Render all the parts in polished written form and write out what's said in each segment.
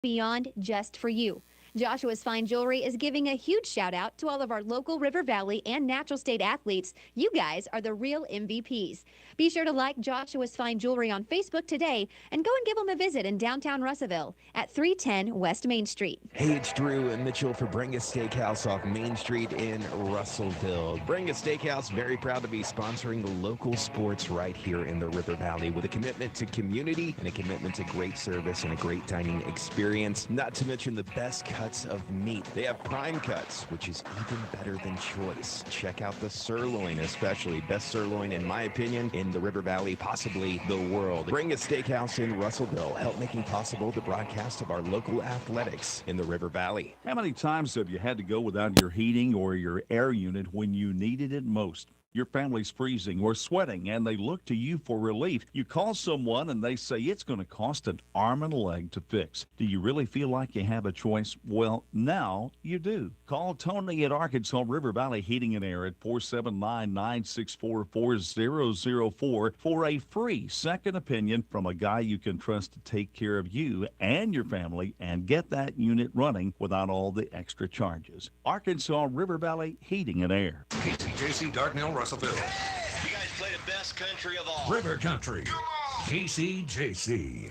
beyond just for you. Joshua's Fine Jewelry is giving a huge shout out to all of our local River Valley and Natural State athletes. You guys are the real MVPs. Be sure to like Joshua's Fine Jewelry on Facebook today and go and give them a visit in downtown Russellville at 310 West Main Street. Hey, it's Drew and Mitchell for Bring a Steakhouse off Main Street in Russellville. Bring a Steakhouse, very proud to be sponsoring the local sports right here in the River Valley with a commitment to community and a commitment to great service and a great dining experience. Not to mention the best cuts of meat. They have prime cuts, which is even better than choice. Check out the sirloin, especially. Best sirloin, in my opinion, in the River Valley, possibly the world. Bring a Steakhouse in Russellville. Help making possible the broadcast of our local athletics in the River Valley. How many times have you had to go without your heating or your air unit when you needed it most? Your family's freezing or sweating, and they look to you for relief. You call someone, and they say it's going to cost an arm and a leg to fix. Do you really feel like you have a choice? Well, now you do. Call Tony at Arkansas River Valley Heating and Air at 479-964-4004 for a free second opinion from a guy you can trust to take care of you and your family and get that unit running without all the extra charges. Arkansas River Valley Heating and Air. KCJC Darknell, Russellville. You guys play the best country of all. River Country. KCJC.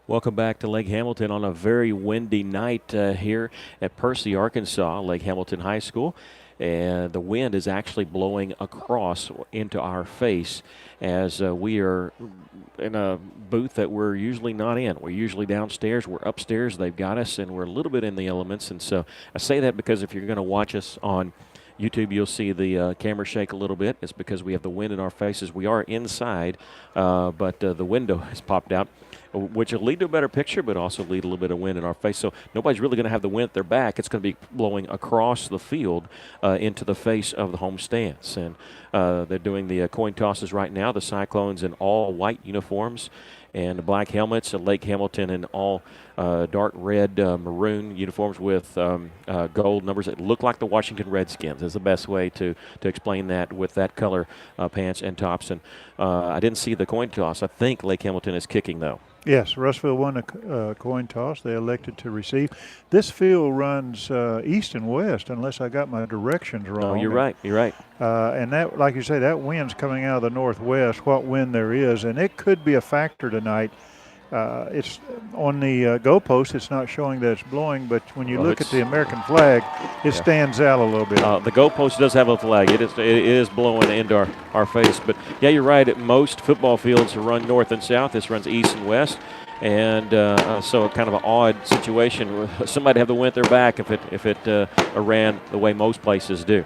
Welcome back to Lake Hamilton on a very windy night here at Percy, Arkansas, Lake Hamilton High School. And the wind is actually blowing across into our face as we are in a booth that we're usually not in. We're usually downstairs. We're upstairs. They've got us, and we're a little bit in the elements. And so I say that because if you're going to watch us on YouTube, you'll see the camera shake a little bit. It's because we have the wind in our faces. We are inside, but the window has popped out, which will lead to a better picture, but also lead a little bit of wind in our face. So nobody's really going to have the wind at their back. It's going to be blowing across the field into the face of the home stands. And they're doing the coin tosses right now. The Cyclones in all white uniforms and black helmets. Lake Hamilton in all dark red, maroon uniforms with gold numbers that look like the Washington Redskins is the best way to explain that with that color pants and tops. And I didn't see the coin toss. I think Lake Hamilton is kicking, though. Yes, Russellville won a coin toss. They elected to receive. This field runs east and west, unless I got my directions wrong. Oh, you're right. You're right. And that, like you say, that wind's coming out of the northwest, what wind there is, and it could be a factor tonight. It's on the goalpost. It's not showing that it's blowing, but when you look at the American flag, it stands out a little bit. The goalpost does have a flag. It is blowing into our face. But, yeah, you're right. At most football fields run north and south. This runs east and west. And so kind of an odd situation. Somebody have the wind at their back if it ran the way most places do.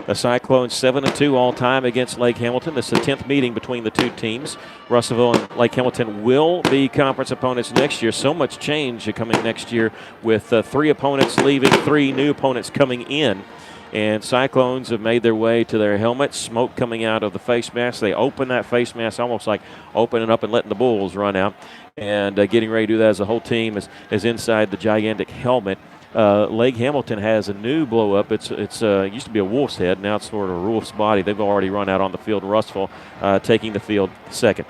The Cyclones 7-2 all time against Lake Hamilton. This is the 10th meeting between the two teams. Russellville and Lake Hamilton will be conference opponents next year. So much change coming next year with 3 opponents leaving, 3 new opponents coming in. And Cyclones have made their way to their helmets, smoke coming out of the face mask. They open that face mask almost like opening up and letting the bulls run out. And getting ready to do that as the whole team is inside the gigantic helmet. Lake Hamilton has a new blow-up. It used to be a wolf's head. Now it's sort of a wolf's body. They've already run out on the field. Russellville taking the field second.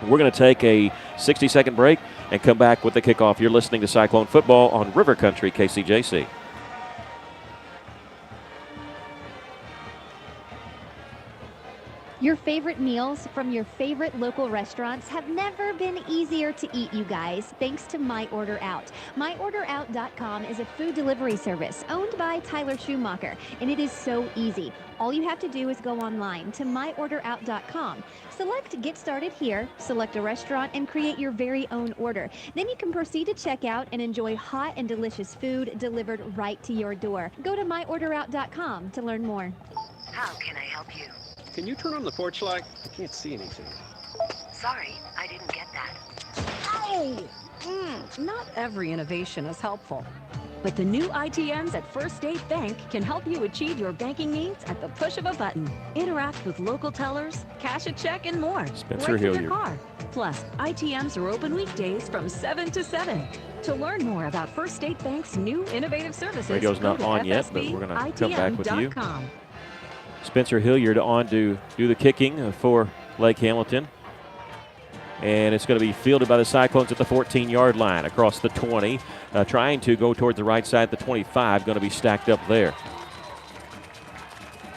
We're going to take a 60-second break and come back with the kickoff. You're listening to Cyclone Football on River Country, KCJC. Your favorite meals from your favorite local restaurants have never been easier to eat, you guys, thanks to My Order Out. MyOrderOut.com is a food delivery service owned by Tyler Schumacher, and it is so easy. All you have to do is go online to MyOrderOut.com. Select Get Started Here, select a restaurant, and create your very own order. Then you can proceed to checkout and enjoy hot and delicious food delivered right to your door. Go to MyOrderOut.com to learn more. How can I help you? Can you turn on the porch light? I can't see anything. Sorry, I didn't get that. Ow! Not every innovation is helpful. But the new ITMs at First State Bank can help you achieve your banking needs at the push of a button. Interact with local tellers, cash a check, and more. Spencer right from Hilliard. your car. Plus, ITMs are open weekdays from 7 to 7. To learn more about First State Bank's new innovative services, Radio's not go to on yet, but we're going to come back with you. FSBITM.com. Spencer Hilliard on to do the kicking for Lake Hamilton. And it's going to be fielded by the Cyclones at the 14-yard line across the 20. Trying to go toward the right side at the 25. Going to be stacked up there.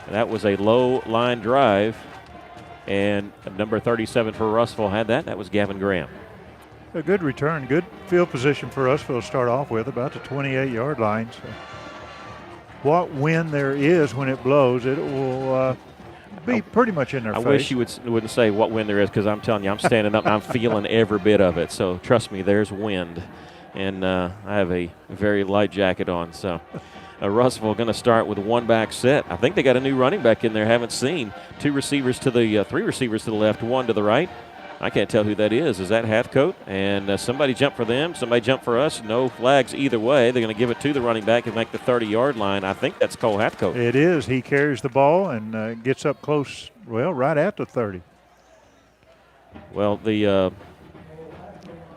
And that was a low line drive. And number 37 for Russellville had that. That was Gavin Graham. A good return, good field position for Russellville to start off with, about the 28-yard line. So what wind there is when it blows, it will be pretty much in their face. I wish you wouldn't say what wind there is, because I'm telling you, I'm standing up and I'm feeling every bit of it. So trust me, there's wind. And I have a very light jacket on. So Russellville going to start with a one-back set. I think they got a new running back in there. Haven't seen. Three receivers to the left, one to the right. I can't tell who that is. Is that Hathcote? And somebody jumped for them. Somebody jumped for us. No flags either way. They're going to give it to the running back and make the 30-yard line. I think that's Cole Hathcote. It is. He carries the ball and gets up close, well, right at the 30. Well, the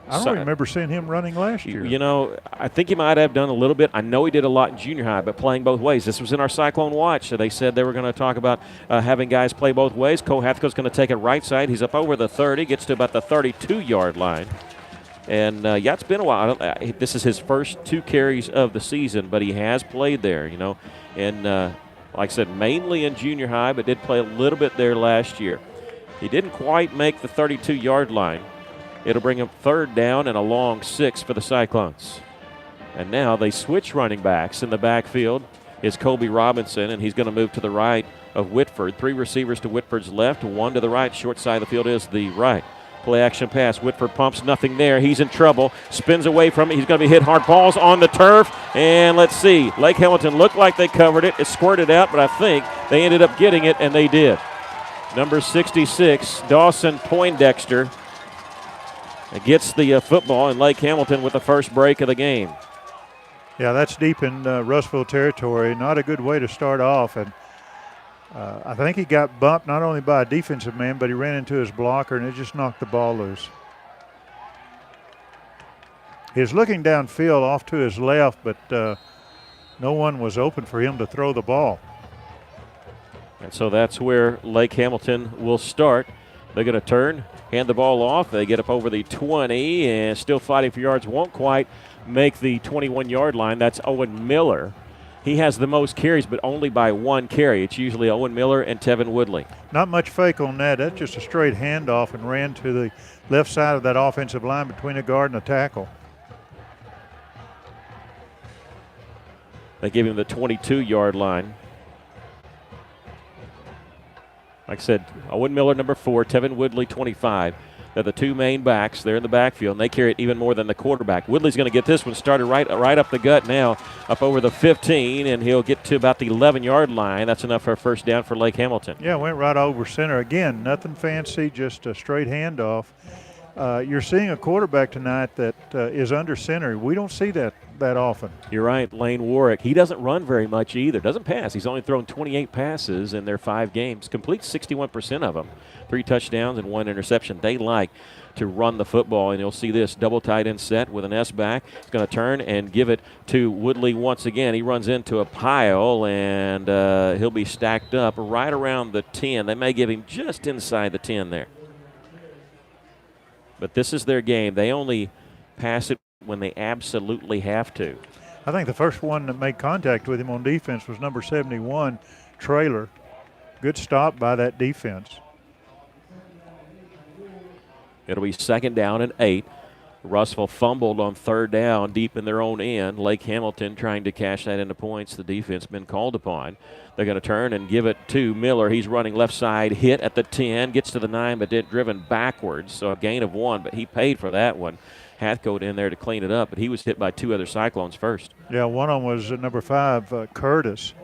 I don't remember seeing him running last year. You know, I think he might have done a little bit. I know he did a lot in junior high, but playing both ways. This was in our Cyclone watch. So they said they were going to talk about having guys play both ways. Cole Hathcote's going to take it right side. He's up over the 30, gets to about the 32-yard line. And, yeah, it's been a while. This is his first 2 carries of the season, but he has played there, you know. And, like I said, mainly in junior high, but did play a little bit there last year. He didn't quite make the 32-yard line. It'll bring him 3rd down and a long 6 for the Cyclones. And now they switch running backs. In the backfield is Colby Robinson, and he's going to move to the right of Whitford. 3 receivers to Whitford's left, 1 to the right. Short side of the field is the right. Play action pass. Whitford pumps, nothing there. He's in trouble. Spins away from it. He's going to be hit hard. Balls on the turf. And let's see. Lake Hamilton looked like they covered it. It squirted out, but I think they ended up getting it, and they did. Number 66, Dawson Poindexter, gets the football, and Lake Hamilton with the first break of the game. Yeah, that's deep in Russellville territory. Not a good way to start off. And I think he got bumped not only by a defensive man, but he ran into his blocker, and it just knocked the ball loose. He was looking downfield off to his left, but no one was open for him to throw the ball. And so that's where Lake Hamilton will start. They're going to turn, hand the ball off. They get up over the 20 and still fighting for yards. Won't quite make the 21-yard line. That's Owen Miller. He has the most carries, but only by 1 carry. It's usually Owen Miller and Tevin Woodley. Not much fake on that. That's just a straight handoff and ran to the left side of that offensive line between a guard and a tackle. They give him the 22-yard line. Like I said, Owen Miller, number 4, Tevin Woodley, 25. They're the 2 main backs. They're in the backfield, and they carry it even more than the quarterback. Woodley's going to get this one started right up the gut now, up over the 15, and he'll get to about the 11-yard line. That's enough for a first down for Lake Hamilton. Yeah, went right over center. Again, nothing fancy, just a straight handoff. You're seeing a quarterback tonight that is under center. We don't see that often. You're right, Lane Warwick. He doesn't run very much either. Doesn't pass. He's only thrown 28 passes in their 5 games. Completes 61% of them. 3 touchdowns and 1 interception. They like to run the football, and you'll see this double tight end set with an S back. He's going to turn and give it to Woodley once again. He runs into a pile, and he'll be stacked up right around the 10. They may give him just inside the 10 there. But this is their game. They only pass it when they absolutely have to. I think the first one that made contact with him on defense was number 71, Traylor. Good stop by that defense. It'll be 2nd down and 8. Russellville fumbled on 3rd down deep in their own end. Lake Hamilton trying to cash that into points. The defense been called upon. They're going to turn and give it to Miller. He's running left side, hit at the 10, gets to the 9, but then driven backwards. So a gain of 1, but he paid for that one. Hathcote in there to clean it up, but he was hit by 2 other Cyclones first. Yeah, one of them was number 5, Curtis.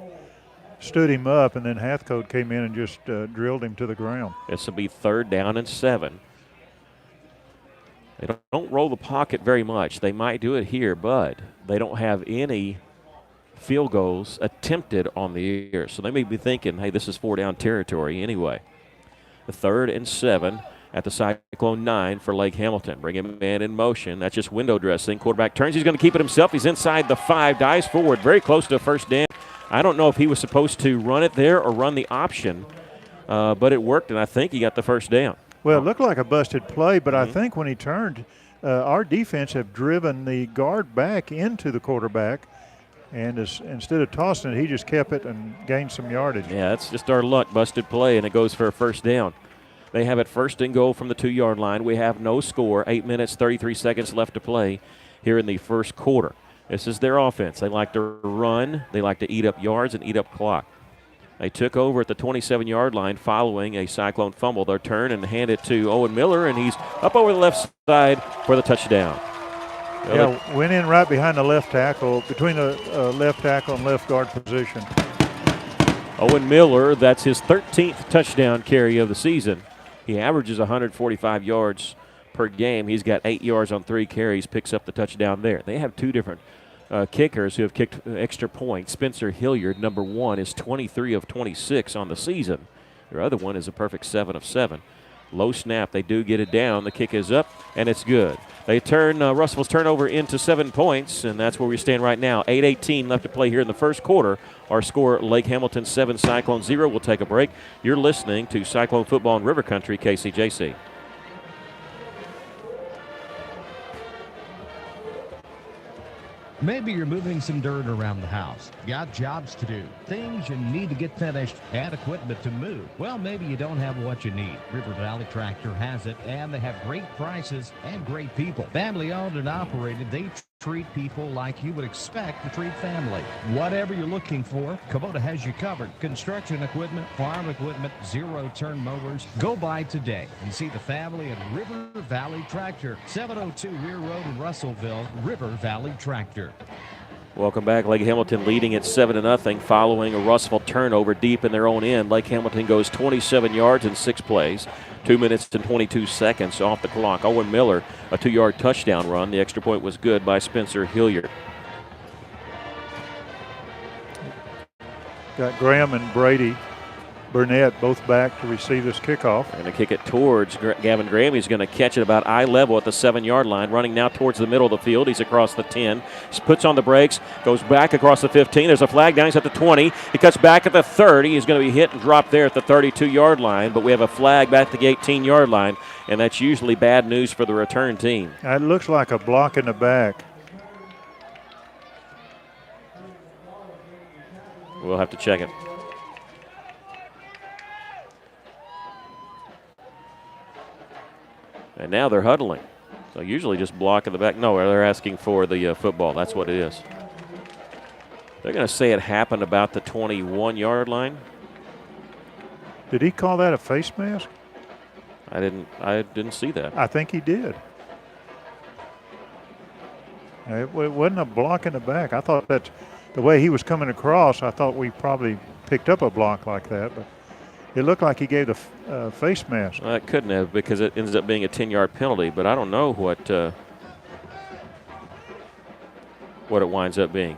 Stood him up, and then Hathcote came in and just drilled him to the ground. This will be 3rd down and 7. They don't roll the pocket very much. They might do it here, but they don't have any field goals attempted on the year. So they may be thinking, hey, this is 4-down territory anyway. The 3rd and 7 at the Cyclone 9 for Lake Hamilton. Bring him in motion. That's just window dressing. Quarterback turns. He's going to keep it himself. He's inside the 5, dives forward, very close to a first down. I don't know if he was supposed to run it there or run the option, but it worked, and I think he got the first down. Well, it looked like a busted play, but I think when he turned, our defense have driven the guard back into the quarterback, and instead of tossing it, he just kept it and gained some yardage. Yeah, that's just our luck. Busted play, and it goes for a first down. They have it first and goal from the 2-yard line. We have no score. 8 minutes, 33 seconds left to play here in the first quarter. This is their offense. They like to run. They like to eat up yards and eat up clock. They took over at the 27-yard line following a Cyclone fumble. They'll turn and hand it to Owen Miller, and he's up over the left side for the touchdown. Yeah, went in right behind the left tackle, between the left tackle and left guard position. Owen Miller, that's his 13th touchdown carry of the season. He averages 145 yards per game. He's got 8 yards on 3 carries, picks up the touchdown there. They have 2 different kickers who have kicked extra points. Spencer Hilliard, number 1, is 23 of 26 on the season. Their other one is a perfect 7 of 7. Low snap, they do get it down. The kick is up, and it's good. They turn Russell's turnover into 7 points, and that's where we stand right now. 8:18 left to play here in the first quarter. Our score, Lake Hamilton 7, Cyclone 0. We'll take a break. You're listening to Cyclone Football in River Country, KCJC. Maybe you're moving some dirt around the house. Got jobs to do, things you need to get finished, and equipment to move. Well, maybe you don't have what you need. River Valley Tractor has it, and they have great prices and great people. Family owned and operated, they treat people like you would expect to treat family. Whatever you're looking for, Kubota has you covered. Construction equipment, farm equipment, zero-turn mowers. Go by today and see the family at River Valley Tractor, 702 Weir Road in Russellville. River Valley Tractor. Welcome back. Lake Hamilton leading at 7-0 following a Russellville turnover deep in their own end. Lake Hamilton goes 27 yards in 6 plays. 2 minutes and 22 seconds off the clock. Owen Miller, a 2-yard touchdown run. The extra point was good by Spencer Hilliard. Got Graham and Brady Burnett both back to receive this kickoff. And to kick it towards Gavin Graham. He's going to catch it about eye level at the 7-yard line. Running now towards the middle of the field. He's across the 10. He puts on the brakes. Goes back across the 15. There's a flag down. He's at the 20. He cuts back at the 30. He's going to be hit and dropped there at the 32-yard line. But we have a flag back at the 18-yard line. And that's usually bad news for the return team. It looks like a block in the back. We'll have to check it. And now they're huddling. So usually just block in the back. No, they're asking for the football. That's what it is. They're going to say it happened about the 21-yard line. Did he call that a face mask? I didn't see that. I think he did. It wasn't a block in the back. I thought that the way he was coming across, I thought we probably picked up a block like that. But it looked like he gave the face mask. Well, it couldn't have because it ends up being a 10-yard penalty, but I don't know what it winds up being.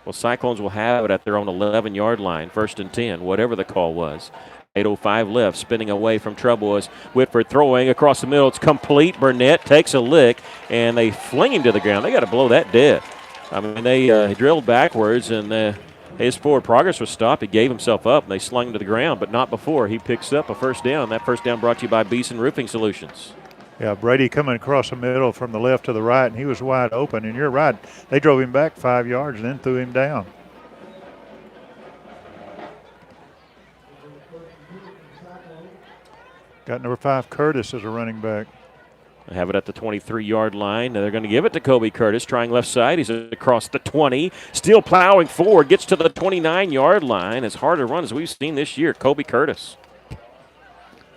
Well, Cyclones will have it at their own 11-yard line, 1st and 10, whatever the call was. 8:05 left, spinning away from trouble is Whitford throwing across the middle. It's complete. Burnett takes a lick, and they fling him to the ground. They got to blow that dead. I mean, they drilled backwards, and his forward progress was stopped. He gave himself up, and they slung him to the ground, but not before he picks up a first down. That first down brought to you by Beeson Roofing Solutions. Yeah, Brady coming across the middle from the left to the right, and he was wide open. And you're right, they drove him back 5 yards and then threw him down. Got number 5, Curtis, as a running back. They have it at the 23-yard line. They're going to give it to Kobe Curtis, trying left side. He's across the 20, still plowing forward, gets to the 29-yard line. As hard a run as we've seen this year, Kobe Curtis.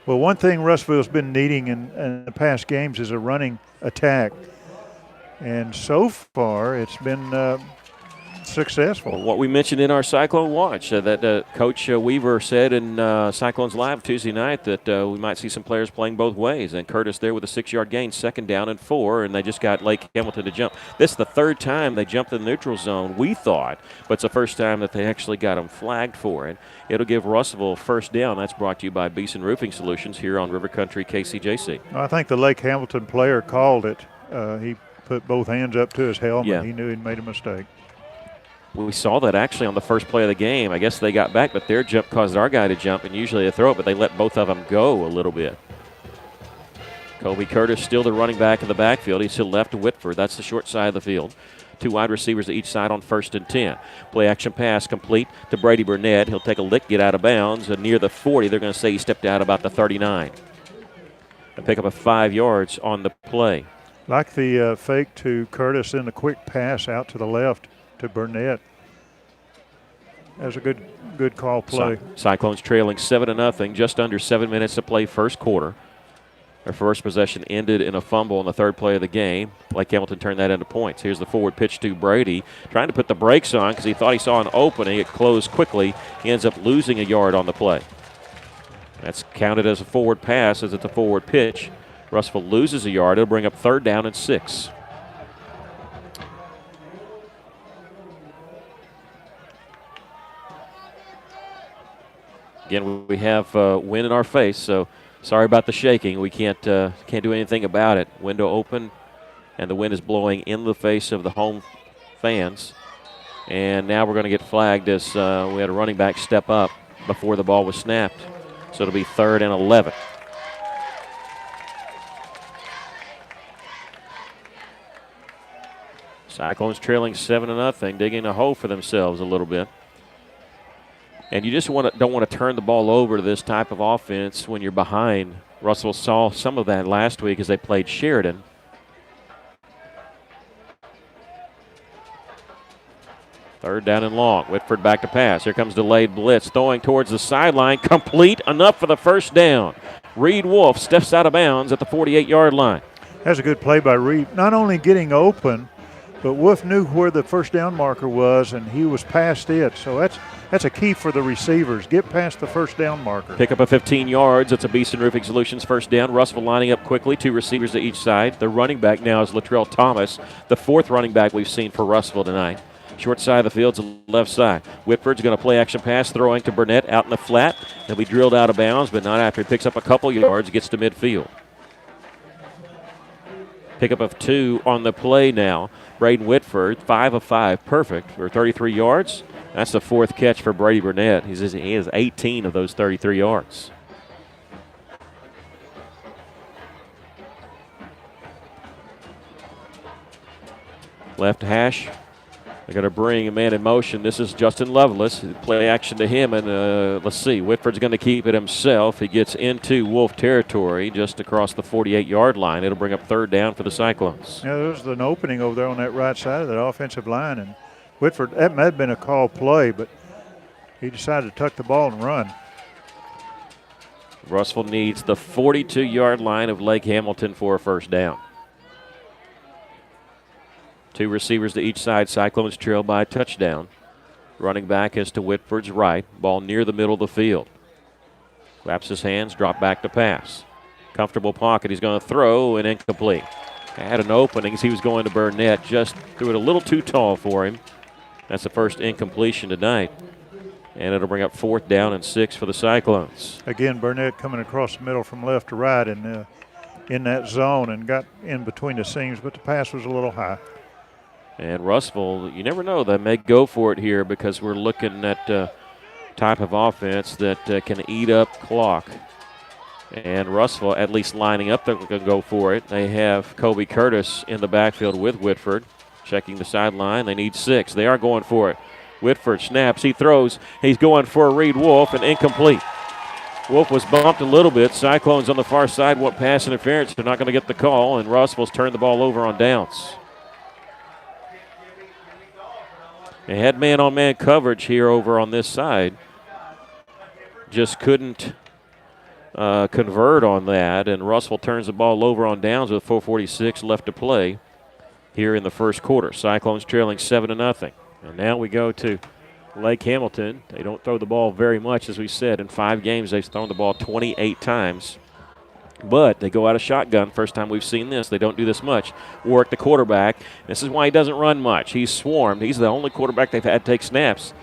Well, one thing Russellville's been needing in the past games is a running attack. And so far, it's been successful. Well, what we mentioned in our Cyclone Watch, that Coach Weaver said in Cyclones Live Tuesday night that we might see some players playing both ways. And Curtis there with a 6-yard gain, 2nd down and 4, and they just got Lake Hamilton to jump. This is the 3rd time they jumped in the neutral zone, we thought, but it's the first time that they actually got them flagged for it. It'll give Russellville first down. That's brought to you by Beeson Roofing Solutions here on River Country KCJC. I think the Lake Hamilton player called it. He put both hands up to his helmet. Yeah. He knew he'd made a mistake. We saw that actually on the first play of the game. I guess they got back, but their jump caused our guy to jump, and usually they throw it, but they let both of them go a little bit. Kobe Curtis still the running back in the backfield. He's to the left to Whitford. That's the short side of the field. 2 wide receivers to each side on 1st and 10. Play action pass complete to Brady Burnett. He'll take a lick, get out of bounds, and near the 40. They're going to say he stepped out about the 39. And pick up a 5 yards on the play. Like the fake to Curtis, then the quick pass out to the left to Burnett. That was a good call play. Cyclones trailing 7-0, just under 7 minutes to play first quarter. Their first possession ended in a fumble on the 3rd play of the game. Lake Hamilton turned that into points. Here's the forward pitch to Brady, trying to put the brakes on because he thought he saw an opening. It closed quickly. He ends up losing a yard on the play. That's counted as a forward pass as it's a forward pitch. Russellville loses a yard. It'll bring up 3rd down and 6. Again, we have wind in our face, so sorry about the shaking. We can't do anything about it. Window open, and the wind is blowing in the face of the home fans. And now we're going to get flagged as we had a running back step up before the ball was snapped. So it'll be 3rd and 11. Cyclones trailing 7-0, digging a hole for themselves a little bit. And you just don't want to turn the ball over to this type of offense when you're behind. Russell saw some of that last week as they played Sheridan. Third down and long. Whitford back to pass. Here comes delayed blitz. Throwing towards the sideline. Complete. Enough for the first down. Reed Wolf steps out of bounds at the 48-yard line. That's a good play by Reed. Not only getting open, but Wolf knew where the first down marker was, and he was past it. So that's a key for the receivers. Get past the first down marker. Pick up a 15 yards. It's a Beeson Roofing Solutions first down. Russell lining up quickly. 2 receivers to each side. The running back now is Latrell Thomas, the 4th running back we've seen for Russellville tonight. Short side of the field to the left side. Whitford's going to play action pass, throwing to Burnett out in the flat. He'll be drilled out of bounds, but not after he picks up a couple yards, gets to midfield. Pickup of 2 on the play now. Braden Whitford, 5 of 5, perfect for 33 yards. That's the 4th catch for Brady Burnett. He has 18 of those 33 yards. Left hash. They're going to bring a man in motion. This is Justin Lovelace. Play action to him, and let's see. Whitford's going to keep it himself. He gets into Wolf territory just across the 48-yard line. It'll bring up 3rd down for the Cyclones. Yeah, there's an opening over there on that right side of that offensive line, and Whitford, that might have been a call play, but he decided to tuck the ball and run. Russell needs the 42-yard line of Lake Hamilton for a first down. 2 receivers to each side. Cyclones trail by a touchdown. Running back is to Whitford's right. Ball near the middle of the field. Claps his hands, drop back to pass. Comfortable pocket. He's going to throw and incomplete. Had an opening as he was going to Burnett. Just threw it a little too tall for him. That's the first incompletion tonight. And it'll bring up 4th down and 6 for the Cyclones. Again, Burnett coming across the middle from left to right and in that zone and got in between the seams, but the pass was a little high. And Russellville, you never know, they may go for it here because we're looking at type of offense that can eat up clock. And Russellville at least lining up, they're going to go for it. They have Kobe Curtis in the backfield with Whitford. Checking the sideline, they need 6. They are going for it. Whitford snaps, he throws, he's going for a Reed Wolf and incomplete. Wolf was bumped a little bit. Cyclones on the far side want pass interference. They're not going to get the call, and Russellville's turned the ball over on downs. They had man-on-man coverage here over on this side. Just couldn't convert on that, and Russell turns the ball over on downs with 4:46 left to play here in the first quarter. Cyclones trailing 7-0. And now we go to Lake Hamilton. They don't throw the ball very much, as we said. In 5 games, they've thrown the ball 28 times. But they go out of shotgun. First time we've seen this. They don't do this much. Work the quarterback. This is why he doesn't run much. He's swarmed. He's the only quarterback they've had take snaps.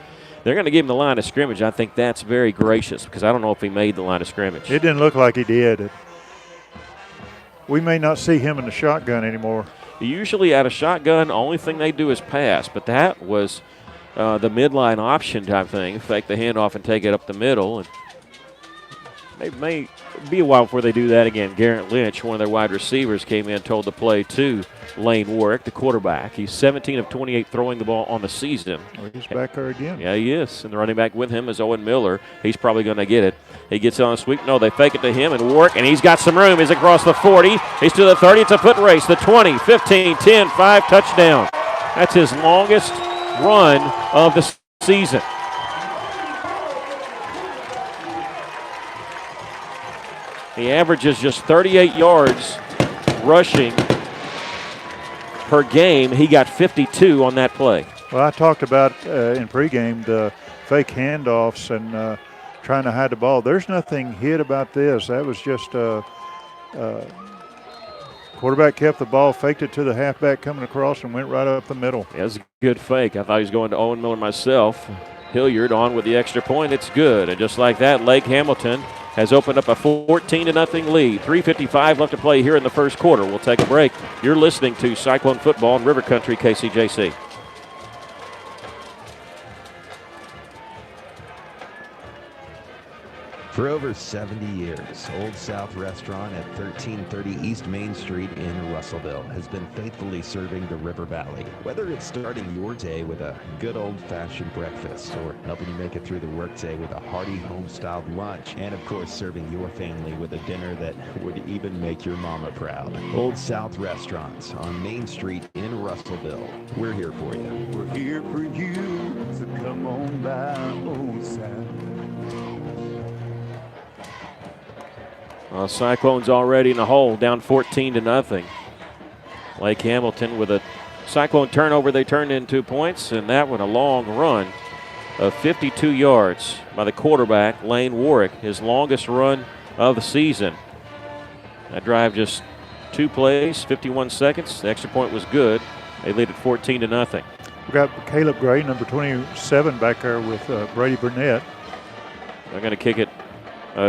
They're going to give him the line of scrimmage. I think that's very gracious because I don't know if he made the line of scrimmage. It didn't look like he did. We may not see him in the shotgun anymore. Usually out of shotgun, the only thing they do is pass. But that was the midline option type thing, fake the handoff and take it up the middle. And it may be a while before they do that again. Garrett Lynch, one of their wide receivers, came in, told the play to Lane Warwick, the quarterback. He's 17 of 28 throwing the ball on the season. Well, he's back there again. Yeah, he is. And the running back with him is Owen Miller. He's probably going to get it. He gets on a sweep. No, they fake it to him and Warwick, and he's got some room. He's across the 40. He's to the 30. It's a foot race. The 20, 15, 10, 5, touchdown. That's his longest run of the season. He averages just 38 yards rushing per game. He got 52 on that play. Well, I talked about in pregame the fake handoffs and trying to hide the ball. There's nothing hid about this. That was just quarterback kept the ball, faked it to the halfback coming across, and went right up the middle. Yeah, that's a good fake. I thought he was going to Owen Miller myself. Hilliard on with the extra point. It's good. And just like that, Lake Hamilton has opened up a 14-0 lead. 3:55 left to play here in the first quarter. We'll take a break. You're listening to Cyclone Football in River Country, KCJC. For over 70 years, Old South Restaurant at 1330 East Main Street in Russellville has been faithfully serving the River Valley. Whether it's starting your day with a good old-fashioned breakfast or helping you make it through the workday with a hearty home-styled lunch, and of course serving your family with a dinner that would even make your mama proud. Old South Restaurant on Main Street in Russellville. We're here for you. We're here for you, so come on by Old South. Cyclones already in the hole, down 14-0. Lake Hamilton with a Cyclone turnover, they turned in 2 points, and that one a long run of 52 yards by the quarterback, Lane Warwick, his longest run of the season. That drive just 2 plays, 51 seconds. The extra point was good. They lead at 14-0. We got Caleb Gray, number 27, back there with Brady Burnett. They're going to kick it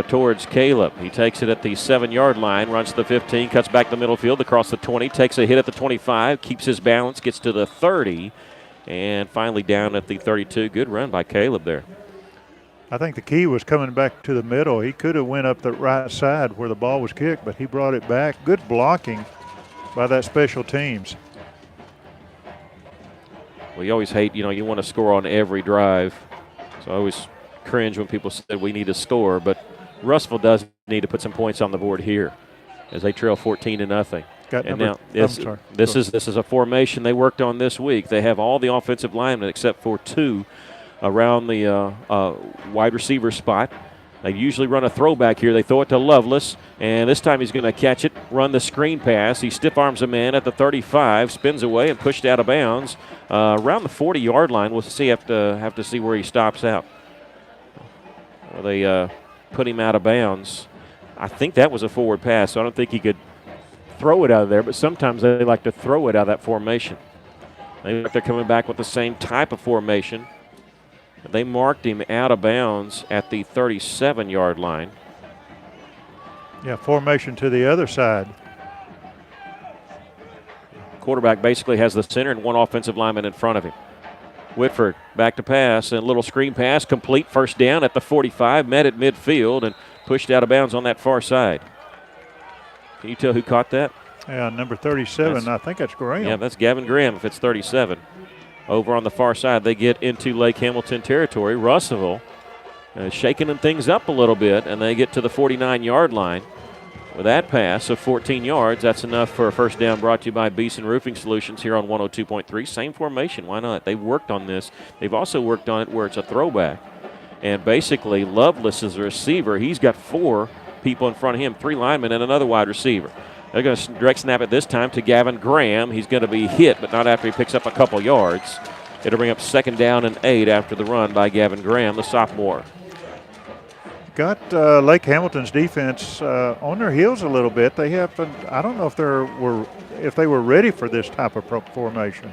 towards Caleb. He takes it at the 7-yard line, runs to the 15, cuts back the middle field across the 20, takes a hit at the 25, keeps his balance, gets to the 30, and finally down at the 32. Good run by Caleb there. I think the key was coming back to the middle. He could have went up the right side where the ball was kicked, but he brought it back. Good blocking by that special teams. Well, you always hate, you want to score on every drive. So I always cringe when people said we need to score, but Russellville does need to put some points on the board here as they trail 14-0. And now this is a formation they worked on this week. They have all the offensive linemen except for 2 around the wide receiver spot. They usually run a throwback here. They throw it to Lovelace, and this time he's going to catch it, run the screen pass. He stiff arms a man at the 35, spins away and pushed out of bounds around the 40-yard line. We'll see. Have to see where he stops out. Well, they put him out of bounds. I think that was a forward pass, so I don't think he could throw it out of there, but sometimes they like to throw it out of that formation. They're coming back with the same type of formation. They marked him out of bounds at the 37-yard line. Yeah, formation to the other side. Quarterback basically has the center and 1 offensive lineman in front of him. Whitford back to pass, and a little screen pass, complete, first down at the 45, met at midfield and pushed out of bounds on that far side. Can you tell who caught that? Yeah, number 37, I think that's Graham. Yeah, that's Gavin Graham if it's 37. Over on the far side, they get into Lake Hamilton territory. Russellville shaking things up a little bit, and they get to the 49-yard line. With that pass of 14 yards, that's enough for a first down, brought to you by Beeson Roofing Solutions here on 102.3. Same formation, why not? They've worked on this. They've also worked on it where it's a throwback. And basically, Lovelace is a receiver. He's got 4 people in front of him, 3 linemen and another wide receiver. They're going to direct snap it this time to Gavin Graham. He's going to be hit, but not after he picks up a couple yards. It'll bring up 2nd down and 8 after the run by Gavin Graham, the sophomore. Got Lake Hamilton's defense on their heels a little bit. They haven't. I don't know if they were ready for this type of formation.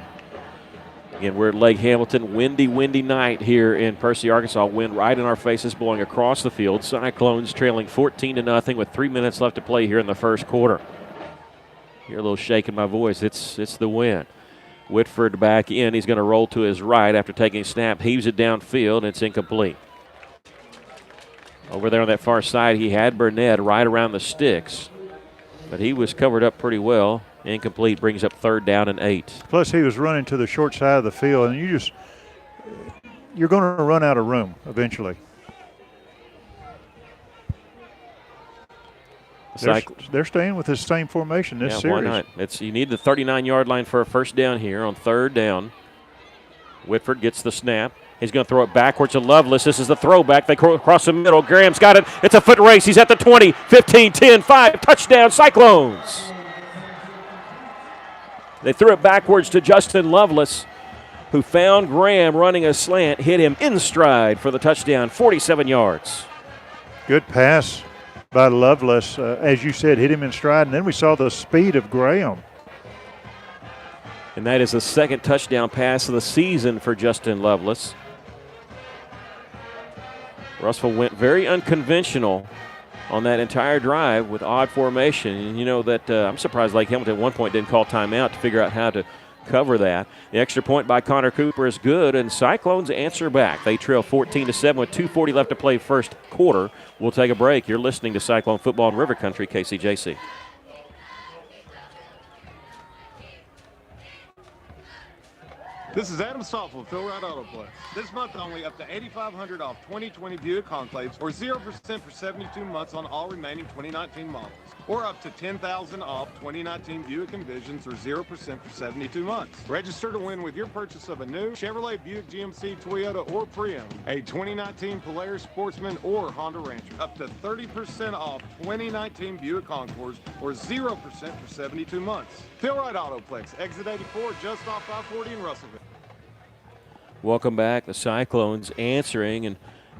Again, we're at Lake Hamilton. Windy night here in Percy, Arkansas. Wind right in our faces, blowing across the field. Cyclones trailing 14-0 with 3 minutes left to play here in the first quarter. Hear a little shake in my voice. It's the wind. Whitford back in. He's going to roll to his right after taking a snap. Heaves it downfield, and it's incomplete. Over there on that far side, he had Burnett right around the sticks, but he was covered up pretty well. Incomplete, brings up 3rd down and 8. Plus, he was running to the short side of the field, and you're going to run out of room eventually. They're staying with the same formation this series. Why not? You need the 39-yard line for a 1st down here on 3rd down. Whitford gets the snap. He's going to throw it backwards to Lovelace. This is the throwback. They cross the middle. Graham's got it. It's a foot race. He's at the 20, 15, 10, 5. Touchdown, Cyclones. They threw it backwards to Justin Lovelace, who found Graham running a slant, hit him in stride for the touchdown, 47 yards. Good pass by Lovelace, as you said, hit him in stride, and then we saw the speed of Graham. And that is the 2nd touchdown pass of the season for Justin Lovelace. Russell went very unconventional on that entire drive with odd formation. And you know that I'm surprised Lake Hamilton at one point didn't call timeout to figure out how to cover that. The extra point by Connor Cooper is good, and Cyclones answer back. They trail 14-7 with 2:40 left to play first quarter. We'll take a break. You're listening to Cyclone Football in River Country, KCJC. This is Adam Stoffel, Phil Wright Auto Plus. This month only, up to $8,500 off 2020 Buick Conclaves, or 0% for 72 months on all remaining 2019 models. Or up to $10,000 off 2019 Buick Envisions, or 0% for 72 months. Register to win with your purchase of a new Chevrolet, Buick, GMC, Toyota, or pre-owned, a 2019 Polaris Sportsman or Honda Rancher. Up to 30% off 2019 Buick Concours, or 0% for 72 months. Phil Wright Autoplex, exit 84, just off 540 in Russellville. Welcome back. The Cyclones answering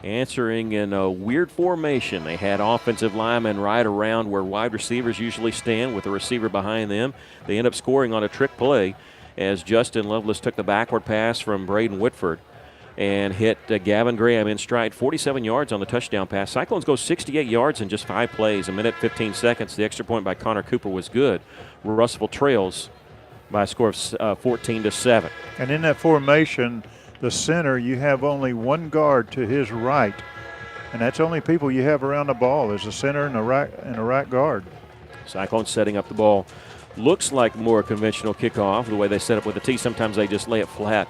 in a weird formation. They had offensive linemen right around where wide receivers usually stand with the receiver behind them. They end up scoring on a trick play as Justin Lovelace took the backward pass from Braden Whitford and hit Gavin Graham in stride, 47 yards on the touchdown pass. Cyclones go 68 yards in just 5 plays, a minute 15 seconds. The extra point by Connor Cooper was good. Russellville trails by a score of 14-7. And in that formation, the center, you have only one guard to his right, and that's the only people you have around the ball is the center and the right guard. Cyclones setting up the ball. Looks like more conventional kickoff, the way they set up with the tee. Sometimes they just lay it flat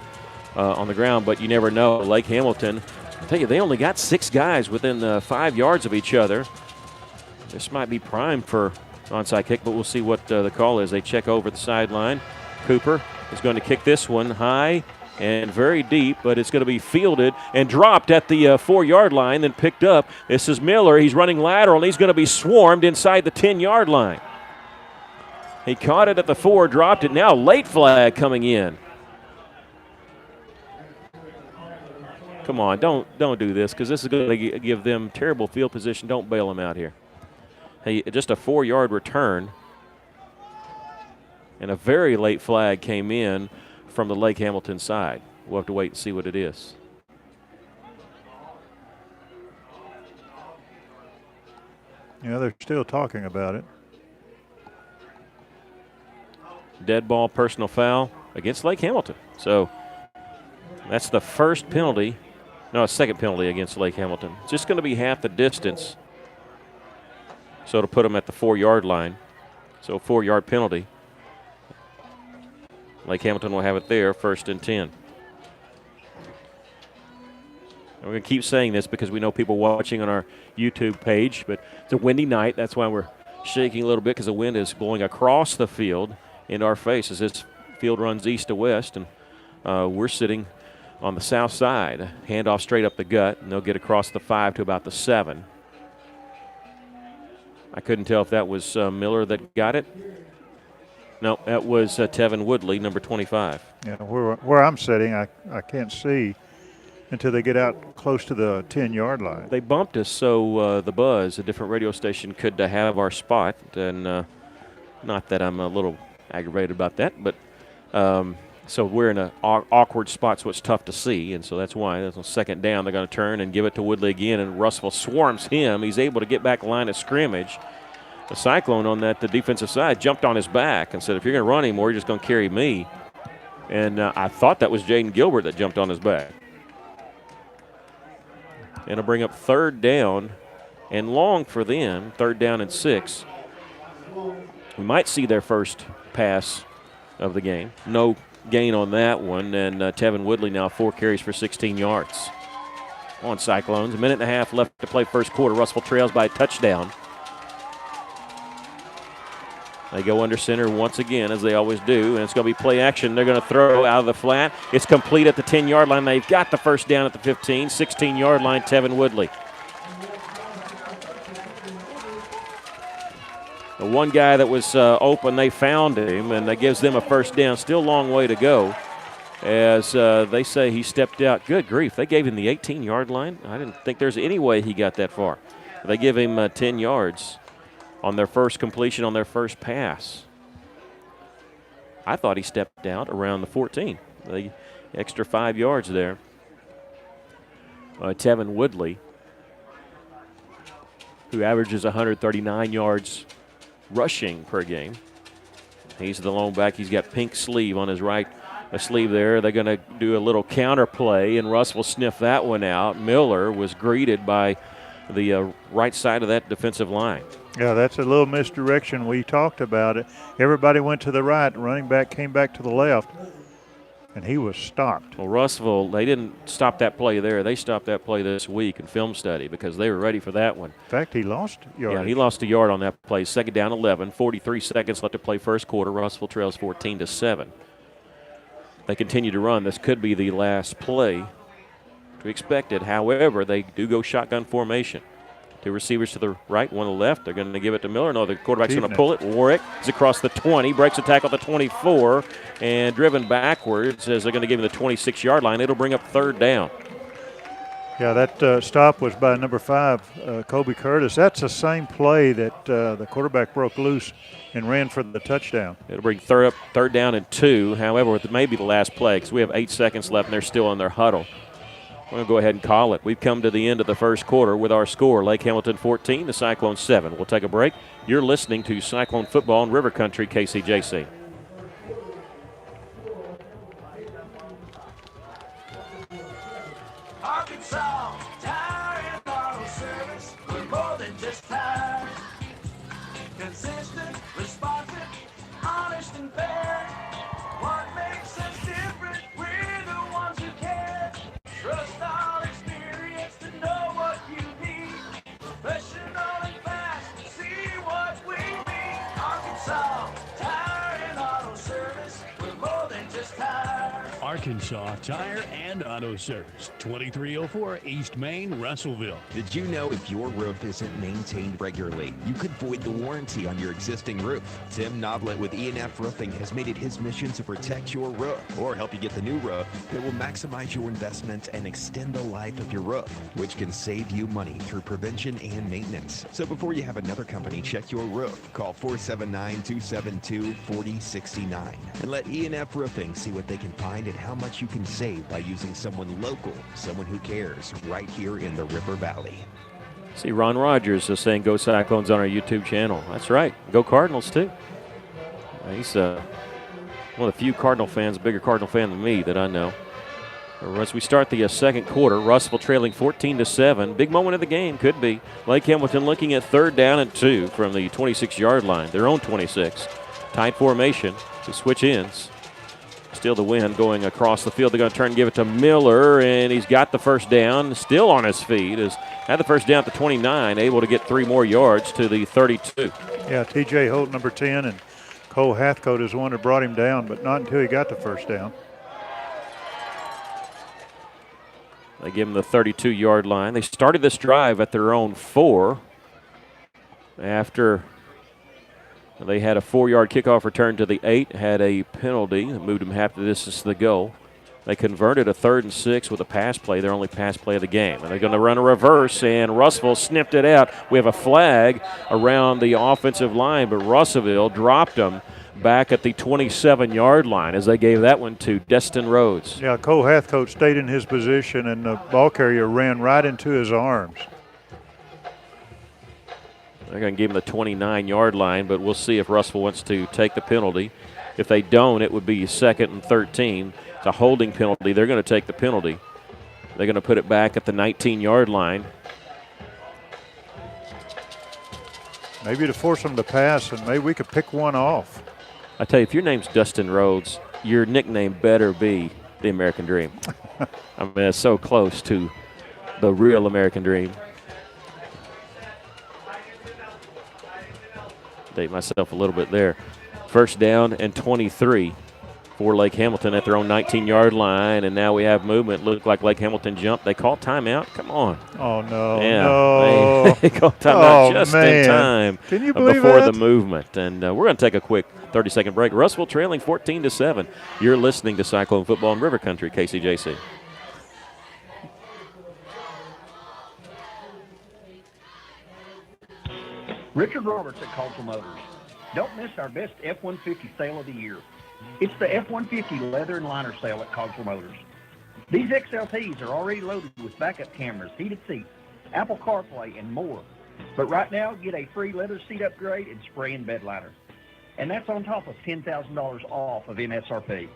on the ground, but you never know. Lake Hamilton, I tell you, they only got 6 guys within 5 yards of each other. This might be prime for onside kick, but we'll see what the call is. They check over the sideline. Cooper is going to kick this one high and very deep, but it's going to be fielded and dropped at the 4-yard line, then picked up. This is Miller. He's running lateral, and he's going to be swarmed inside the 10-yard line. He caught it at the 4, dropped it. Now late flag coming in. Come on, don't do this, because this is going to give them terrible field position. Don't bail them out here. Hey, just a 4-yard return, and a very late flag came in from the Lake Hamilton side. We'll have to wait and see what it is. Yeah, they're still talking about it. Dead ball, personal foul against Lake Hamilton. So that's the first penalty. No, a second penalty against Lake Hamilton. It's just going to be half the distance. So to put them at the 4-yard line. So a 4-yard penalty. Lake Hamilton will have it there, 1st and 10. And we're going to keep saying this because we know people watching on our YouTube page, but it's a windy night. That's why we're shaking a little bit, because the wind is blowing across the field into our face as this field runs east to west, and we're sitting on the south side. Handoff straight up the gut, and they'll get across the 5 to about the 7. I couldn't tell if that was Miller that got it. No, that was Tevin Woodley, number 25. Yeah, where I'm sitting, I can't see until they get out close to the 10-yard line. They bumped us so the Buzz, a different radio station, could have our spot. And not that I'm a little aggravated about that, but so we're in an awkward spot, so it's tough to see. And so that's why on 2nd down they're going to turn and give it to Woodley again, and Russellville swarms him. He's able to get back line of scrimmage. The Cyclone on that the defensive side jumped on his back and said, if you're going to run anymore, you're just going to carry me. And I thought that was Jaden Gilbert that jumped on his back. And it'll bring up 3rd down and long for them, 3rd down and 6. We might see their first pass of the game. No gain on that one, and Tevin Woodley now 4 carries for 16 yards. On Cyclones, a minute and a half left to play first quarter. Russell trails by a touchdown. They go under center once again, as they always do, and it's going to be play action. They're going to throw out of the flat. It's complete at the 10-yard line. They've got the first down at the 15, 16-yard line, Tevin Woodley. The one guy that was open, they found him, and that gives them a first down. Still a long way to go, as they say he stepped out. Good grief, they gave him the 18-yard line. I didn't think there's any way he got that far. They give him 10 yards on their first completion, on their first pass. I thought he stepped out around the 14. The extra 5 yards there. Tevin Woodley, who averages 139 yards rushing per game. He's the lone back. He's got pink sleeve on his right sleeve there. They're going to do a little counter play, and Russ will sniff that one out. Miller was greeted by the right side of that defensive line. Yeah, that's a little misdirection. We talked about it. Everybody went to the right. Running back came back to the left, and he was stopped. Well, Russellville, they didn't stop that play there. They stopped that play this week in film study because they were ready for that one. In fact, he lost yardage. Yeah, he lost a yard on that play. 2nd down, 11, 43 seconds left to play first quarter. Russellville trails 14-7. They continue to run. This could be the last play to expect it. However, they do go shotgun formation. 2 receivers to the right, 1 to the left. They're going to give it to Miller. No, the quarterback's going to pull it. Warwick is across the 20, breaks a tackle at the 24, and driven backwards as they're going to give him the 26-yard line. It'll bring up 3rd down. Yeah, that stop was by number 5, Kobe Curtis. That's the same play that the quarterback broke loose and ran for the touchdown. It'll bring 3rd down and 2. However, it may be the last play because we have 8 seconds left and they're still in their huddle. We're going to go ahead and call it. We've come to the end of the first quarter with our score. Lake Hamilton 14, the Cyclones 7. We'll take a break. You're listening to Cyclone Football in River Country, KCJC. Arkansas Tire and Auto Service. We're more than just tires. Consistent, responsive, honest and fair. What makes us different? We're the ones who care. Trust our experience to know what you need. Professional and fast, see what we mean. Arkansas Tire and Auto Service. We're more than just tires. Arkansas Tire and Auto Service, 2304 East Main, Russellville. Did you know if your roof isn't maintained regularly, you could void the warranty on your existing roof? Tim Noblet with E&F Roofing has made it his mission to protect your roof or help you get the new roof that will maximize your investment and extend the life of your roof, which can save you money through prevention and maintenance. So before you have another company check your roof, call 479-272-4069 and let E&F Roofing see what they can find and how much you can save by using someone local, someone who cares, right here in the River Valley. See, Ron Rogers is saying go Cyclones on our YouTube channel. That's right. Go Cardinals, too. He's one of the few Cardinal fans, a bigger Cardinal fan than me that I know. As we start the second quarter, Russellville trailing 14-7. Big moment of the game, could be. Lake Hamilton looking at 3rd down and 2 from the 26-yard line, their own 26. Tight formation to switch ends. Still the wind going across the field. They're going to turn and give it to Miller, and he's got the first down. Still on his feet. Had the first down at the 29, able to get 3 more yards to the 32. Yeah, T.J. Holt, number 10, and Cole Hathcote is the one that brought him down, but not until he got the first down. They give him the 32-yard line. They started this drive at their own 4 after they had a 4-yard kickoff return to the 8, had a penalty that moved them half the distance to the goal. They converted a 3rd and 6 with a pass play, their only pass play of the game. And they're going to run a reverse, and Russellville snipped it out. We have a flag around the offensive line, but Russellville dropped them back at the 27-yard line as they gave that one to Destin Rhodes. Yeah, Cole Hathcote stayed in his position, and the ball carrier ran right into his arms. They're going to give him the 29-yard line, but we'll see if Russellville wants to take the penalty. If they don't, it would be 2nd and 13. It's a holding penalty. They're going to take the penalty. They're going to put it back at the 19-yard line. Maybe to force them to pass, and maybe we could pick one off. I tell you, if your name's Dustin Rhodes, your nickname better be the American Dream. I mean, it's so close to the real American Dream. Date myself a little bit there. 1st down and 23 for Lake Hamilton at their own 19-yard line, and now we have movement. Looked like Lake Hamilton jumped. They call timeout. Come on. Oh, no. Yeah, no. They call timeout just man. in time. Can you believe before that? the movement. And we're going to take a quick 30-second break. Russellville trailing 14-7. You're listening to Cyclone Football in River Country, KCJC. Richard Roberts at Cultural Motors. Don't miss our best F-150 sale of the year. It's the F-150 leather and liner sale at Cultural Motors. These XLTs are already loaded with backup cameras, heated seats, Apple CarPlay, and more. But right now, get a free leather seat upgrade and spray and bed liner. And that's on top of $10,000 off of MSRP.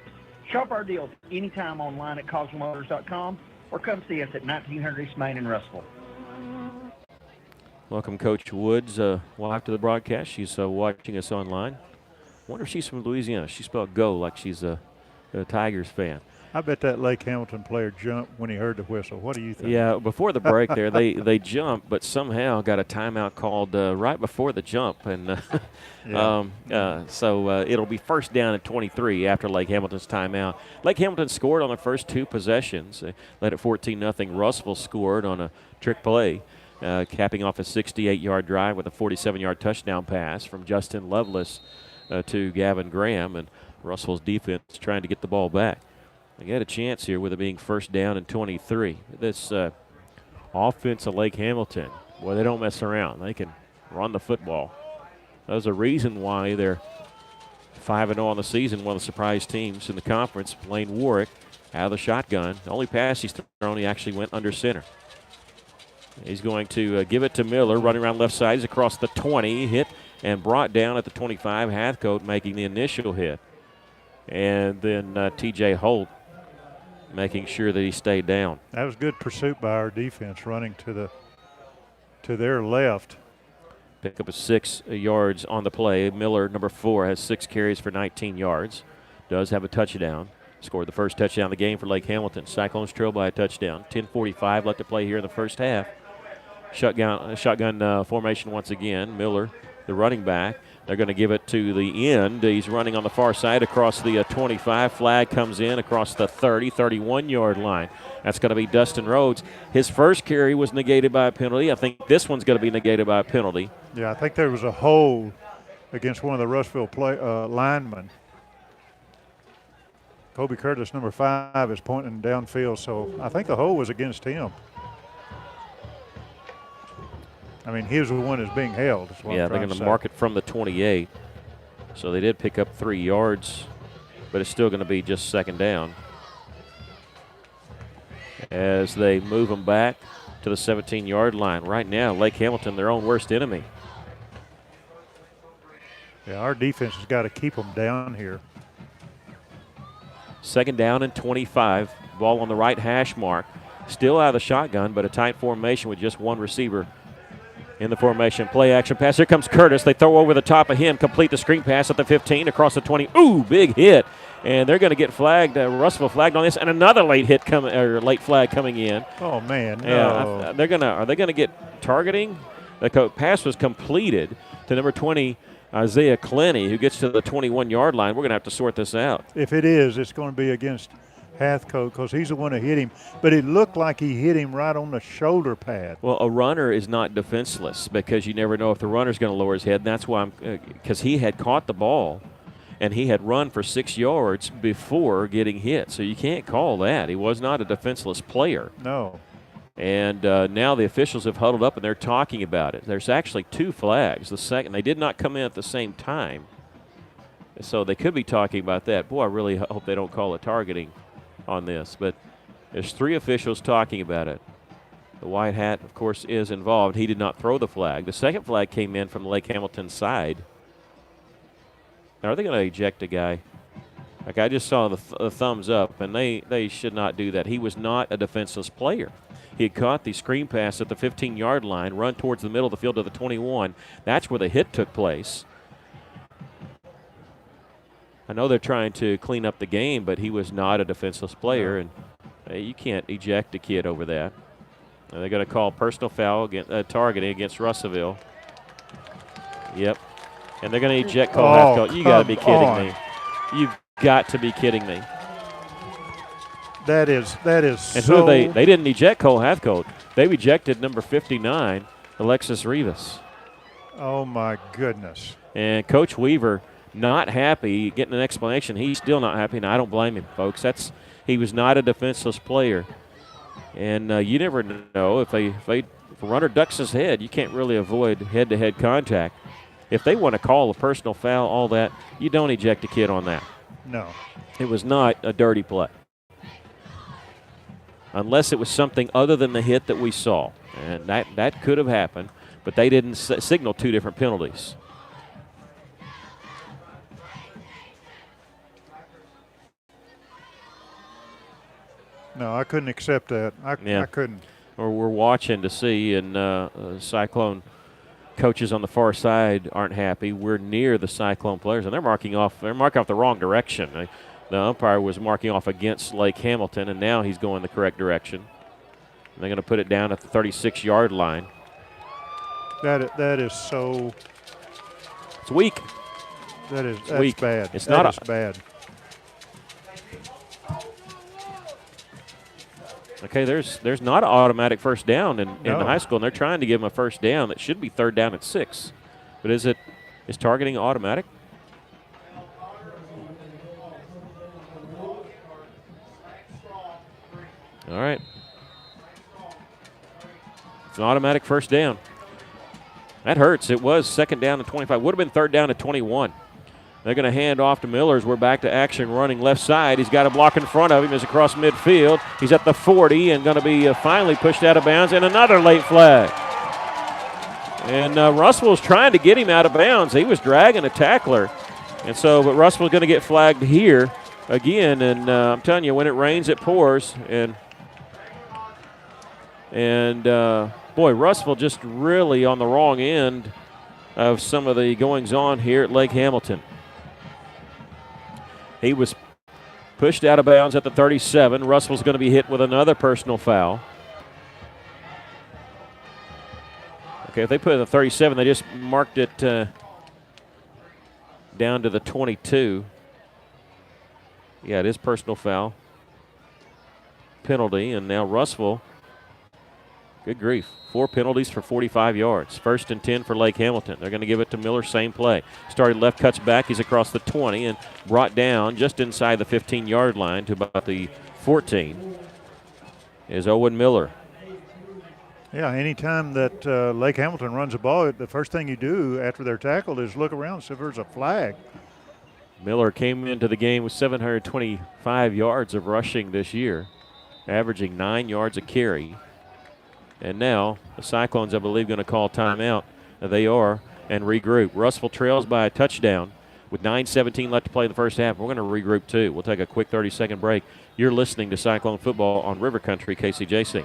Shop our deals anytime online at CosmoMotors.com or come see us at 1900 East Main in Russellville. Welcome, Coach Woods. Live to the broadcast. She's watching us online. Wonder if she's from Louisiana. She spelled go like she's a Tigers fan. I bet that Lake Hamilton player jumped when he heard the whistle. What do you think? Yeah, before the break there, they jumped, but somehow got a timeout called right before the jump. And so it'll be 1st down at 23 after Lake Hamilton's timeout. Lake Hamilton scored on their first 2 possessions. They led at 14-0. Russellville scored on a trick play, capping off a 68-yard drive with a 47-yard touchdown pass from Justin Lovelace to Gavin Graham. And Russellville's defense trying to get the ball back. They got a chance here with it being 1st down and 23. This offense of Lake Hamilton, boy, they don't mess around. They can run the football. There's a reason why they're 5-0 on the season, one of the surprise teams in the conference. Blaine Warwick out of the shotgun. The only pass he's thrown, he actually went under center. He's going to give it to Miller, running around left side. He's across the 20, hit and brought down at the 25. Hathcote making the initial hit. And then T.J. Holt making sure that he stayed down. That was good pursuit by our defense, running to their left. Pick up a 6 yards on the play. Miller, number 4, has 6 carries for 19 yards. Does have a touchdown. Scored the first touchdown of the game for Lake Hamilton. Cyclones trail by a touchdown. 10:45 left to play here in the first half. Shotgun formation once again. Miller, the running back. They're going to give it to the end. He's running on the far side across the 25. Flag comes in across the 30, 31-yard line. That's going to be Dustin Rhodes. His first carry was negated by a penalty. I think this one's going to be negated by a penalty. Yeah, I think there was a hold against one of the Russellville linemen. Kobe Curtis, number 5, is pointing downfield, so I think the hold was against him. I mean, he was the one that's being held. Yeah, they're going to mark it from the 28. So they did pick up 3 yards, but it's still going to be just 2nd down. As they move them back to the 17-yard line. Right now, Lake Hamilton, their own worst enemy. Yeah, our defense has got to keep them down here. 2nd down and 25. Ball on the right hash mark. Still out of the shotgun, but a tight formation with just one receiver in the formation. Play action pass. Here comes Curtis. They throw over the top of him. Complete the screen pass at the 15, across the 20. Ooh, big hit. And they're going to get flagged. Russellville flagged on this, and another late flag coming in. Oh man, no. Yeah, are they going to get targeting? The pass was completed to number 20, Isaiah Clenny, who gets to the 21-yard line. We're going to have to sort this out. If it is, it's going to be against Hathcote because he's the one that hit him. But it looked like he hit him right on the shoulder pad. Well, a runner is not defenseless because you never know if the runner's going to lower his head. And that's why because he had caught the ball and he had run for 6 yards before getting hit. So you can't call that. He was not a defenseless player. No. And now the officials have huddled up and they're talking about it. There's actually 2 flags. The second, they did not come in at the same time. So they could be talking about that. Boy, I really hope they don't call it targeting on this. But there's 3 officials talking about it. The white hat, of course, is involved. He did not throw the flag. The second flag came in from the Lake Hamilton side. Now, are they going to eject a guy? Like I just saw the thumbs up, and they should not do that. He was not a defenseless player. He had caught the screen pass at the 15-yard line, run towards the middle of the field to the 21. That's where the hit took place. I know they're trying to clean up the game, but he was not a defenseless player, and you can't eject a kid over that. They're going to call personal foul targeting against Russellville. Yep. And they're going to eject Cole Hathcote. You got to be kidding me. You've got to be kidding me. That is and so. And they didn't eject Cole Hathcote. They rejected number 59, Alexis Rivas. Oh, my goodness. And Coach Weaver not happy, getting an explanation. He's still not happy, and I don't blame him, folks. He was not a defenseless player. And you never know if a runner ducks his head, you can't really avoid head-to-head contact. If they want to call a personal foul, all that, you don't eject a kid on that. No. It was not a dirty play. Unless it was something other than the hit that we saw. And that could have happened, but they didn't signal two different penalties. No, I couldn't accept that. I couldn't. Or we're watching to see, and Cyclone coaches on the far side aren't happy. We're near the Cyclone players, and they're marking off the wrong direction. The umpire was marking off against Lake Hamilton, and now he's going the correct direction. And they're going to put it down at the 36-yard line. That is so. It's weak. That's weak. Bad. It's that not is bad. Okay, there's not an automatic first down in high school, and they're trying to give him a first down that should be third down at 6. But is targeting automatic? All right. It's an automatic first down. That hurts. It was second down and 25. Would have been third down at 21. They're going to hand off to Millers. We're back to action running left side. He's got a block in front of him. He's across midfield. He's at the 40 and going to be finally pushed out of bounds, and another late flag. And Russell's trying to get him out of bounds. He was dragging a tackler. And so, but Russell's going to get flagged here again. And I'm telling you, when it rains, it pours. And boy, Russell just really on the wrong end of some of the goings-on here at Lake Hamilton. He was pushed out of bounds at the 37. Russell's going to be hit with another personal foul. Okay, if they put it at the 37, they just marked it down to the 22. Yeah, it is personal foul. Penalty, and now Russell, good grief, 4 penalties for 45 yards. First and 10 for Lake Hamilton. They're going to give it to Miller, same play. Started left, cuts back. He's across the 20 and brought down just inside the 15-yard line to about the 14 is Owen Miller. Yeah, anytime that Lake Hamilton runs a ball, the first thing you do after they're tackled is look around and see if there's a flag. Miller came into the game with 725 yards of rushing this year, averaging 9 yards a carry. And now the Cyclones, I believe, going to call timeout. They are, and regroup. Russell trails by a touchdown with 9:17 left to play in the first half. We're going to regroup too. We'll take a quick 30-second break. You're listening to Cyclone Football on River Country KCJC.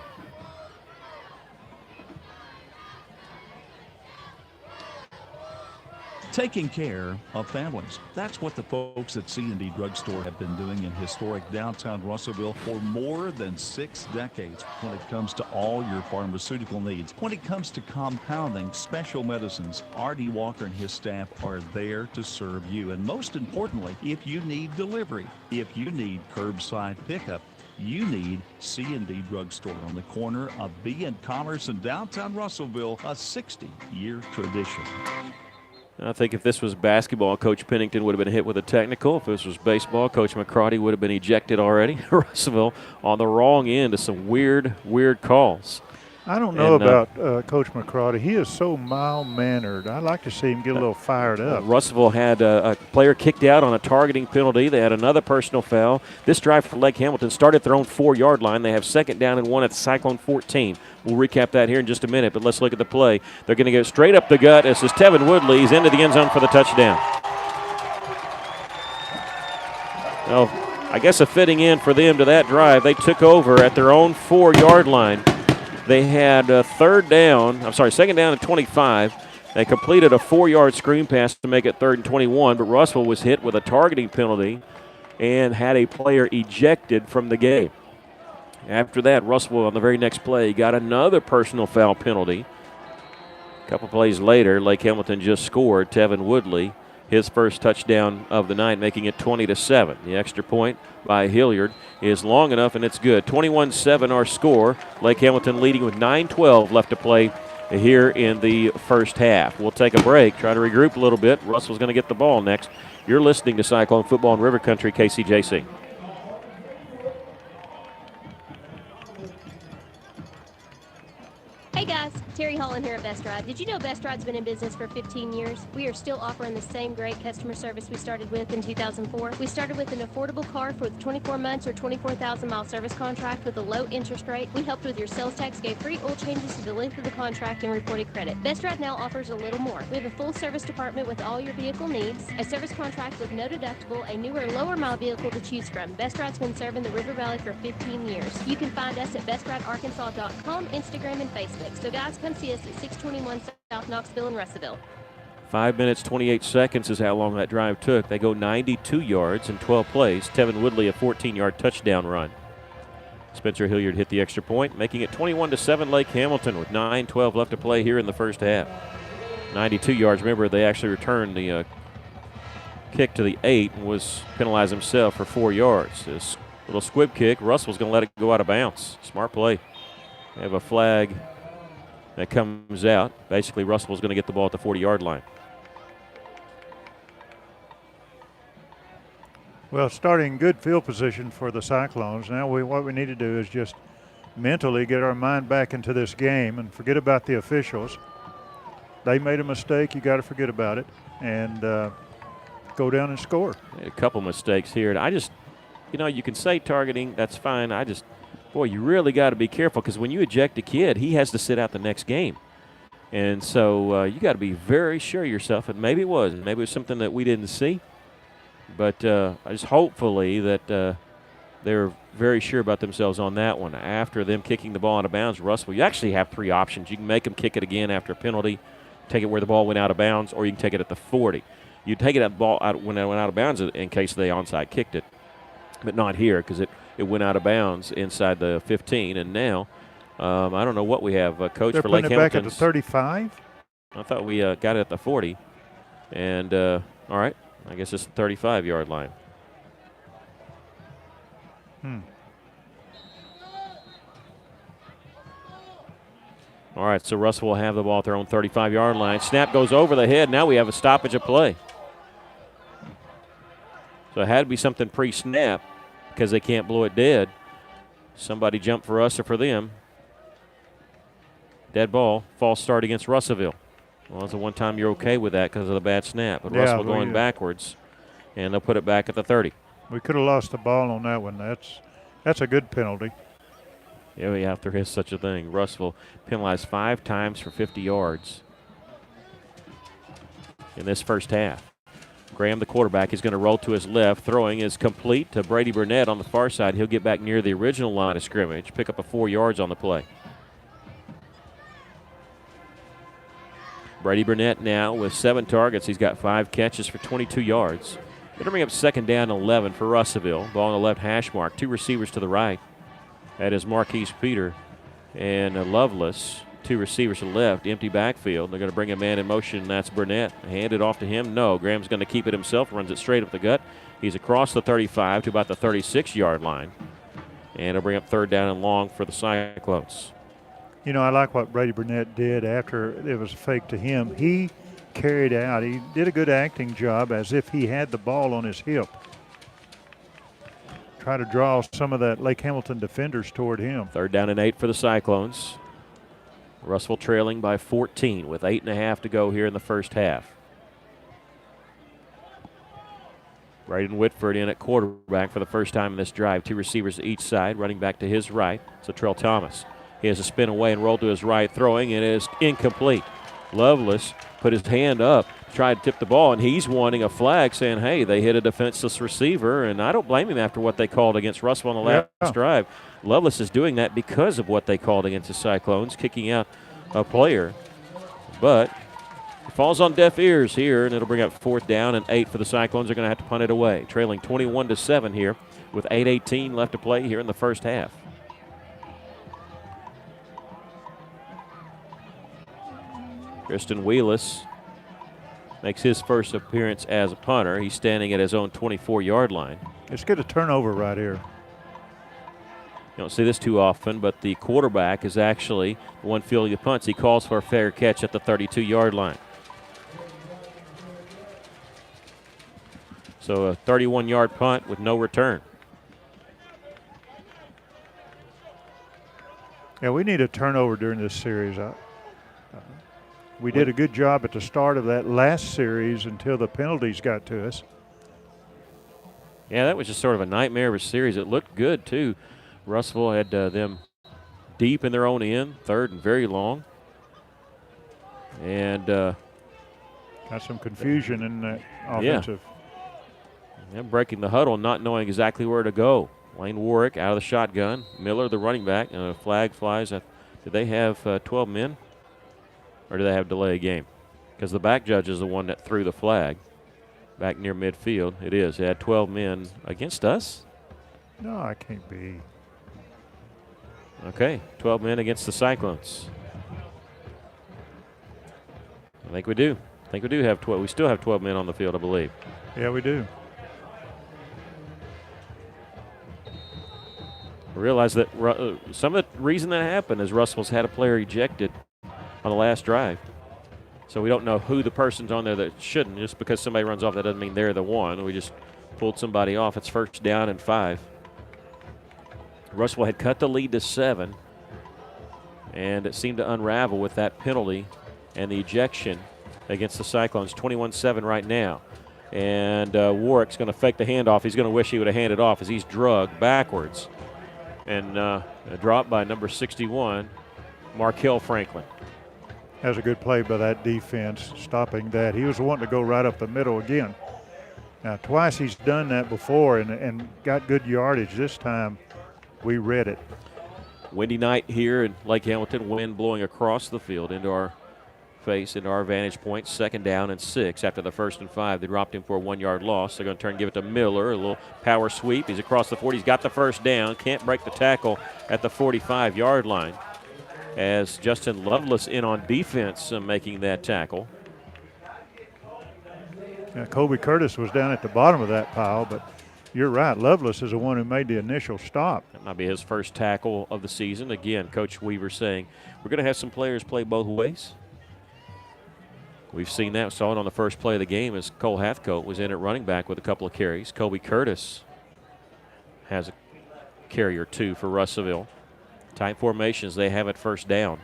Taking care of families. That's what the folks at C&D Drugstore have been doing in historic downtown Russellville for more than 6 decades when it comes to all your pharmaceutical needs. When it comes to compounding special medicines, R.D. Walker and his staff are there to serve you. And most importantly, if you need delivery, if you need curbside pickup, you need C&D Drugstore on the corner of B and Commerce in downtown Russellville, a 60-year tradition. I think if this was basketball, Coach Pennington would have been hit with a technical. If this was baseball, Coach McCarty would have been ejected already. Russellville on the wrong end of some weird calls. I don't know about Coach McCarty. He is so mild-mannered. I'd like to see him get a little fired up. Russellville had a player kicked out on a targeting penalty. They had another personal foul. This drive for Lake Hamilton started at their own 4-yard line. They have second down and 1 at the Cyclone 14. We'll recap that here in just a minute, but let's look at the play. They're going to go straight up the gut. This is Tevin Woodley. He's into the end zone for the touchdown. Well, I guess a fitting end for them to that drive. They took over at their own 4-yard line. They had second down and 25. They completed a 4-yard screen pass to make it 3rd and 21, but Russell was hit with a targeting penalty and had a player ejected from the game. After that, Russell on the very next play got another personal foul penalty. A couple plays later, Lake Hamilton just scored. Tevin Woodley, his first touchdown of the night, making it 20-7. The extra point by Hilliard is long enough, and it's good. 21-7 our score. Lake Hamilton leading with 9:12 left to play here in the first half. We'll take a break, try to regroup a little bit. Russell's going to get the ball next. You're listening to Cyclone Football in River Country, KCJC. Hey guys, Terry Holland here at Best Ride. Did you know Best Ride's been in business for 15 years? We are still offering the same great customer service we started with in 2004. We started with an affordable car for 24 months or 24,000 mile service contract with a low interest rate. We helped with your sales tax, gave free oil changes to the length of the contract, and reported credit. Best Ride now offers a little more. We have a full service department with all your vehicle needs, a service contract with no deductible, a newer, lower mile vehicle to choose from. Best Ride's been serving the River Valley for 15 years. You can find us at BestRideArkansas.com, Instagram, and Facebook. So guys, come see us at 621 South Knoxville in Russellville. 5 minutes, 28 seconds is how long that drive took. They go 92 yards in 12 plays. Tevin Woodley, a 14-yard touchdown run. Spencer Hilliard hit the extra point, making it 21-7 Lake Hamilton with 9:12 left to play here in the first half. 92 yards. Remember, they actually returned the kick to the 8 and was penalized himself for 4 yards. This little squib kick, Russell's going to let it go out of bounds. Smart play. They have a flag that comes out. Basically, Russell's going to get the ball at the 40-yard line. Well, starting good field position for the Cyclones. Now what we need to do is just mentally get our mind back into this game and forget about the officials. They made a mistake. You got to forget about it and go down and score. A couple mistakes here. And I just, you can say targeting. That's fine. Boy, you really got to be careful because when you eject a kid, he has to sit out the next game. And so you got to be very sure of yourself. And maybe it was something that we didn't see. But I just hopefully that they're very sure about themselves on that one. After them kicking the ball out of bounds, Russell, you actually have 3 options. You can make them kick it again after a penalty, take it where the ball went out of bounds, or you can take it at the 40. You take it at the ball out when it went out of bounds in case they onside kicked it. But not here because it went out of bounds inside the 15. And now, I don't know what we have. Coach They're for Lake Hamilton. They're putting it back at the 35? I thought we got it at the 40. And, all right, I guess it's the 35-yard line. All right, so Russell will have the ball at their own 35-yard line. Snap goes over the head. Now we have a stoppage of play. So it had to be something pre-snap because they can't blow it dead. Somebody jumped for us or for them. Dead ball, false start against Russellville. Well, it's the one time you're okay with that because of the bad snap. But Russell going backwards, and they'll put it back at the 30. We could have lost the ball on that one. That's a good penalty. Yeah, if there is such a thing. Russellville penalized 5 times for 50 yards in this first half. Graham, the quarterback, is going to roll to his left. Throwing is complete to Brady Burnett on the far side. He'll get back near the original line of scrimmage, pick up a 4 yards on the play. Brady Burnett now with 7 targets. He's got 5 catches for 22 yards. Going to bring up 2nd down and 11 for Russellville. Ball on the left hash mark. 2 receivers to the right. That is Marquise Peter and Lovelace. 2 receivers to the left. Empty backfield. They're going to bring a man in motion, and that's Burnett. Hand it off to him. No. Graham's going to keep it himself. Runs it straight up the gut. He's across the 35 to about the 36-yard line. And it'll bring up 3rd down and long for the Cyclones. I like what Brady Burnett did after it was a fake to him. He carried out. He did a good acting job as if he had the ball on his hip. Try to draw some of that Lake Hamilton defenders toward him. 3rd down and 8 for the Cyclones. Russell trailing by 14 with 8.5 to go here in the first half. Braden Whitford in at quarterback for the first time in this drive. 2 receivers each side, running back to his right. So Trell Thomas. He has a spin away and roll to his right, throwing. It is incomplete. Lovelace put his hand up, try to tip the ball, and he's wanting a flag saying, hey, they hit a defenseless receiver, and I don't blame him after what they called against Russell on the last drive. Lovelace is doing that because of what they called against the Cyclones, kicking out a player. But it falls on deaf ears here, and it'll bring up 4th down and 8 for the Cyclones. They're going to have to punt it away, trailing 21-7 here with 8:18 left to play here in the first half. Kristen Wheelis makes his first appearance as a punter. He's standing at his own 24-yard line. Let's get a turnover right here. You don't see this too often, but the quarterback is actually the one fielding the punts. He calls for a fair catch at the 32-yard line. So a 31-yard punt with no return. Yeah, we need a turnover during this series. We did a good job at the start of that last series until the penalties got to us. Yeah, that was just sort of a nightmare of a series. It looked good, too. Russellville had them deep in their own end, 3rd and very long. And got some confusion in that offensive. Yeah, breaking the huddle, not knowing exactly where to go. Lane Warwick out of the shotgun. Miller, the running back, and a flag flies. Did they have 12 men? Or do they have delay a game? Because the back judge is the one that threw the flag back near midfield. It is. They had 12 men against us? No, I can't be. Okay, 12 men against the Cyclones. I think we do. I think we do have 12. We still have 12 men on the field, I believe. Yeah, we do. I realize that some of the reason that happened is Russell's had a player ejected on the last drive. So we don't know who the person's on there that shouldn't. Just because somebody runs off, that doesn't mean they're the one. We just pulled somebody off. It's 1st down and 5. Russell had cut the lead to 7, and it seemed to unravel with that penalty and the ejection against the Cyclones. 21-7 right now. And Warwick's going to fake the handoff. He's going to wish he would have handed off as he's drugged backwards. And a drop by number 61, Markel Franklin. That was a good play by that defense, stopping that. He was wanting to go right up the middle again. Now, twice he's done that before and got good yardage. This time, we read it. Windy night here in Lake Hamilton. Wind blowing across the field into our face, into our vantage point. 2nd down and 6 after the 1st and 5. They dropped him for a 1-yard loss. They're going to turn and give it to Miller. A little power sweep. He's across the 40. He's got the 1st down. Can't break the tackle at the 45-yard line, as Justin Lovelace in on defense making that tackle. Yeah, Kobe Curtis was down at the bottom of that pile, but you're right. Lovelace is the one who made the initial stop. That might be his first tackle of the season. Again, Coach Weaver saying we're going to have some players play both ways. We've seen that. Saw it on the first play of the game as Cole Hathcote was in at running back with a couple of carries. Kobe Curtis has a carry or 2 for Russellville. Tight formations, they have it 1st down.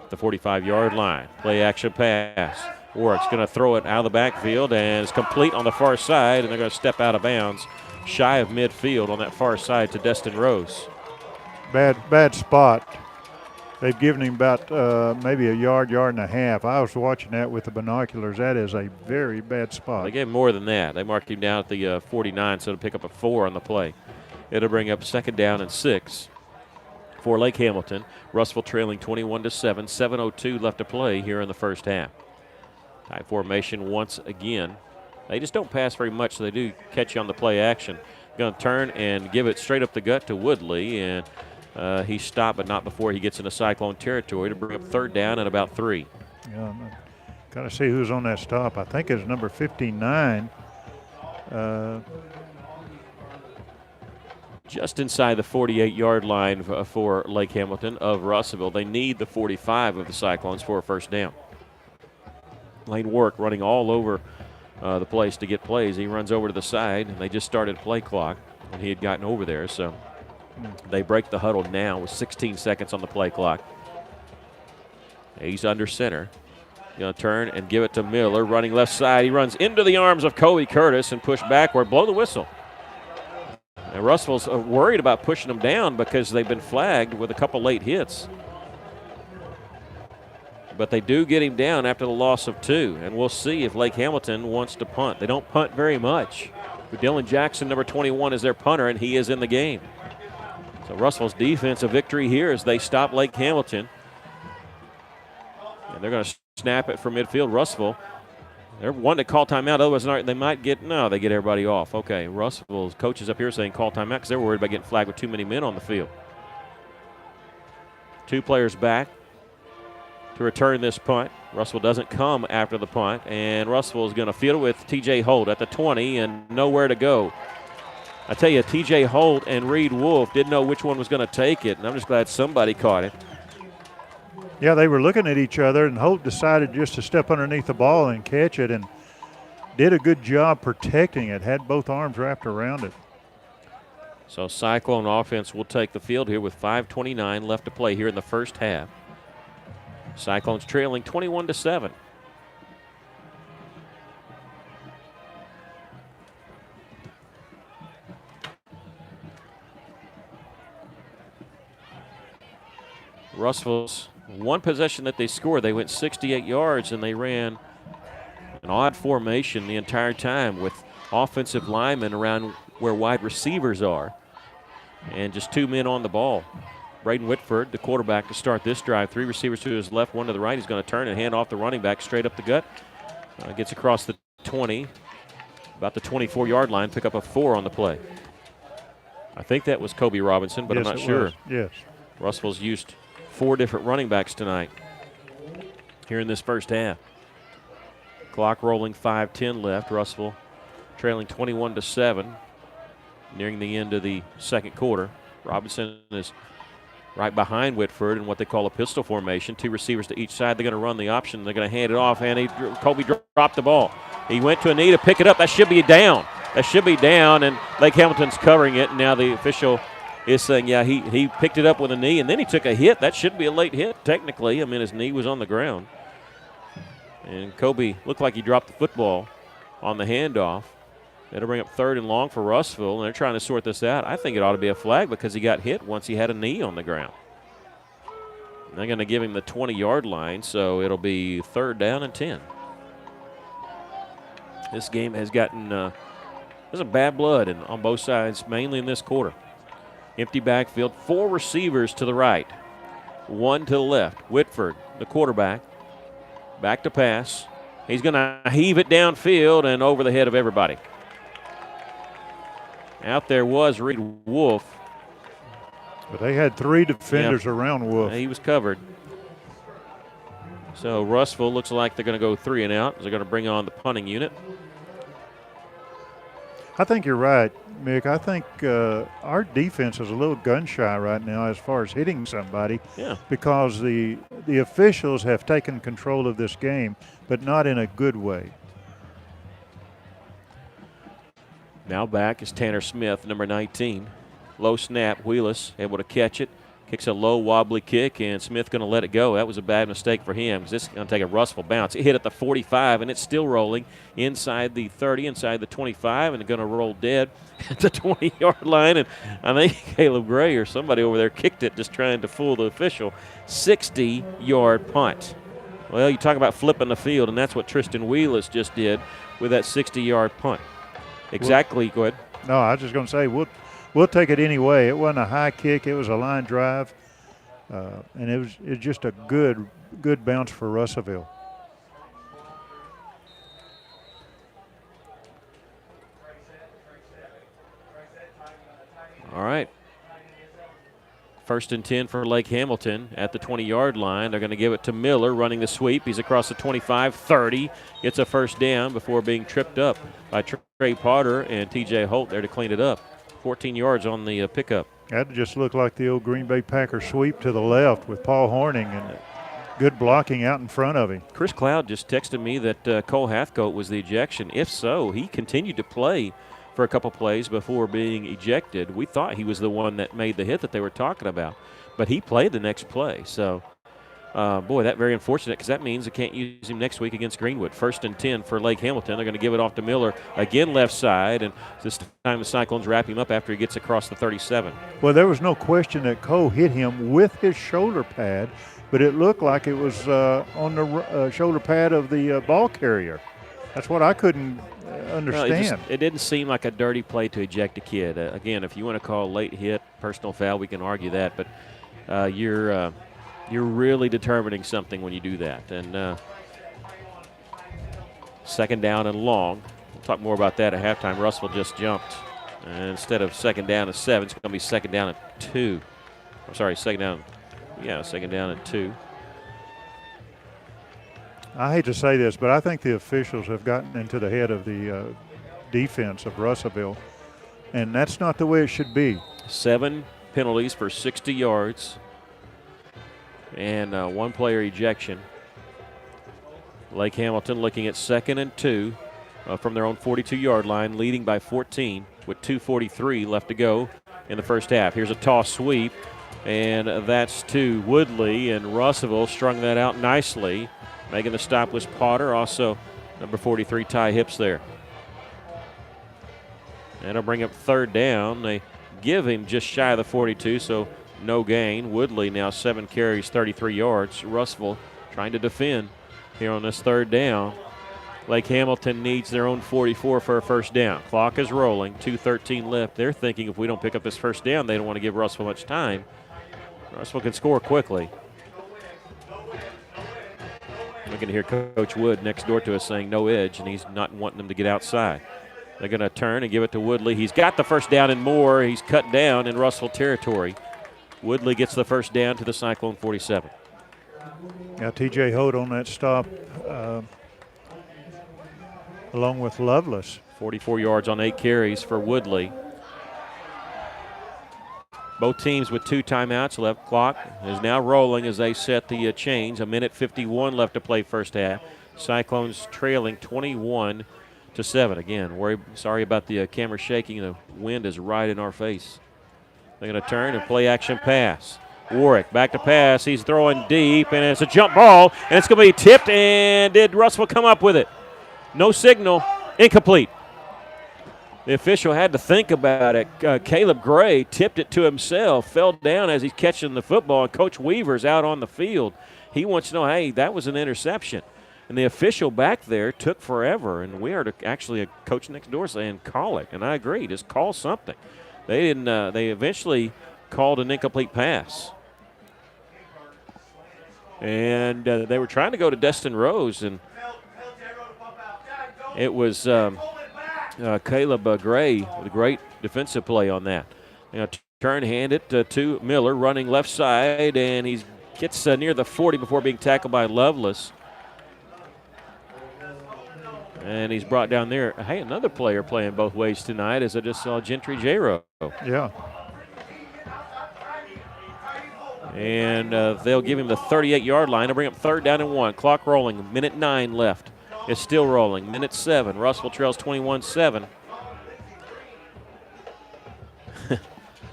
The 45-yard line. Play action pass. Warwick's going to throw it out of the backfield, and it's complete on the far side, and they're going to step out of bounds shy of midfield on that far side to Destin Rose. Bad spot. They've given him about maybe a yard and a half. I was watching that with the binoculars. That is a very bad spot. They gave him more than that. They marked him down at the 49, so to pick up a 4 on the play. It'll bring up 2nd down and 6 for Lake Hamilton. Russellville trailing 21-7. 7:02 left to play here in the first half. Tight formation once again. They just don't pass very much, so they do catch you on the play action. Going to turn and give it straight up the gut to Woodley, and he stopped, but not before he gets into Cyclone territory to bring up 3rd down at about 3. Yeah, got to see who's on that stop. I think it's number 59. Just inside the 48-yard line for Lake Hamilton of Russellville. They need the 45 of the Cyclones for a 1st down. Lane Warwick running all over the place to get plays. He runs over to the side, and they just started play clock when he had gotten over there. So they break the huddle now with 16 seconds on the play clock. He's under center. Going to turn and give it to Miller, running left side. He runs into the arms of Kobe Curtis and pushed backward. Blow the whistle. And Russell's worried about pushing them down because they've been flagged with a couple late hits. but they do get him down after the loss of 2. And we'll see if Lake Hamilton wants to punt. They don't punt very much. But Dylan Jackson, number 21, is their punter, and he is in the game. So Russell's defense a victory here as they stop Lake Hamilton. And they're going to snap it from midfield. Russellville, they're wanting to call timeout. Otherwise, they might get, no, they get everybody off. Okay, Russellville's coaches up here saying call timeout because they're worried about getting flagged with too many men on the field. 2 players back to return this punt. Russellville doesn't come after the punt, and Russellville is going to field with T.J. Holt at the 20 and nowhere to go. I tell you, T.J. Holt and Reed Wolf didn't know which one was going to take it, and I'm just glad somebody caught it. Yeah, they were looking at each other, and Holt decided just to step underneath the ball and catch it and did a good job protecting it, had both arms wrapped around it. So Cyclone offense will take the field here with 5:29 left to play here in the first half. Cyclones trailing 21-7. Russellville's one possession that they scored, they went 68 yards and they ran an odd formation the entire time with offensive linemen around where wide receivers are and just 2 men on the ball. Braden Whitford, the quarterback, to start this drive. 3 receivers to his left, 1 to the right. He's going to turn and hand off the running back straight up the gut. Gets across the 20, about the 24-yard line, pick up a 4 on the play. I think that was Kobe Robinson, but yes, I'm not sure. Was. Yes. Russellville's used 4 different running backs tonight here in this first half. Clock rolling, 5:10 left. Russellville trailing 21-7, nearing the end of the second quarter. Robinson is right behind Whitford in what they call a pistol formation. 2 receivers to each side. They're going to run the option. They're going to hand it off, and Kobe dropped the ball. He went to a knee to pick it up. That should be down. That should be down, and Lake Hamilton's covering it. And now the official is saying, yeah, he picked it up with a knee, and then he took a hit. That should be a late hit, technically. I mean, his knee was on the ground. And Kobe looked like he dropped the football on the handoff. That'll bring up 3rd and long for Russellville, and they're trying to sort this out. I think it ought to be a flag because he got hit once he had a knee on the ground. And they're going to give him the 20-yard line, so it'll be 3rd down and 10. This game has gotten there's some bad blood on both sides, mainly in this quarter. Empty backfield, 4 receivers to the right, 1 to the left. Whitford, the quarterback, back to pass. He's going to heave it downfield and over the head of everybody. Out there was Reed Wolf. But they had 3 defenders around Wolf. He was covered. So Russellville looks like they're going to go 3 and out. They're going to bring on the punting unit. I think you're right, Mick. I think our defense is a little gun shy right now as far as hitting somebody. Yeah. Because the officials have taken control of this game, but not in a good way. Now back is Tanner Smith, number 19. Low snap, Wheelis able to catch it. Kicks a low wobbly kick, and Smith going to let it go. That was a bad mistake for him because this is going to take a Russellville bounce. It hit at the 45, and it's still rolling inside the 30, inside the 25, and going to roll dead at the 20-yard line. And I think Caleb Gray or somebody over there kicked it just trying to fool the official. 60-yard punt. Well, you talk about flipping the field, and that's what Tristan Wheelis just did with that 60-yard punt. Exactly. Go ahead. No, I was just going to say we'll take it anyway. It wasn't a high kick. It was a line drive, and it was just a good bounce for Russellville. All right. 1st and 10 for Lake Hamilton at the 20-yard line. They're going to give it to Miller running the sweep. He's across the 25, 30. Gets a first down before being tripped up by Trey Potter and T.J. Holt there to clean it up. 14 yards on the pickup. That just looked like the old Green Bay Packers sweep to the left with Paul Horning and good blocking out in front of him. Chris Cloud just texted me that Cole Hathcote was the ejection. If so, he continued to play for a couple plays before being ejected. We thought he was the one that made the hit that they were talking about, but he played the next play. So, boy, that's very unfortunate because that means they can't use him next week against Greenwood. 1st and 10 for Lake Hamilton. They're going to give it off to Miller again left side, and this time the Cyclones wrap him up after he gets across the 37. Well, there was no question that Cole hit him with his shoulder pad but it looked like it was on the shoulder pad of the ball carrier. That's what I couldn't understand. Well, it didn't seem like a dirty play to eject a kid. Again, if you want to call a late hit, personal foul, we can argue that, but you're really determining something when you do that. And second down and long. We'll talk more about that at halftime. Russell just jumped. And instead of second down and 7, it's going to be second down and 2. I'm sorry, second down and 2. I hate to say this, but I think the officials have gotten into the head of the defense of Russellville, and that's not the way it should be. 7 penalties for 60 yards and 1 player ejection. Lake Hamilton looking at 2nd and 2 from their own 42-yard line, leading by 14 with 2:43 left to go in the first half. Here's a toss sweep, and that's to Woodley, and Russellville strung that out nicely. Making the stop was Potter, also number 43, Ty Hips there. And it'll bring up third down. They give him just shy of the 42, so no gain. Woodley now 7 carries, 33 yards. Russellville trying to defend here on this third down. Lake Hamilton needs their own 44 for a first down. Clock is rolling, 2:13 left. They're thinking if we don't pick up this first down, they don't want to give Russellville much time. Russellville can score quickly. We're going to hear Coach Wood next door to us saying no edge, and he's not wanting them to get outside. They're going to turn and give it to Woodley. He's got the first down and more. He's cut down in Russellville territory. Woodley gets the first down to the Cyclone 47. Yeah, T.J. Holt on that stop along with Lovelace. 44 yards on 8 carries for Woodley. Both teams with 2 timeouts left. Clock is now rolling as they set the chains. 1:51 left to play first half. Cyclones trailing 21-7. Again, sorry about the camera shaking. The wind is right in our face. They're going to turn and play action pass. Warwick back to pass. He's throwing deep, and it's a jump ball, and it's going to be tipped. And did Russell come up with it? No signal. Incomplete. The official had to think about it. Caleb Gray tipped it to himself, fell down as he's catching the football, and Coach Weaver's out on the field. He wants to know, hey, that was an interception. And the official back there took forever, and we heard actually a coach next door saying, call it. And I agree, just call something. They didn't. They eventually called an incomplete pass. And they were trying to go to Destin Rose, and it was Caleb Gray with a great defensive play on that. Turn, hand it to Miller, running left side, and he gets near the 40 before being tackled by Lovelace. And he's brought down there. Hey, another player playing both ways tonight, as I just saw Gentry J-Row. Yeah. And they'll give him the 38-yard line. They'll bring up third down and 1. Clock rolling. 1:09 left. It's still rolling. 1:07. Russell trails 21-7.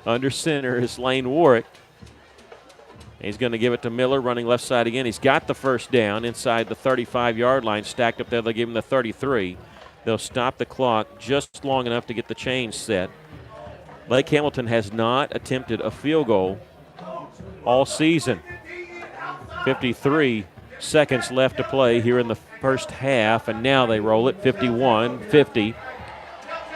Under center is Lane Warwick. He's going to give it to Miller, running left side again. He's got the first down inside the 35-yard line. Stacked up there, they'll give him the 33. They'll stop the clock just long enough to get the change set. Lake Hamilton has not attempted a field goal all season. 53 seconds left to play here in the first half, and now they roll it 51-50.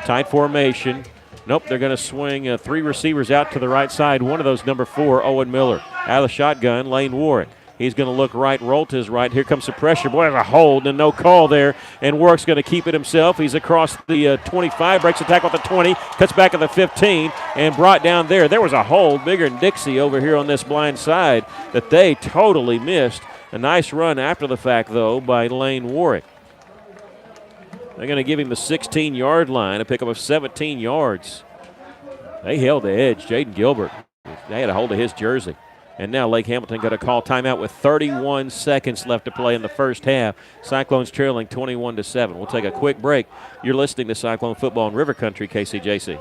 Tight formation. Nope, they're going to swing 3 receivers out to the right side. One of those, number 4, Owen Miller. Out of the shotgun, Lane Warwick. He's going to look right, roll to his right. Here comes the pressure. Boy, there's a hold and no call there. And Warwick's going to keep it himself. He's across the 25, breaks the tackle at the 20, cuts back at the 15, and brought down there. There was a hold bigger than Dixie over here on this blind side that they totally missed. A nice run after the fact, though, by Lane Warwick. They're going to give him the 16-yard line, a pickup of 17 yards. They held the edge. Jaden Gilbert, they had a hold of his jersey. And now Lake Hamilton got a call timeout with 31 seconds left to play in the first half. Cyclones trailing 21-7. We'll take a quick break. You're listening to Cyclone Football in River Country, KCJC.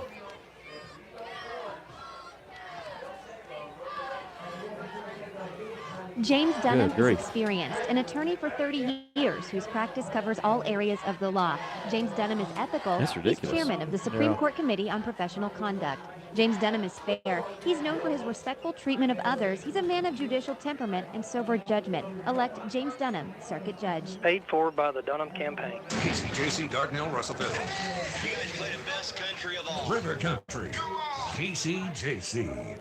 James Dunham is experienced, an attorney for 30 years whose practice covers all areas of the law. James Dunham is ethical. That's ridiculous. He's chairman of the Supreme Court Committee on Professional Conduct. James Dunham is fair. He's known for his respectful treatment of others. He's a man of judicial temperament and sober judgment. Elect James Dunham, Circuit Judge. Paid for by the Dunham campaign. KCJC, Darknell, Russellville. You guys play the best country of all. River Country. KCJC.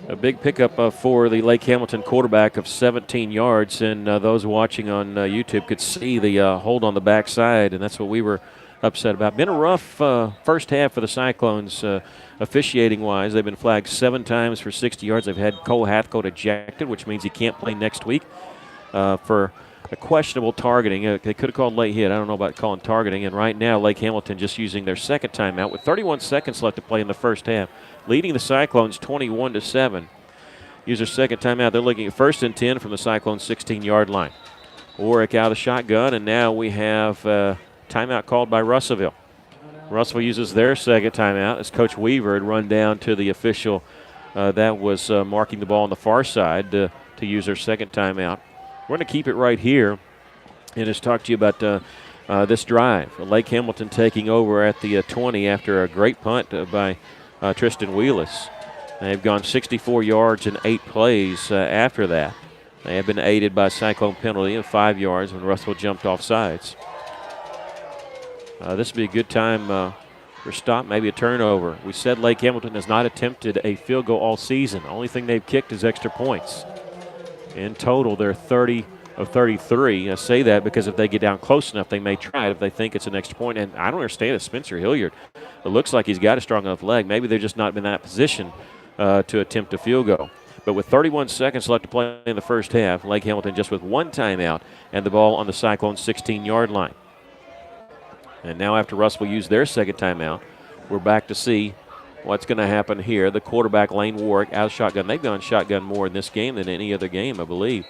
A big pickup for the Lake Hamilton quarterback of 17 yards, and those watching on YouTube could see the hold on the backside, and that's what we were upset about. Been a rough first half for the Cyclones officiating-wise. They've been flagged 7 times for 60 yards. They've had Cole Hathcote ejected, which means he can't play next week for a questionable targeting. They could have called late hit. I don't know about calling targeting. And right now, Lake Hamilton just using their second timeout with 31 seconds left to play in the first half, leading the Cyclones 21-7. Use their second timeout. They're looking at 1st and 10 from the Cyclones' 16-yard line. Warwick out of the shotgun, and now we have timeout called by Russellville. Russellville uses their second timeout as Coach Weaver had run down to the official that was marking the ball on the far side to use their second timeout. We're going to keep it right here and just talk to you about this drive. Lake Hamilton taking over at the 20 after a great punt by Tristan Wheelis. They've gone 64 yards in 8 plays after that. They have been aided by a Cyclone penalty of 5 yards when Russell jumped off sides. This would be a good time for a stop, maybe a turnover. We said Lake Hamilton has not attempted a field goal all season. The only thing they've kicked is extra points. In total, they're 30 of 33. I say that because if they get down close enough, they may try it if they think it's an extra point. And I don't understand it. Spencer Hilliard, it looks like he's got a strong enough leg. Maybe they've just not been in that position to attempt a field goal. But with 31 seconds left to play in the first half, Lake Hamilton just with 1 timeout and the ball on the Cyclone's 16-yard line. And now after Russell used their second timeout, we're back to see what's going to happen here. The quarterback, Lane Warwick, out of shotgun. They've gone shotgun more in this game than any other game, I believe.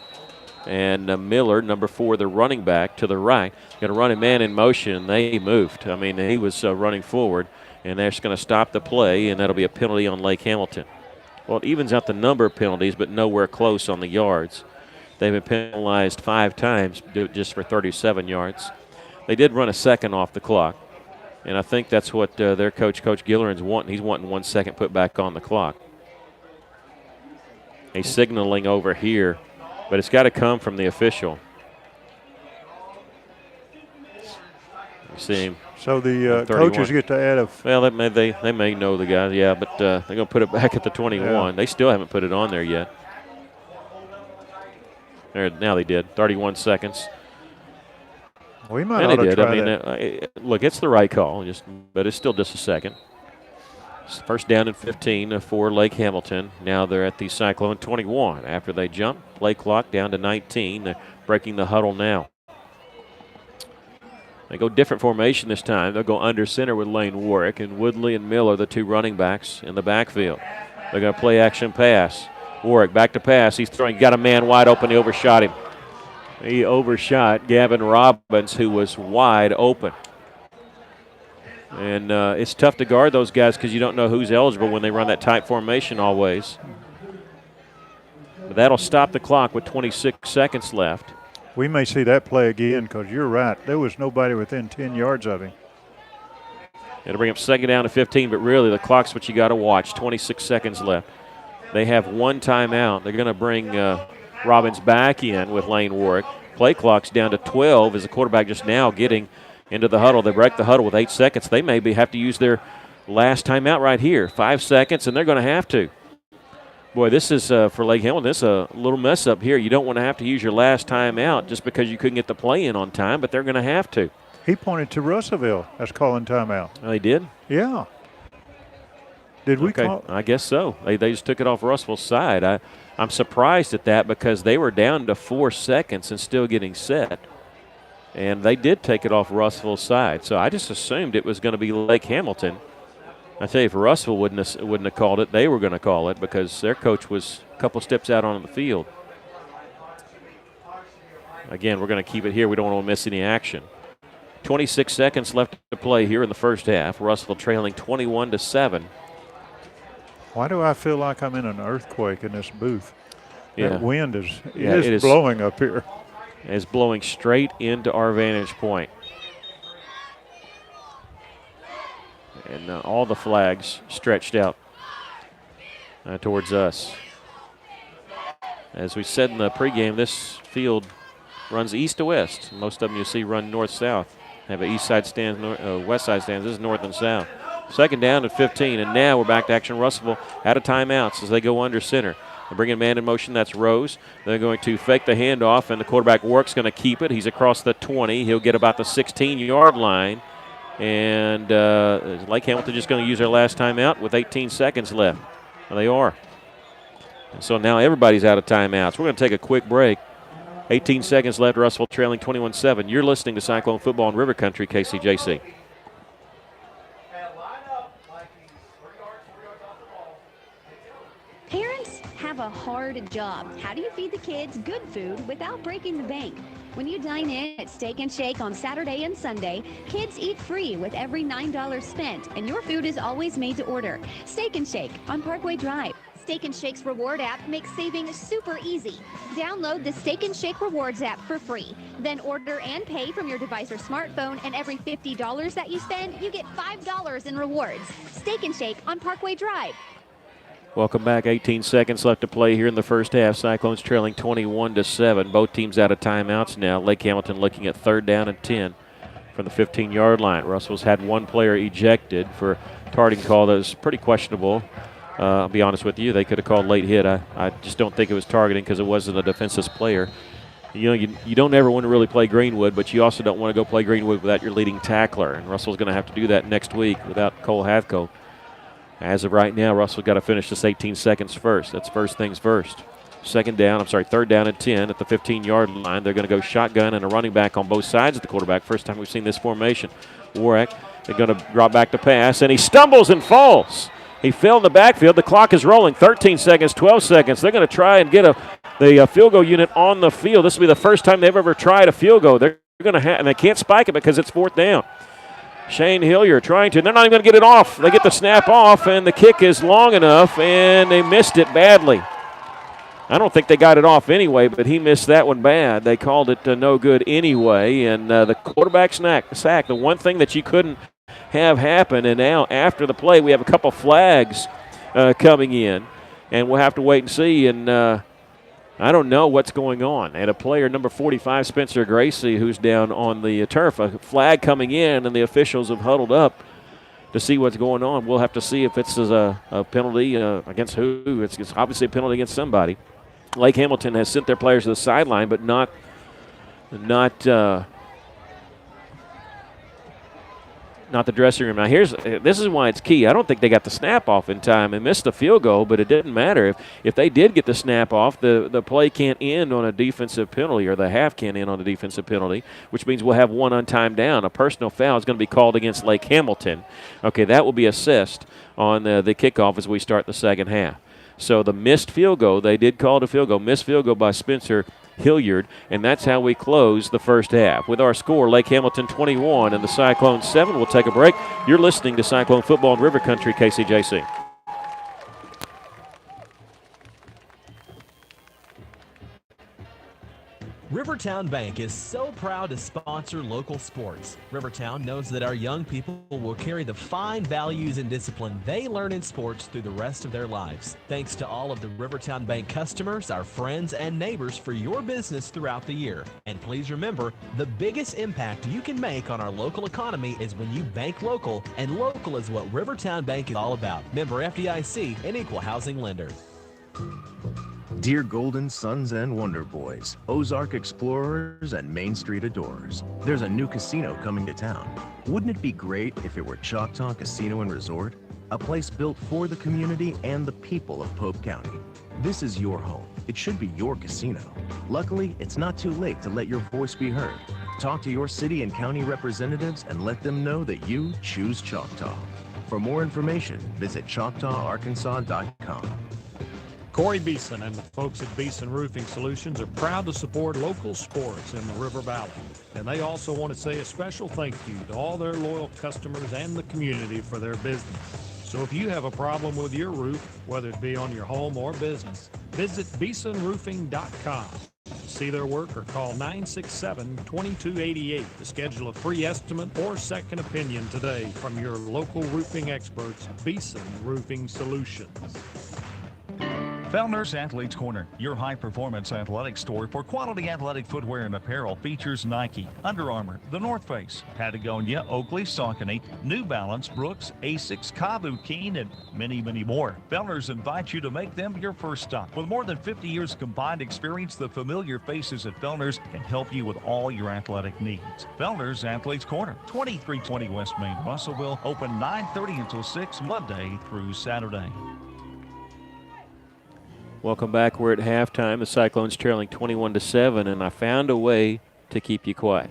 And Miller, number 4, the running back, to the right. Going to run a man in motion. They moved. I mean, he was running forward, and they're just going to stop the play, and that'll be a penalty on Lake Hamilton. Well, it evens out the number of penalties, but nowhere close on the yards. They've been penalized 5 times just for 37 yards. They did run a second off the clock. And I think that's what their coach, Coach Gilleran's wanting. He's wanting 1 second put back on the clock. He's signaling over here, but it's got to come from the official. You see him. So the coaches get to add a. Well, they may know the guy, yeah, but they're going to put it back at the 21. Yeah. They still haven't put it on there yet. There, now they did. 31 seconds. We might ought to try that. Look, it's the right call, but it's still just a second. First down and 15 for Lake Hamilton. Now they're at the Cyclone 21. After they jump, play clock down to 19. They're breaking the huddle now. They go different formation this time. They'll go under center with Lane Warwick, and Woodley and Miller, the 2 running backs in the backfield. They're going to play action pass. Warwick back to pass. He's throwing. Got a man wide open. He overshot him. He overshot Gavin Robbins, who was wide open. And it's tough to guard those guys because you don't know who's eligible when they run that tight formation always. But that'll stop the clock with 26 seconds left. We may see that play again because you're right. There was nobody within 10 yards of him. It'll bring up second down to 15, but really the clock's what you got to watch. 26 seconds left. They have 1 timeout. They're going to bring Robbins back in with Lane Warwick. Play clock's down to 12 as the quarterback just now getting into the huddle. They break the huddle with 8 seconds. They may have to use their last timeout right here. 5 seconds, and they're going to have to. Boy, this is for Lake Hamilton. This is a little mess up here. You don't want to have to use your last timeout just because you couldn't get the play in on time, but they're going to have to. He pointed to Russellville as calling timeout. Oh, they did? Yeah. Did we call? I guess so. They just took it off Russellville's side. I'm surprised at that because they were down to 4 seconds and still getting set. And they did take it off Russellville's side. So I just assumed it was going to be Lake Hamilton. I tell you, if Russellville wouldn't have called it, they were going to call it because their coach was a couple steps out on the field. Again, we're going to keep it here. We don't want to miss any action. 26 seconds left to play here in the first half. Russellville trailing 21-7. Why do I feel like I'm in an earthquake in this booth? Yeah. That wind is blowing up here. It's blowing straight into our vantage point. And all all the flags stretched out towards us. As we said in the pregame, this field runs east to west. Most of them you see run north-south. Have an east side stands, west side stands. This is north and south. Second down at 15, and now we're back to action. Russellville out of timeouts as they go under center. They're bringing man in motion. That's Rose. They're going to fake the handoff, and the quarterback Work's going to keep it. He's across the 20. He'll get about the 16-yard line. And Lake Hamilton just going to use their last timeout with 18 seconds left. Well, they are. And so now everybody's out of timeouts. We're going to take a quick break. 18 seconds left. Russellville trailing 21-7. You're listening to Cyclone Football in River Country, KCJC. Parents have a hard job. How do you feed the kids good food without breaking the bank? When you dine in at Steak and Shake on Saturday and Sunday, kids eat free with every $9 spent, and your food is always made to order. Steak and Shake on Parkway Drive. Steak and Shake's reward app makes saving super easy. Download the Steak and Shake Rewards app for free. Then order and pay from your device or smartphone, and every $50 that you spend, you get $5 in rewards. Steak and Shake on Parkway Drive. Welcome back. 18 seconds left to play here in the first half. Cyclones trailing 21-7. Both teams out of timeouts now. Lake Hamilton looking at third down and 10 from the 15-yard line. Russell's had one player ejected for targeting call that was pretty questionable. I'll be honest with you, they could have called late hit. I just don't think it was targeting because it wasn't a defensive player. You know, you don't ever want to really play Greenwood, but you also don't want to go play Greenwood without your leading tackler. And Russell's going to have to do that next week without Cole Hathco. As of right now, Russell's got to finish this 18 seconds first. That's first things first. Third down and 10 at the 15-yard line. They're going to go shotgun and a running back on both sides of the quarterback. First time we've seen this formation. Warwick, they're going to drop back to pass, and he stumbles and falls. He fell in the backfield. The clock is rolling. 13 seconds, 12 seconds. They're going to try and get the field goal unit on the field. This will be the first time they've ever tried a field goal. They're going to and they can't spike it because it's fourth down. Shane Hilliard trying to. They're not even going to get it off. They get the snap off, and the kick is long enough, and they missed it badly. I don't think they got it off anyway, but he missed that one bad. They called it no good anyway, and the quarterback sack, the one thing that you couldn't have happen, and now after the play we have a couple flags coming in, and we'll have to wait and see, and I don't know what's going on. And a player, number 45, Spencer Gracie, who's down on the turf, a flag coming in, and the officials have huddled up to see what's going on. We'll have to see if it's a penalty against who. It's obviously a penalty against somebody. Lake Hamilton has sent their players to the sideline, but not the dressing room. Now, this is why it's key. I don't think they got the snap off in time and missed the field goal, but it didn't matter. If they did get the snap off, the play can't end on a defensive penalty, or the half can't end on a defensive penalty, which means we'll have one on time down. A personal foul is going to be called against Lake Hamilton. Okay, that will be assessed on the kickoff as we start the second half. So the missed field goal, they did call it a field goal, missed field goal by Spencer Hilliard, and that's how we close the first half. With our score, Lake Hamilton 21 and the Cyclones 7. We'll take a break. You're listening to Cyclone Football in River Country, KCJC. Rivertown Bank is so proud to sponsor local sports. Rivertown knows that our young people will carry the fine values and discipline they learn in sports through the rest of their lives. Thanks to all of the Rivertown Bank customers, our friends, and neighbors for your business throughout the year. And please remember, the biggest impact you can make on our local economy is when you bank local, and local is what Rivertown Bank is all about. Member FDIC, an equal housing lender. Dear Golden Sons and Wonder Boys, Ozark Explorers, and Main Street Adorers, there's a new casino coming to town. Wouldn't it be great if it were Choctaw Casino and Resort? A place built for the community and the people of Pope County. This is your home. It should be your casino. Luckily, it's not too late to let your voice be heard. Talk to your city and county representatives and let them know that you choose Choctaw. For more information, visit ChoctawArkansas.com. Corey Beeson and the folks at Beeson Roofing Solutions are proud to support local sports in the River Valley. And they also want to say a special thank you to all their loyal customers and the community for their business. So if you have a problem with your roof, whether it be on your home or business, visit BeesonRoofing.com. see their work or call 967-2288 to schedule a free estimate or second opinion today from your local roofing experts, Beeson Roofing Solutions. Fellner's Athletes Corner, your high-performance athletic store for quality athletic footwear and apparel, features Nike, Under Armour, The North Face, Patagonia, Oakley, Saucony, New Balance, Brooks, Asics, Kavu, Keen, and many, many more. Fellner's invites you to make them your first stop. With more than 50 years combined experience, the familiar faces at Fellner's can help you with all your athletic needs. Fellner's Athletes Corner, 2320 West Main, Russellville, open 9:30 until 6 Monday through Saturday. Welcome back. We're at halftime. The Cyclones trailing 21-7, and I found a way to keep you quiet.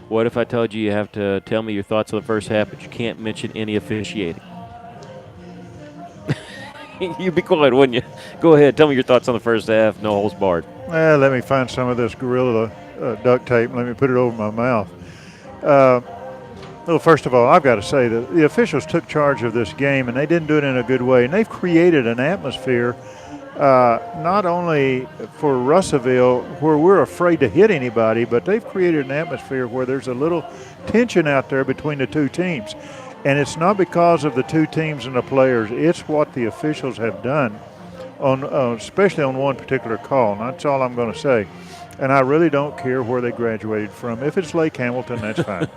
What if I told you have to tell me your thoughts on the first half, but you can't mention any officiating? You'd be quiet, wouldn't you? Go ahead. Tell me your thoughts on the first half. No holds barred. Let me find some of this Gorilla duct tape and let me put it over my mouth. Well, first of all, I've got to say that the officials took charge of this game, and they didn't do it in a good way. And they've created an atmosphere not only for Russellville where we're afraid to hit anybody, but they've created an atmosphere where there's a little tension out there between the two teams. And it's not because of the two teams and the players. It's what the officials have done, especially on one particular call. And that's all I'm going to say. And I really don't care where they graduated from. If it's Lake Hamilton, that's fine.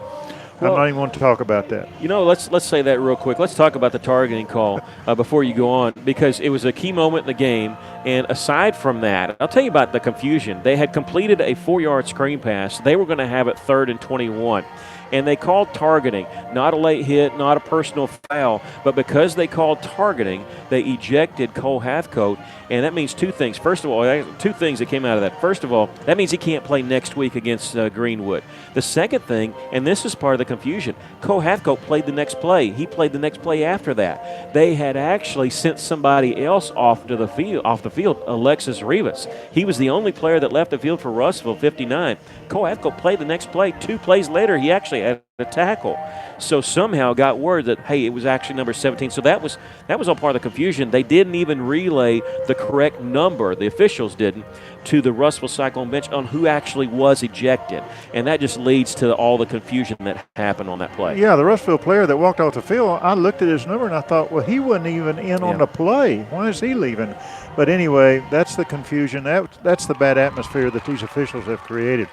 Well, I'm not even going to talk about that. You know, let's say that real quick. Let's talk about the targeting call before you go on, because it was a key moment in the game. And aside from that, I'll tell you about the confusion. They had completed a 4-yard screen pass. They were going to have it 3rd and 21. And they called targeting, not a late hit, not a personal foul, but because they called targeting, they ejected Cole Hathcote, and that means two things. First of all, two things that came out of that. First of all, that means he can't play next week against Greenwood. The second thing, and this is part of the confusion, Cole Hathcote played the next play. He played the next play after that. They had actually sent somebody else off the field, Alexis Rivas. He was the only player that left the field for Russellville, 59. Cole Hathcote played the next play. 2 plays later, he actually had a tackle. So somehow got word that, hey, it was actually number 17. So that was all part of the confusion. They didn't even relay the correct number, the officials didn't, to the Russellville Cyclone bench on who actually was ejected. And that just leads to all the confusion that happened on that play. Yeah, the Russellville player that walked off the field, I looked at his number and I thought, well, he wasn't even in on the play. Why is he leaving? But anyway, that's the confusion. That's the bad atmosphere that these officials have created.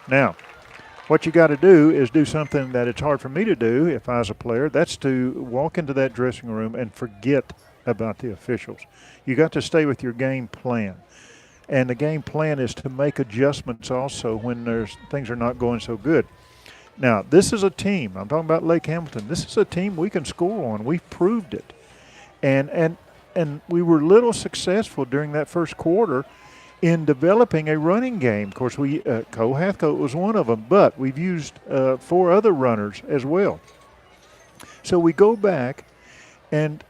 Now, what you got to do is do something that it's hard for me to do if I was a player. That's to walk into that dressing room and forget about the officials. You got to stay with your game plan. And the game plan is to make adjustments also when things are not going so good. Now, this is a team. I'm talking about Lake Hamilton. This is a team we can score on. We've proved it. And we were little successful during that first quarter in developing a running game. Of course, Cole Hathcote was one of them, but we've used 4 other runners as well. So we go back and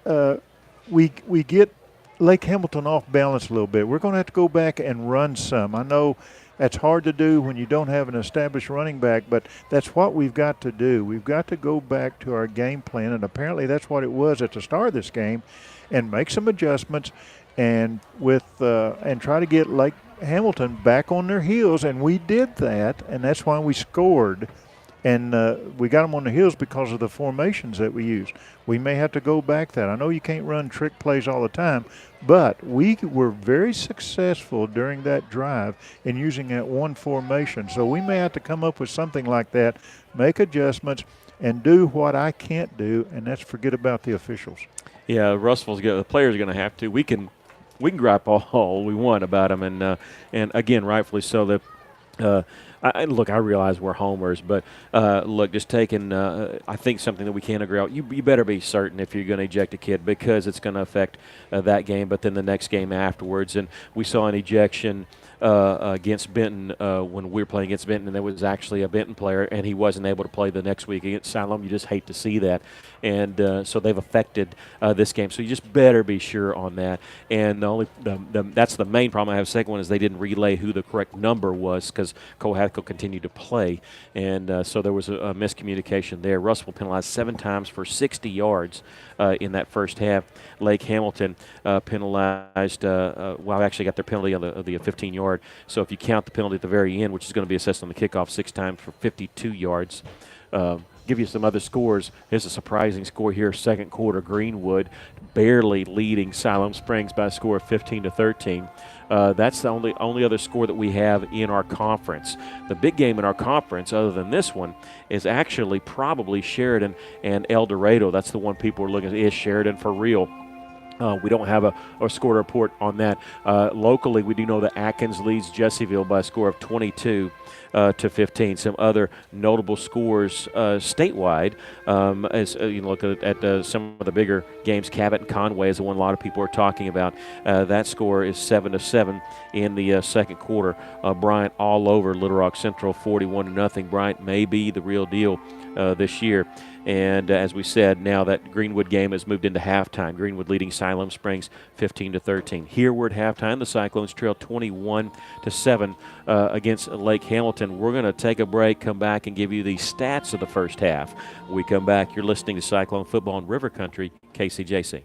we get Lake Hamilton off balance a little bit. We're going to have to go back and run some. I know that's hard to do when you don't have an established running back, but that's what we've got to do. We've got to go back to our game plan, and apparently that's what it was at the start of this game, and make some adjustments and try to get Lake Hamilton back on their heels, and we did that, and that's why we scored. And we got them on the heels because of the formations that we used. We may have to go back that. I know you can't run trick plays all the time, but we were very successful during that drive in using that one formation. So we may have to come up with something like that, make adjustments, and do what I can't do, and that's forget about the officials. Yeah, the players are going to have to. We can gripe all we want about them, and again, rightfully so. Look, I realize we're homers, but look, just taking, I think something that we can't agree on. You better be certain if you're going to eject a kid, because it's going to affect that game, but then the next game afterwards. And we saw an ejection against Benton when we were playing against Benton, and there was actually a Benton player, and he wasn't able to play the next week against Cyclone. You just hate to see that. And so they've affected this game. So you just better be sure on that. And that's the main problem I have. The second one is they didn't relay who the correct number was, because Cole Hathcote continued to play. And so there was a miscommunication there. Russellville penalized 7 times for 60 yards in that first half. Lake Hamilton penalized, actually got their penalty of the 15 yards. yard. So if you count the penalty at the very end, which is going to be assessed on the kickoff 6 times for 52 yards, give you some other scores. Here's a surprising score here. Second quarter, Greenwood barely leading Siloam Springs by a score of 15-13. That's the only other score that we have in our conference. The big game in our conference, other than this one, is actually probably Sheridan and El Dorado. That's the one people are looking at. Is Sheridan for real? We don't have a score report on that. Locally, we do know that Atkins leads Jesseville by a score of 22-15. Some other notable scores statewide, as you look at some of the bigger games, Cabot and Conway is the one a lot of people are talking about. That score is 7-7 in the second quarter. Bryant all over Little Rock Central, 41-0. Bryant may be the real deal this year. And as we said, now that Greenwood game has moved into halftime. Greenwood leading Siloam Springs 15-13. Here we're at halftime. The Cyclones trail 21-7 against Lake Hamilton. We're going to take a break, come back, and give you the stats of the first half. When we come back, you're listening to Cyclone Football in River Country, KCJC.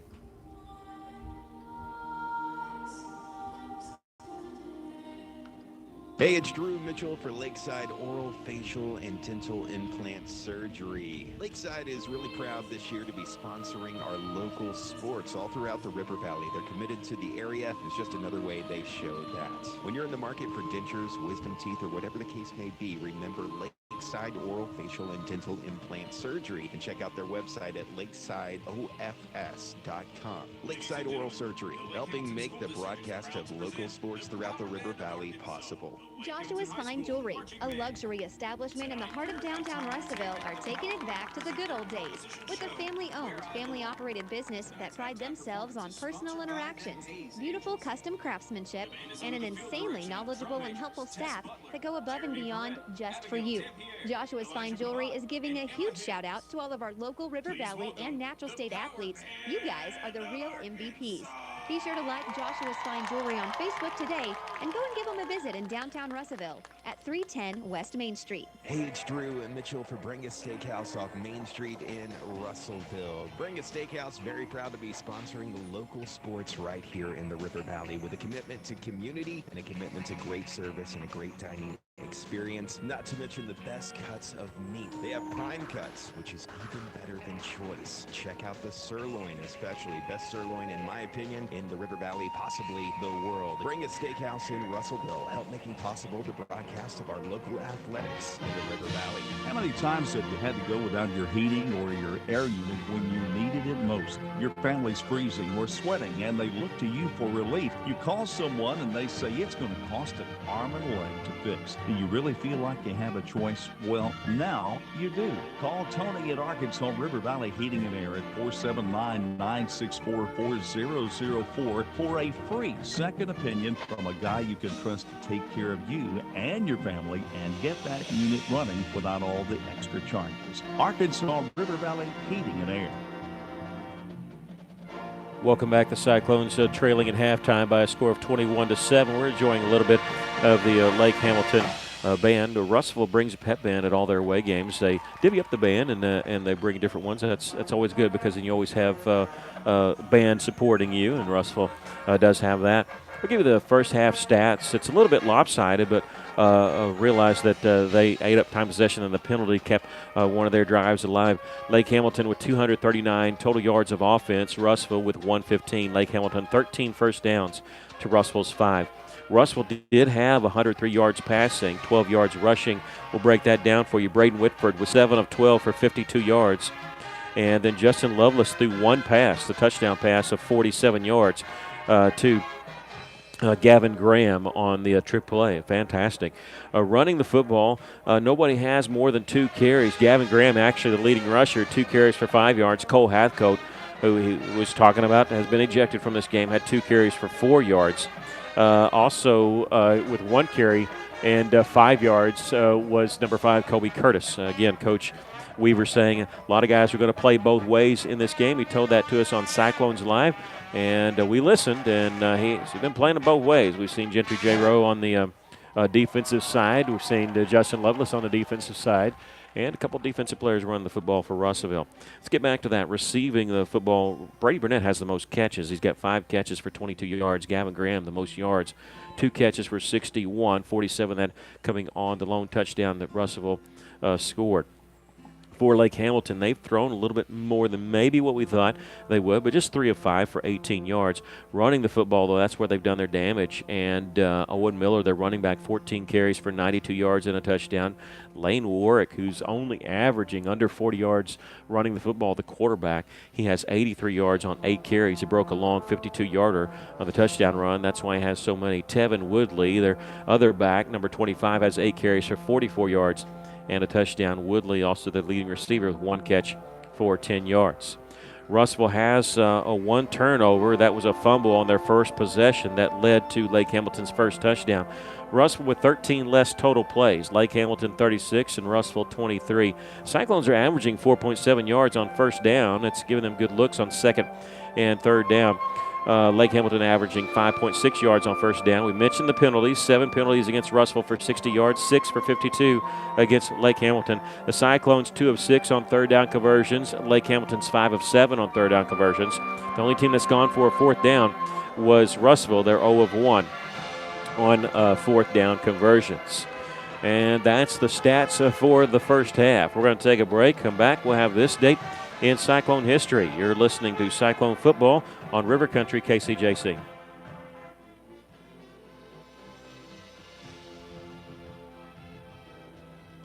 Hey, it's Drew Mitchell for Lakeside Oral, Facial, and Dental Implant Surgery. Lakeside is really proud this year to be sponsoring our local sports all throughout the River Valley. They're committed to the area. It's just another way they show that. When you're in the market for dentures, wisdom teeth, or whatever the case may be, remember Lakeside Oral, Facial, and Dental Implant Surgery, and check out their website at lakesideofs.com. Lakeside Oral Surgery, helping make the broadcast of local sports throughout the River Valley possible. Joshua's Fine Jewelry, a luxury establishment in the heart of downtown Russellville, are taking it back to the good old days with a family-owned, family-operated business that pride themselves on personal interactions, beautiful custom craftsmanship, and an insanely knowledgeable and helpful staff that go above and beyond just for you. Joshua's Fine Jewelry is giving a huge shout-out to all of our local River Valley and Natural State athletes. You guys are the real MVPs. Be sure to like Joshua's Fine Jewelry on Facebook today and go and give them a visit in downtown Russellville at 310 West Main Street. Hey, it's Drew and Mitchell for Bring a Steakhouse off Main Street in Russellville. Bring a Steakhouse, very proud to be sponsoring the local sports right here in the River Valley with a commitment to community and a commitment to great service and a great dining experience, not to mention the best cuts of meat. They have prime cuts, which is even better than choice. Check out the sirloin, especially best sirloin in my opinion in the River Valley, possibly the world. Bring a Steakhouse in Russellville, help making possible the broadcast of our local athletics in the River Valley. How many times have you had to go without your heating or your air unit when you needed it most? Your family's freezing or sweating and they look to you for relief. You call someone and they say it's going to cost an arm and a leg to fix. Do you really feel like you have a choice? Well, now you do. Call Tony at Arkansas River Valley Heating and Air at 479-964-4004 for a free second opinion from a guy you can trust to take care of you and your family and get that unit running without all the extra charges. Arkansas River Valley Heating and Air. Welcome back. The Cyclones trailing at halftime by a score of 21-7. We're enjoying a little bit of the Lake Hamilton band. Russellville brings a pep band at all their away games. They divvy up the band and they bring different ones. And that's always good because then you always have band supporting you, and Russellville does have that. We'll give you the first half stats. It's a little bit lopsided, but realized that they ate up time possession and the penalty kept one of their drives alive. Lake Hamilton with 239 total yards of offense. Russellville with 115. Lake Hamilton 13 first downs to Russellville's 5. Russellville did have 103 yards passing, 12 yards rushing. We'll break that down for you. Braden Whitford with 7 of 12 for 52 yards. And then Justin Lovelace threw one pass, the touchdown pass of 47 yards to Gavin Graham on the AAA. Fantastic. Running the football, nobody has more than 2 carries. Gavin Graham, actually the leading rusher, 2 carries for 5 yards. Cole Hathcote, who he was talking about, has been ejected from this game, had 2 carries for 4 yards. Also, with 1 carry and 5 yards was number 5, Kobe Curtis. Again, Coach Weaver saying a lot of guys are going to play both ways in this game. He told that to us on Cyclones Live, and we listened, and he's been playing it both ways. We've seen Gentry J. Rowe on the defensive side. We've seen Justin Lovelace on the defensive side. and a couple defensive players running the football for Russellville. Let's get back to that. Receiving the football, Brady Burnett has the most catches. He's got 5 catches for 22 yards. Gavin Graham, the most yards, 2 catches for 61, 47, that coming on the lone touchdown that Russellville scored. For Lake Hamilton, they've thrown a little bit more than maybe what we thought they would, but just 3 of 5 for 18 yards. Running the football, though, that's where they've done their damage. And Owen Miller, their running back, 14 carries for 92 yards and a touchdown. Lane Warwick, who's only averaging under 40 yards running the football, the quarterback, he has 83 yards on 8 carries. He broke a long 52-yarder on the touchdown run. That's why he has so many. Tevin Woodley, their other back, number 25, has 8 carries for 44 yards and a touchdown. Woodley, also the leading receiver, with 1 catch for 10 yards. Russellville has a 1 turnover. That was a fumble on their first possession that led to Lake Hamilton's first touchdown. Russellville with 13 less total plays. Lake Hamilton 36 and Russellville 23. Cyclones are averaging 4.7 yards on first down. That's giving them good looks on second and third down. Lake Hamilton averaging 5.6 yards on first down. We mentioned the penalties. 7 penalties against Russellville for 60 yards, 6 for 52 against Lake Hamilton. The Cyclones 2 of 6 on third down conversions. Lake Hamilton's 5 of 7 on third down conversions. The only team that's gone for a fourth down was Russellville. They're 0 of 1 on fourth down conversions. And that's the stats for the first half. We're going to take a break, come back. We'll have this date in Cyclone history. You're listening to Cyclone Football on River Country KCJC.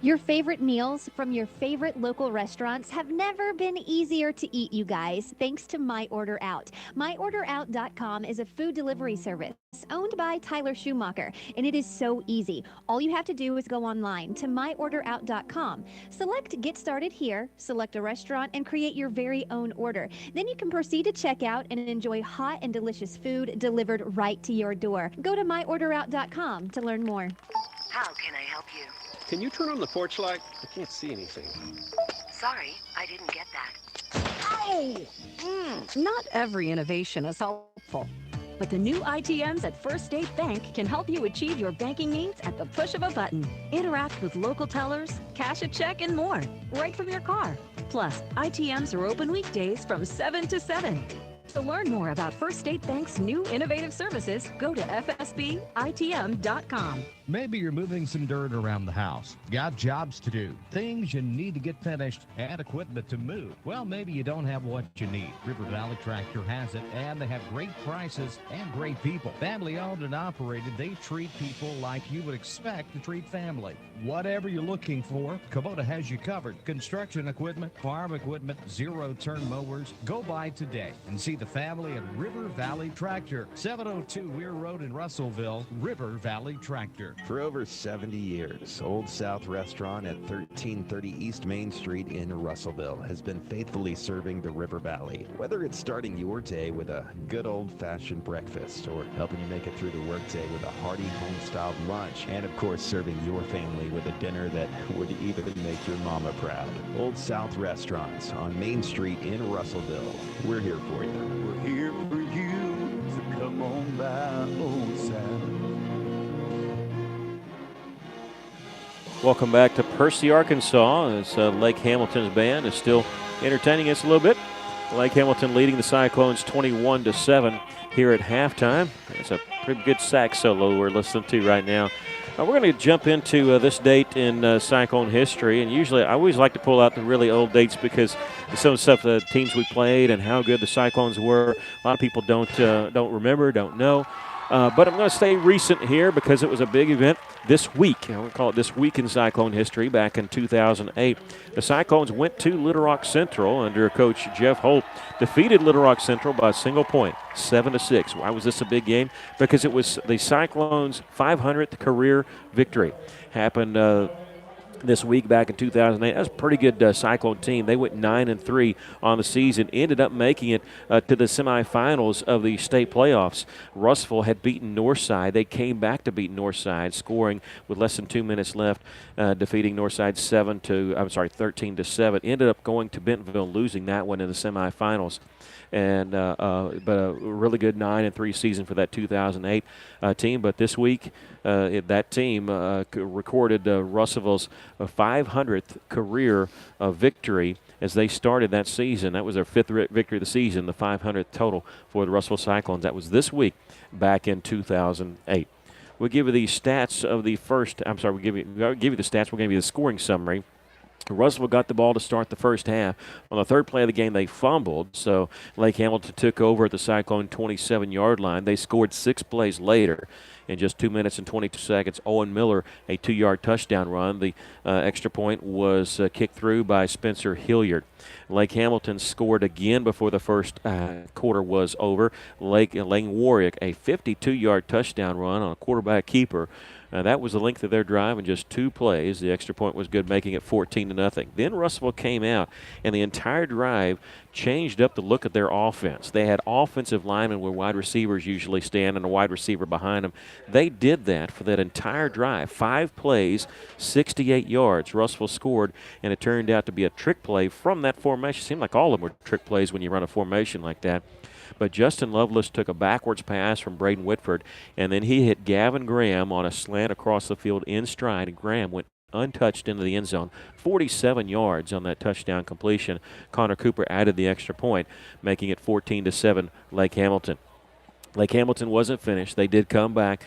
Your favorite meals from your favorite local restaurants have never been easier to eat, you guys, thanks to My Order Out. MyOrderOut.com is a food delivery service owned by Tyler Schumacher, and it is so easy. All you have to do is go online to MyOrderOut.com. Select Get Started Here, select a restaurant, and create your very own order. Then you can proceed to checkout and enjoy hot and delicious food delivered right to your door. Go to MyOrderOut.com to learn more. How can I help you? Can you turn on the porch light? I can't see anything. Sorry, I didn't get that. Ow! Not every innovation is helpful. But the new ITMs at First State Bank can help you achieve your banking needs at the push of a button. Interact with local tellers, cash a check, and more, right from your car. Plus, ITMs are open weekdays from 7 to 7. To learn more about First State Bank's new innovative services, go to fsbitm.com. Maybe you're moving some dirt around the house. Got jobs to do, things you need to get finished, and equipment to move. Well, maybe you don't have what you need. River Valley Tractor has it, and they have great prices and great people. Family owned and operated, they treat people like you would expect to treat family. Whatever you're looking for, Kubota has you covered. Construction equipment, farm equipment, zero-turn mowers. Go by today and see the family at River Valley Tractor. 702 Weir Road in Russellville, River Valley Tractor. For over 70 years, Old South Restaurant at 1330 East Main Street in Russellville has been faithfully serving the River Valley. Whether it's starting your day with a good old-fashioned breakfast or helping you make it through the workday with a hearty home-styled lunch, and of course serving your family with a dinner that would even make your mama proud. Old South Restaurants on Main Street in Russellville. We're here for you. We're here for you, so come on by Old South. Welcome back to Percy, Arkansas, as Lake Hamilton's band is still entertaining us a little bit. Lake Hamilton leading the Cyclones 21-7 here at halftime. It's a pretty good sax solo we're listening to right now. We're going to jump into this date in Cyclone history, and usually I always like to pull out the really old dates because some of the stuff, the teams we played and how good the Cyclones were, a lot of people don't remember, don't know. But I'm going to stay recent here because it was a big event this week. I'm going to call it This Week in Cyclone History. Back in 2008, the Cyclones went to Little Rock Central under Coach Jeff Holt, defeated Little Rock Central by a single point, 7-6. Why was this a big game? Because it was the Cyclones' 500th career victory. Happened this week back in 2008. That was a pretty good Cyclone team. They went 9-3 on the season, ended up making it to the semifinals of the state playoffs. Russellville had beaten Northside. They came back to beat Northside, scoring with less than 2 minutes left, defeating Northside 13-7. Ended up going to Bentonville, losing that one in the semifinals. And but a really good 9-3 season for that 2008 team. But this week, that team recorded Russellville's a 500th career victory as they started that season. That was their 5th victory of the season, the 500th total for the Russellville Cyclones. That was this week back in 2008. We'll give you the stats of the first. I'm sorry, we'll give you the stats. We'll give you the scoring summary. Russellville got the ball to start the first half. On the third play of the game, they fumbled, so Lake Hamilton took over at the Cyclone 27-yard line. They scored 6 plays later. In just 2 minutes and 22 seconds, Owen Miller, a 2-yard touchdown run. The extra point was kicked through by Spencer Hilliard. Lake Hamilton scored again before the first quarter was over. Lane Warwick, a 52-yard touchdown run on a quarterback keeper. That was the length of their drive in just 2 plays. The extra point was good, making it 14-0. Then Russellville came out, and the entire drive changed up the look of their offense. They had offensive linemen where wide receivers usually stand and a wide receiver behind them. They did that for that entire drive. 5 plays, 68 yards. Russellville scored, and it turned out to be a trick play from that formation. It seemed like all of them were trick plays when you run a formation like that. But Justin Lovelace took a backwards pass from Braden Whitford, and then he hit Gavin Graham on a slant across the field in stride, and Graham went untouched into the end zone. 47 yards on that touchdown completion. Connor Cooper added the extra point, making it 14-7 Lake Hamilton. Lake Hamilton wasn't finished. They did come back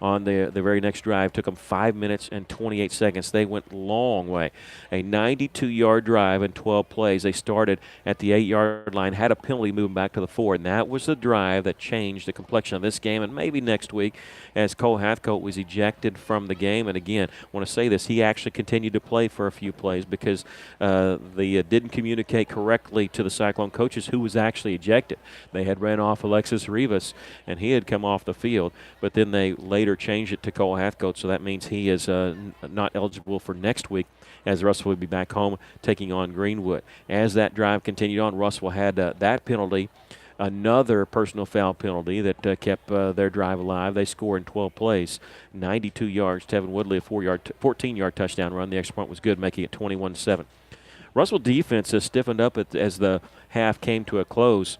on the very next drive. Took them 5 minutes and 28 seconds. They went long way. A 92-yard drive in 12 plays. They started at the 8-yard line, had a penalty moving back to the 4, and that was the drive that changed the complexion of this game and maybe next week as Cole Hathcote was ejected from the game. And again, I want to say this, he actually continued to play for a few plays because they didn't communicate correctly to the Cyclone coaches who was actually ejected. They had ran off Alexis Rivas, and he had come off the field, but then they later changed it to Cole Hathcote, so that means he is not eligible for next week as Russell would be back home taking on Greenwood. As that drive continued on, Russell had that penalty, another personal foul penalty that kept their drive alive. They scored in 12 plays, 92 yards. Tevin Woodley, a 14-yard touchdown run. The extra point was good, making it 21-7. Russell defense has stiffened up as the half came to a close.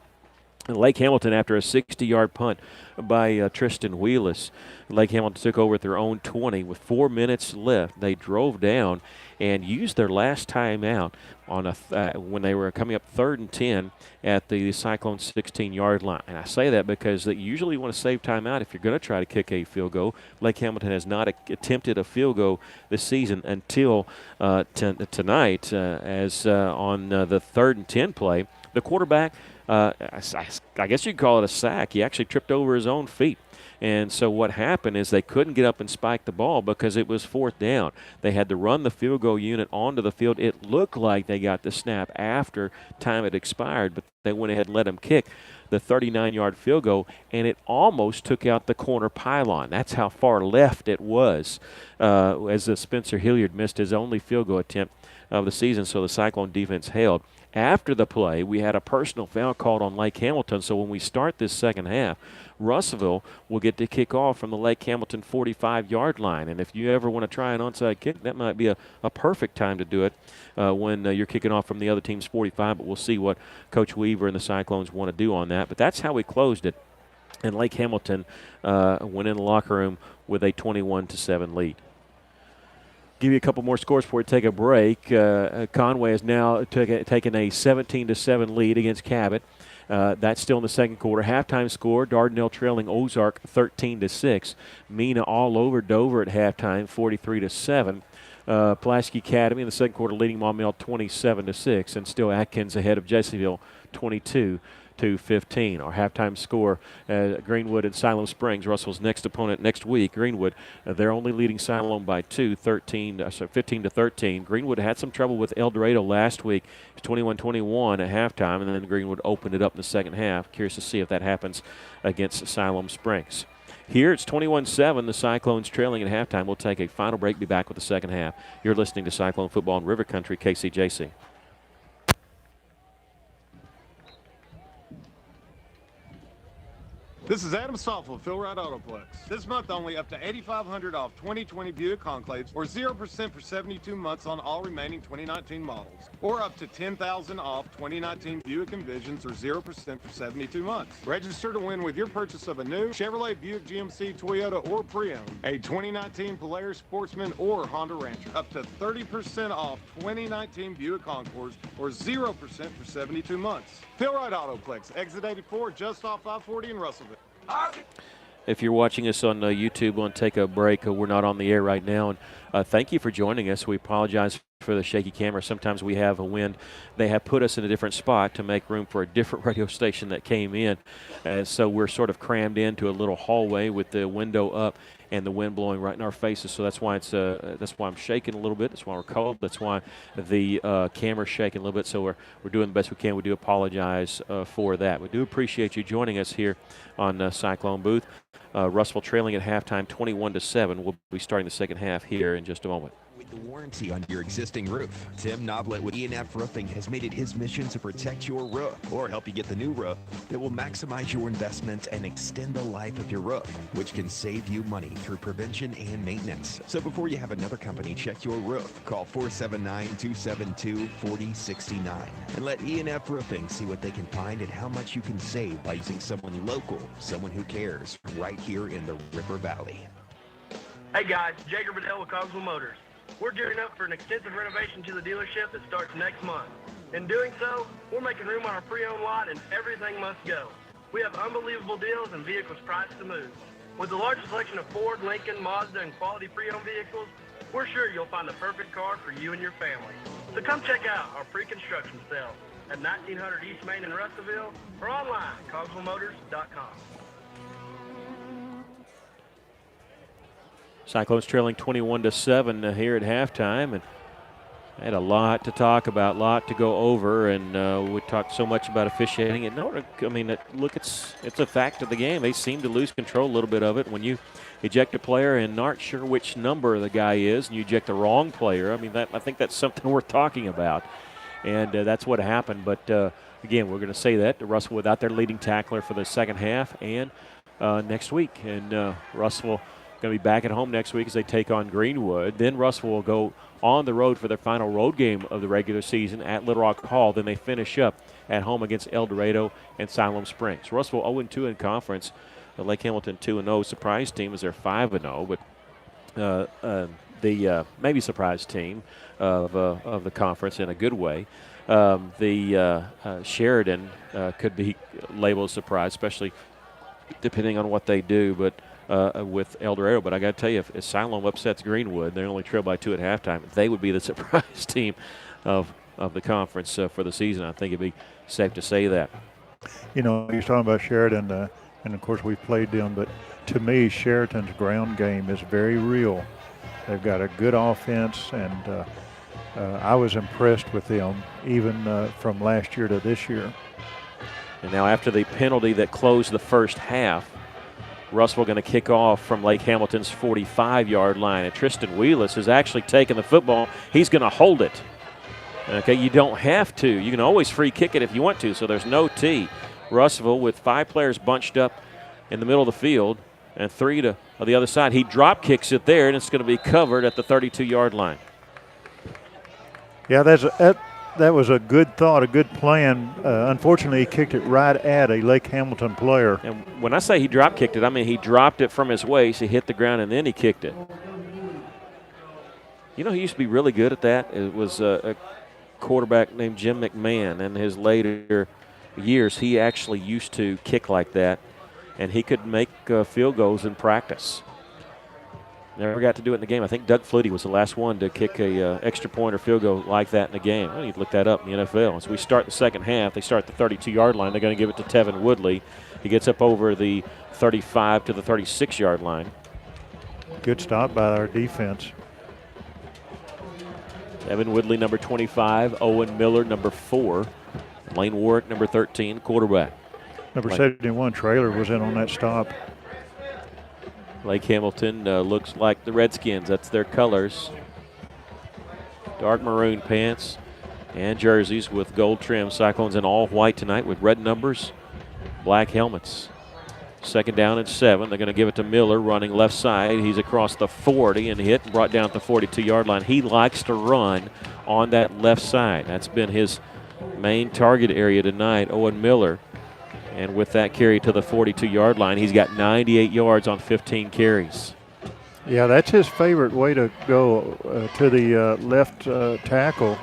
Lake Hamilton, after a 60-yard punt by Tristan Wheelis, Lake Hamilton took over at their own 20 with 4 minutes left. They drove down and used their last timeout on when they were coming up 3rd and 10 at the Cyclone 16-yard line. And I say that because they usually want to save timeout if you're going to try to kick a field goal. Lake Hamilton has not attempted a field goal this season until tonight as on the 3rd and 10 play. The quarterback, I guess you'd call it a sack. He actually tripped over his own feet. And so what happened is they couldn't get up and spike the ball because it was 4th down. They had to run the field goal unit onto the field. It looked like they got the snap after time had expired, but they went ahead and let him kick the 39-yard field goal, and it almost took out the corner pylon. That's how far left it was as Spencer Hilliard missed his only field goal attempt of the season, so the Cyclone defense held. After the play, we had a personal foul called on Lake Hamilton, so when we start this second half, Russellville will get to kick off from the Lake Hamilton 45-yard line. And if you ever want to try an onside kick, that might be a perfect time to do it when you're kicking off from the other team's 45, but we'll see what Coach Weaver and the Cyclones want to do on that. But that's how we closed it, and Lake Hamilton went in the locker room with a 21-7 lead. Give you a couple more scores before we take a break. Conway has now taken a 17-7 lead against Cabot. That's still in the second quarter. Halftime score, Dardanelle trailing Ozark 13-6. Mena all over Dover at halftime, 43-7. Pulaski Academy in the second quarter leading Maumelle 27-6, and still Atkins ahead of Jesseville 22-15. Our halftime score, Greenwood and Siloam Springs, Russell's next opponent next week. Greenwood, they're only leading Siloam by 15-13. Greenwood had some trouble with El Dorado last week. It was 21-21 at halftime, and then Greenwood opened it up in the second half. Curious to see if that happens against Siloam Springs. Here it's 21-7. The Cyclones trailing at halftime. We'll take a final break, be back with the second half. You're listening to Cyclone Football in River Country, KCJC. This is Adam Stoffel, Phil Wright Autoplex. This month only up to $8,500 off 2020 Buick Conclaves or 0% for 72 months on all remaining 2019 models. Or up to $10,000 off 2019 Buick Envisions or 0% for 72 months. Register to win with your purchase of a new Chevrolet, Buick, GMC, Toyota, or pre-owned. A 2019 Polaris Sportsman or Honda Rancher. Up to 30% off 2019 Buick Concours or 0% for 72 months. Phil Wright Autoplex, exit 84, just off 540 in Russellville. If you're watching us on YouTube, we'll take a break. We're not on the air right now. And thank you for joining us. We apologize for the shaky camera. Sometimes we have a wind. They have put us in a different spot to make room for a different radio station that came in. And so we're sort of crammed into a little hallway with the window up and the wind blowing right in our faces. So that's why I'm shaking a little bit. That's why we're cold. That's why the camera's shaking a little bit. So we're doing the best we can. We do apologize for that. We do appreciate you joining us here on Cyclone Booth. Russell trailing at halftime 21-7. We'll be starting the second half here in just a moment. With the warranty on your existing roof, Tim Noblet with E&F Roofing has made it his mission to protect your roof or help you get the new roof that will maximize your investment and extend the life of your roof, which can save you money through prevention and maintenance. So before you have another company check your roof, call 479-272-4069 and let E&F Roofing see what they can find and how much you can save by using someone local, someone who cares, right here in the River Valley. Hey guys, Jager Bedell with Cogswell Motors. We're gearing up for an extensive renovation to the dealership that starts next month. In doing so, we're making room on our pre-owned lot and everything must go. We have unbelievable deals and vehicles priced to move. With the largest selection of Ford, Lincoln, Mazda, and quality pre-owned vehicles, we're sure you'll find the perfect car for you and your family. So come check out our pre-construction sale at 1900 East Main in Russellville or online at cogswellmotors.com. Cyclones trailing 21-7 here at halftime, and I had a lot to talk about, a lot to go over, and we talked so much about officiating. And look, it's a fact of the game. They seem to lose control a little bit of it when you eject a player and aren't sure which number the guy is, and you eject the wrong player. I think that's something worth talking about, and that's what happened. But again, we're going to say that Russell without their leading tackler for the second half and next week, and Russell going to be back at home next week as they take on Greenwood. Then Russell will go on the road for their final road game of the regular season at Little Rock Hall. Then they finish up at home against El Dorado and Siloam Springs. Russell 0-2 in conference. Lake Hamilton 2-0. Surprise team is their 5-0, but the maybe surprise team of the conference in a good way. The Sheridan could be labeled a surprise, especially depending on what they do, but with El Dorado. But I got to tell you, if Cyclone upsets Greenwood, they're only trailed by 2 at halftime, they would be the surprise team of the conference for the season. I think it'd be safe to say that. You know, you're talking about Sheridan, and of course we've played them, but to me, Sheridan's ground game is very real. They've got a good offense, and I was impressed with them even from last year to this year. And now after the penalty that closed the first half, Russell going to kick off from Lake Hamilton's 45-yard line. And Tristan Wheelis has actually taken the football. He's going to hold it. Okay, you don't have to. You can always free kick it if you want to, so there's no tee. Russellville with 5 players bunched up in the middle of the field and 3 to the other side. He drop kicks it there, and it's going to be covered at the 32-yard line. Yeah, that was a good thought, a good plan. Unfortunately, he kicked it right at a Lake Hamilton player. And when I say he drop kicked it, I mean he dropped it from his waist, he hit the ground, and then he kicked it. You know, he used to be really good at that. It was a quarterback named Jim McMahon. In his later years, he actually used to kick like that, and he could make field goals in practice. Never got to do it in the game. I think Doug Flutie was the last one to kick a extra point or field goal like that in the game. I need to look that up in the NFL. As we start the second half, they start the 32-yard line. They're going to give it to Tevin Woodley. He gets up over the 35 to the 36-yard line. Good stop by our defense. Tevin Woodley, number 25. Owen Miller, number 4. Lane Warwick, number 13, quarterback. Number 71, Trailer, was in on that stop. Lake Hamilton looks like the Redskins. That's their colors. Dark maroon pants and jerseys with gold trim. Cyclones in all white tonight with red numbers, black helmets. Second down and 7. They're going to give it to Miller running left side. He's across the 40 and hit and brought down at the 42-yard line. He likes to run on that left side. That's been his main target area tonight, Owen Miller. And with that carry to the 42-yard line, he's got 98 yards on 15 carries. Yeah, that's his favorite way to go to the left tackle.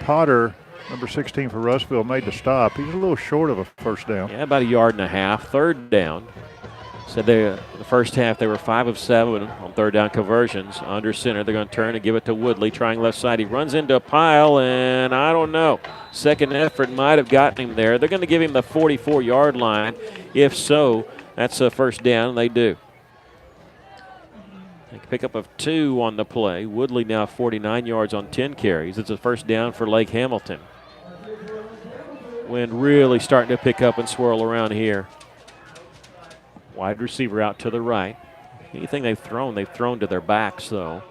Potter, number 16 for Russellville, made the stop. He's a little short of a first down. Yeah, about a yard and a half. Third down. Said the first half they were 5 of 7 on third down conversions. Under center, they're going to turn and give it to Woodley, trying left side. He runs into a pile, and I don't know. Second effort might have gotten him there. They're going to give him the 44-yard line. If so, that's a first down, and they do. They pick up of 2 on the play. Woodley now 49 yards on 10 carries. It's a first down for Lake Hamilton. Wind really starting to pick up and swirl around here. Wide receiver out to the right. Anything they've thrown to their backs, though.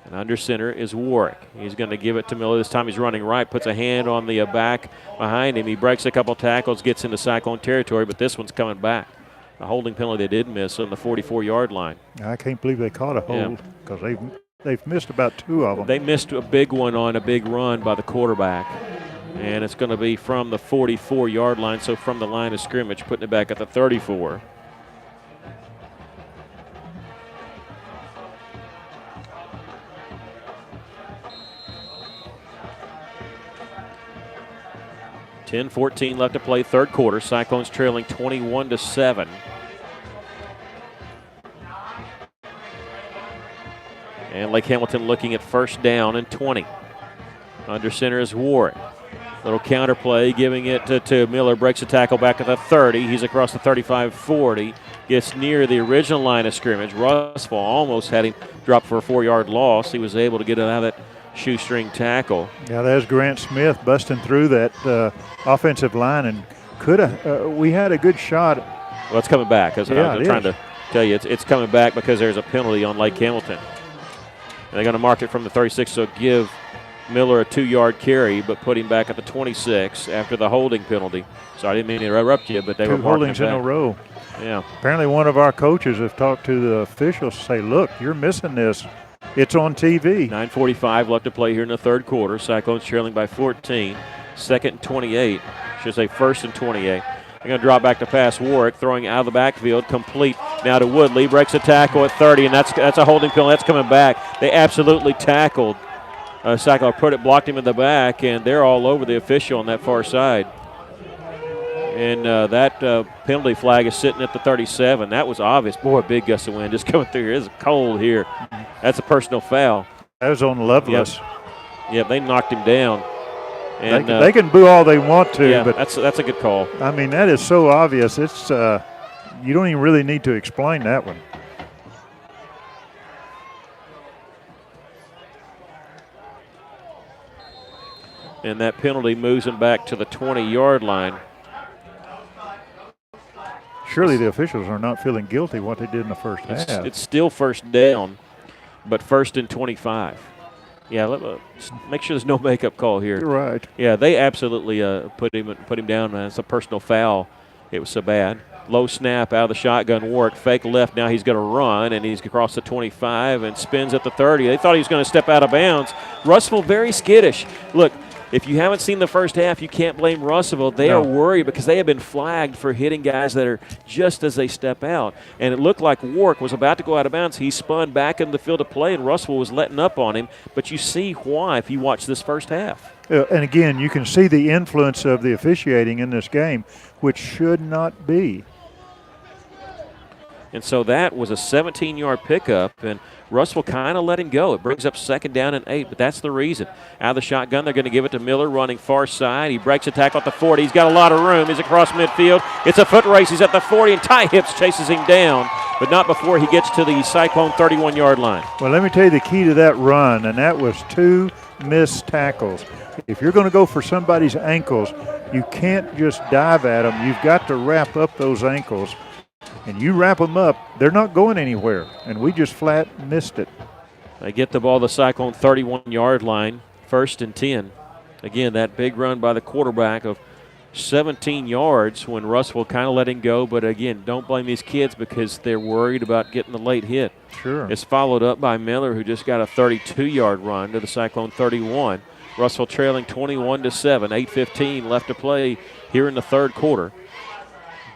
And under center is Warwick. He's going to give it to Miller. This time he's running right, puts a hand on the back behind him. He breaks a couple tackles, gets into Cyclone territory, but this one's coming back. A holding penalty they did miss on the 44-yard line. I can't believe they caught a hold because they've missed about 2 of them. They missed a big one on a big run by the quarterback. And it's going to be from the 44-yard line, so from the line of scrimmage, putting it back at the 34. (10-14) left to play, third quarter. Cyclones trailing 21-7. And Lake Hamilton looking at first down and 20. Under center is Warwick. Little counter play, giving it to Miller. Breaks a tackle back at the 30. He's across the 35-40. Gets near the original line of scrimmage. Russell almost had him drop for a 4-yard loss. He was able to get out of that shoestring tackle. Yeah, there's Grant Smith busting through that offensive line, and could have. We had a good shot. Well, it's coming back. As I'm trying to tell you, it's coming back because there's a penalty on Lake Hamilton. And they're going to mark it from the 36, so give Miller a 2-yard carry, but put him back at the 26 after the holding penalty. So I didn't mean to interrupt you, but they were marking holdings in a row. Yeah. Apparently one of our coaches have talked to the officials to say, look, you're missing this. It's on TV. 9:45 left to play here in the third quarter. Cyclones trailing by 14. Second and 28. Should say first and 28. They're going to drop back to pass. Warwick throwing out of the backfield, complete now to Woodley. Breaks a tackle at 30, and that's a holding penalty. That's coming back. They absolutely tackled Cyclone. Blocked him in the back, and they're all over the official on that far side. And that penalty flag is sitting at the 37. That was obvious. Boy, big gust of wind just coming through here. It's cold here. That's a personal foul. That was on Lovelace. Yep, they knocked him down. And they can boo all they want to, but that's a good call. I mean, that is so obvious. It's you don't even really need to explain that one. And that penalty moves him back to the 20-yard line. Surely the officials are not feeling guilty what they did in the first half. It's still first down, but first and 25. Yeah, make sure there's no makeup call here. You're right. Yeah, they absolutely put him down. It's a personal foul. It was so bad. Low snap out of the shotgun. Warwick fake left. Now he's going to run, and he's across the 25 and spins at the 30. They thought he was going to step out of bounds. Russell very skittish. Look, if you haven't seen the first half, you can't blame Russellville. They are worried because they have been flagged for hitting guys that are just as they step out. And it looked like Warwick was about to go out of bounds. He spun back in the field of play, and Russellville was letting up on him. But you see why if you watch this first half. And again, you can see the influence of the officiating in this game, which should not be. And so that was a 17-yard pickup, and Russellville kind of let him go. It brings up second down and 8, but that's the reason. Out of the shotgun, they're going to give it to Miller running far side. He breaks a tackle at the 40. He's got a lot of room. He's across midfield. It's a foot race. He's at the 40, and Ty Hips chases him down, but not before he gets to the Cyclone 31-yard line. Well, let me tell you the key to that run, and that was 2 missed tackles. If you're going to go for somebody's ankles, you can't just dive at them. You've got to wrap up those ankles. And you wrap them up, they're not going anywhere. And we just flat missed it. They get the ball to the Cyclone 31-yard line, first and 10. Again, that big run by the quarterback of 17 yards when Russell kind of let him go. But again, don't blame these kids because they're worried about getting the late hit. Sure. It's followed up by Miller, who just got a 32-yard run to the Cyclone 31. Russell trailing 21-7, 8:15 left to play here in the third quarter.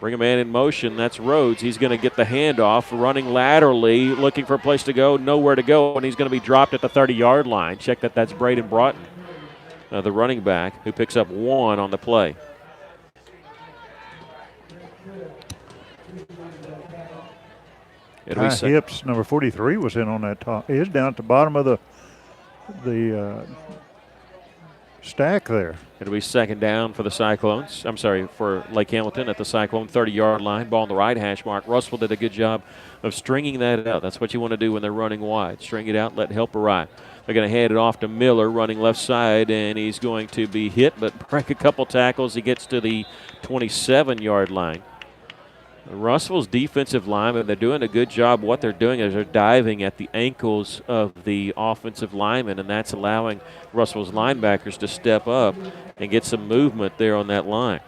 Bring a man in motion. That's Rhodes. He's going to get the handoff, running laterally, looking for a place to go, nowhere to go, and he's going to be dropped at the 30-yard line. Check that. That's Braden Broughton, the running back, who picks up 1 on the play. Hips, number 43, was in on that top. He is down at the bottom of the stack there. It'll be second down for the Cyclones. I'm sorry, for Lake Hamilton at the Cyclone 30-yard line. Ball on the right hash mark. Russell did a good job of stringing that out. That's what you want to do when they're running wide. String it out, let help arrive. They're going to hand it off to Miller, running left side, and he's going to be hit, but break a couple tackles. He gets to the 27-yard line. Russell's defensive linemen, they're doing a good job. What they're doing is they're diving at the ankles of the offensive linemen, and that's allowing Russell's linebackers to step up and get some movement there on that line.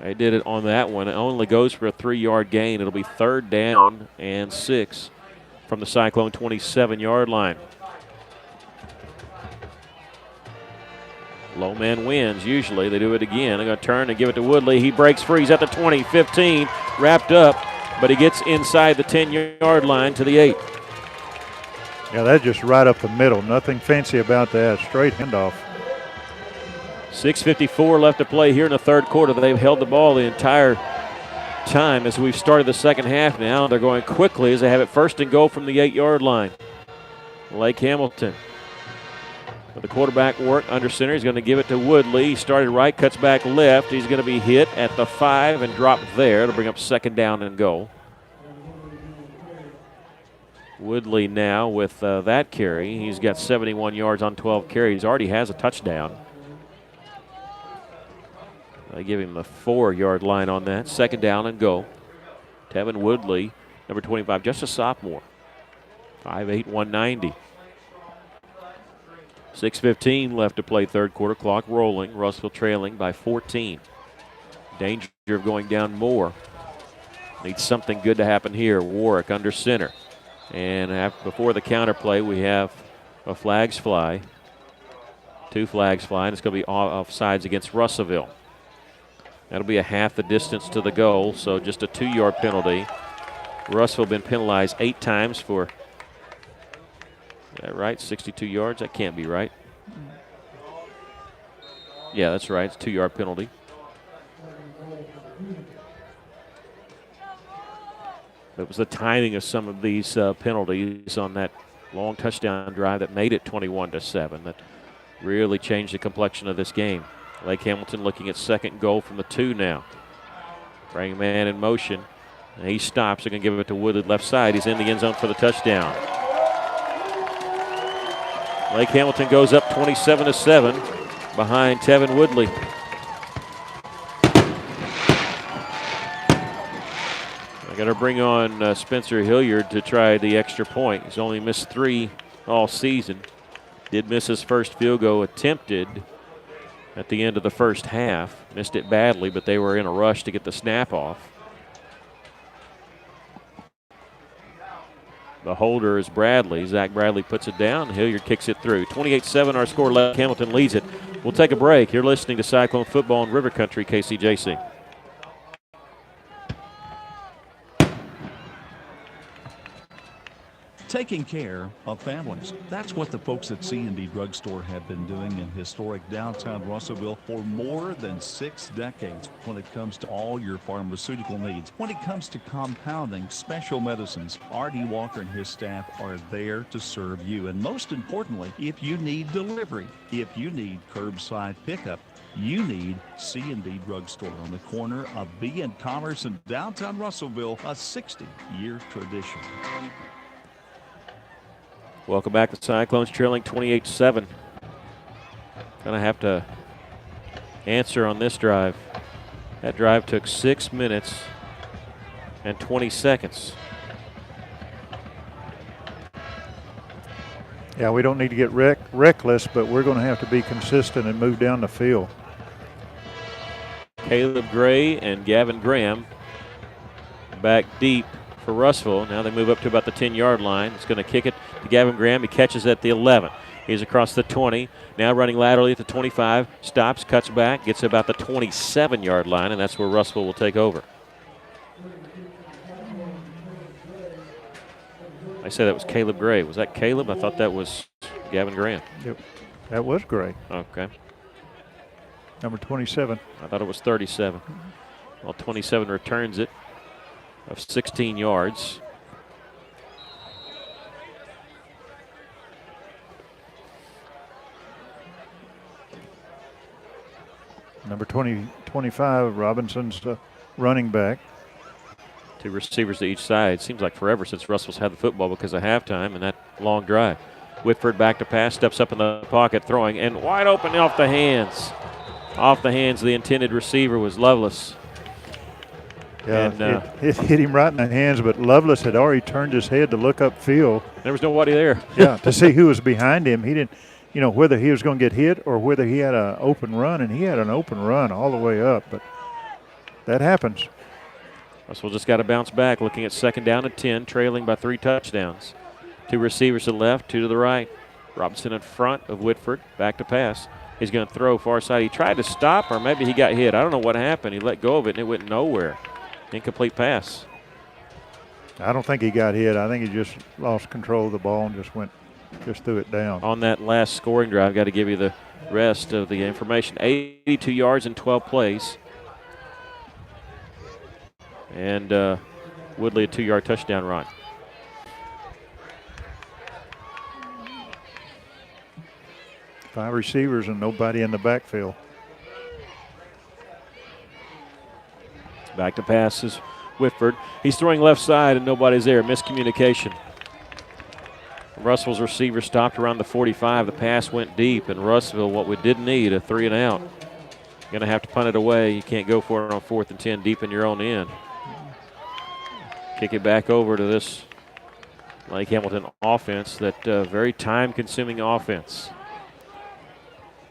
They did it on that one. It only goes for a 3-yard gain. It'll be 3rd down and 6 from the Cyclone 27-yard line. Low man wins usually. They do it again. They're going to turn and give it to Woodley. He breaks free. He's at the 20, 15, wrapped up, but he gets inside the 10-yard line to the 8. Yeah, that's just right up the middle. Nothing fancy about that. Straight handoff. 6:54 left to play here in the third quarter. They've held the ball the entire time as we've started the second half now. They're going quickly as they have it 1st and goal from the 8-yard line. Lake Hamilton. With the quarterback work under center, he's going to give it to Woodley. He started right, cuts back left. He's going to be hit at the 5 and drop there to bring up 2nd down and goal. Woodley now with that carry. He's got 71 yards on 12 carries. Already has a touchdown. They give him the 4-yard line on that. 2nd down and goal. Tevin Woodley, number 25, just a sophomore. 5'8", 190. 6:15 left to play, third quarter. Clock rolling. Russell trailing by 14. Danger of going down more. Needs something good to happen here. Warwick under center. And before the counter play, we have a flags fly. 2 flags fly, and it's going to be offsides against Russellville. That'll be a half the distance to the goal, so just a 2-yard penalty. Russellville been penalized 8 times for, is that right, 62 yards? That can't be right. Yeah, that's right. It's a 2-yard penalty. It was the timing of some of these penalties on that long touchdown drive that made it 21-7 that really changed the complexion of this game. Lake Hamilton looking at 2nd goal from the 2 now. Bring a man in motion. And he stops. They're going to give it to Woodley left side. He's in the end zone for the touchdown. Lake Hamilton goes up 27-7 behind Tevin Woodley. I got to bring on Spencer Hilliard to try the extra point. He's only missed 3 all season. Did miss his first field goal attempted at the end of the first half. Missed it badly, but they were in a rush to get the snap off. The holder is Bradley. Zach Bradley puts it down. Hilliard kicks it through. 28-7 our score. Lake Hamilton leads it. We'll take a break. You're listening to Cyclone Football in River Country, KCJC. Taking care of families. That's what the folks at C&D Drugstore have been doing in historic downtown Russellville for more than 6 decades when it comes to all your pharmaceutical needs. When it comes to compounding special medicines, R.D. Walker and his staff are there to serve you. And most importantly, if you need delivery, if you need curbside pickup, you need C&D Drugstore on the corner of B and Commerce in downtown Russellville, a 60-year tradition. Welcome back to Cyclones, trailing 28-7. Gonna have to answer on this drive. That drive took 6 minutes and 20 seconds. Yeah, we don't need to get reckless, but we're going to have to be consistent and move down the field. Caleb Gray and Gavin Graham back deep for Russellville. Now they move up to about the 10-yard line. It's going to kick it to Gavin Graham. He catches at the 11. He's across the 20. Now running laterally at the 25. Stops, cuts back, gets about the 27-yard line, and that's where Russellville will take over. I said that was Caleb Gray. Was that Caleb? I thought that was Gavin Graham. Yep, that was Gray. Okay. Number 27. I thought it was 37. Well, 27 returns it of 16 yards. Number 25, Robinson's running back. Two receivers to each side. Seems like forever since Russell's had the football because of halftime and that long drive. Whitford back to pass, steps up in the pocket, throwing, and wide open off the hands. Off the hands of the intended receiver was Lovelace. Yeah, and, it hit him right in the hands, but Lovelace had already turned his head to look upfield. There was nobody there. Yeah, to see who was behind him. He didn't, whether he was going to get hit or whether he had an open run, and he had an open run all the way up, but that happens. Russell just got to bounce back, looking at 2nd down and 10, trailing by 3 touchdowns. 2 receivers to the left, 2 to the right. Robinson in front of Whitford, back to pass. He's going to throw far side. He tried to stop, or maybe he got hit. I don't know what happened. He let go of it, and it went nowhere. Incomplete pass. I don't think he got hit. I think he just lost control of the ball and just threw it down. On that last scoring drive, got to give you the rest of the information. 82 yards in 12 plays. And Woodley a 2-yard touchdown run. Five receivers and nobody in the backfield. Back to passes, Whitford. He's throwing left side and nobody's there. Miscommunication. Russell's receiver stopped around the 45. The pass went deep, and Russellville, what we didn't need, a 3 and out. Going to have to punt it away. You can't go for it on 4th and 10 deep in your own end. Kick it back over to this Lake Hamilton offense, that very time-consuming offense.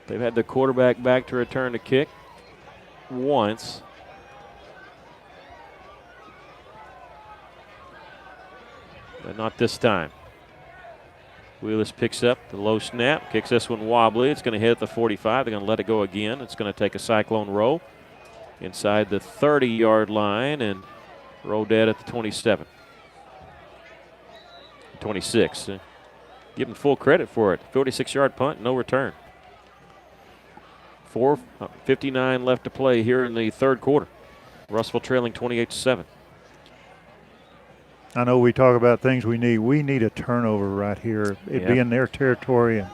They've had the quarterback back to return the kick once. But not this time. Wheelis picks up the low snap, kicks this one wobbly. It's going to hit at the 45. They're going to let it go again. It's going to take a Cyclone roll inside the 30-yard line and roll dead at the 27. 26. Give them full credit for it. 46-yard punt, no return. 4:59 left to play here in the third quarter. Russellville trailing 28-7. I know we talk about things we need. We need a turnover right here. It'd be in their territory, and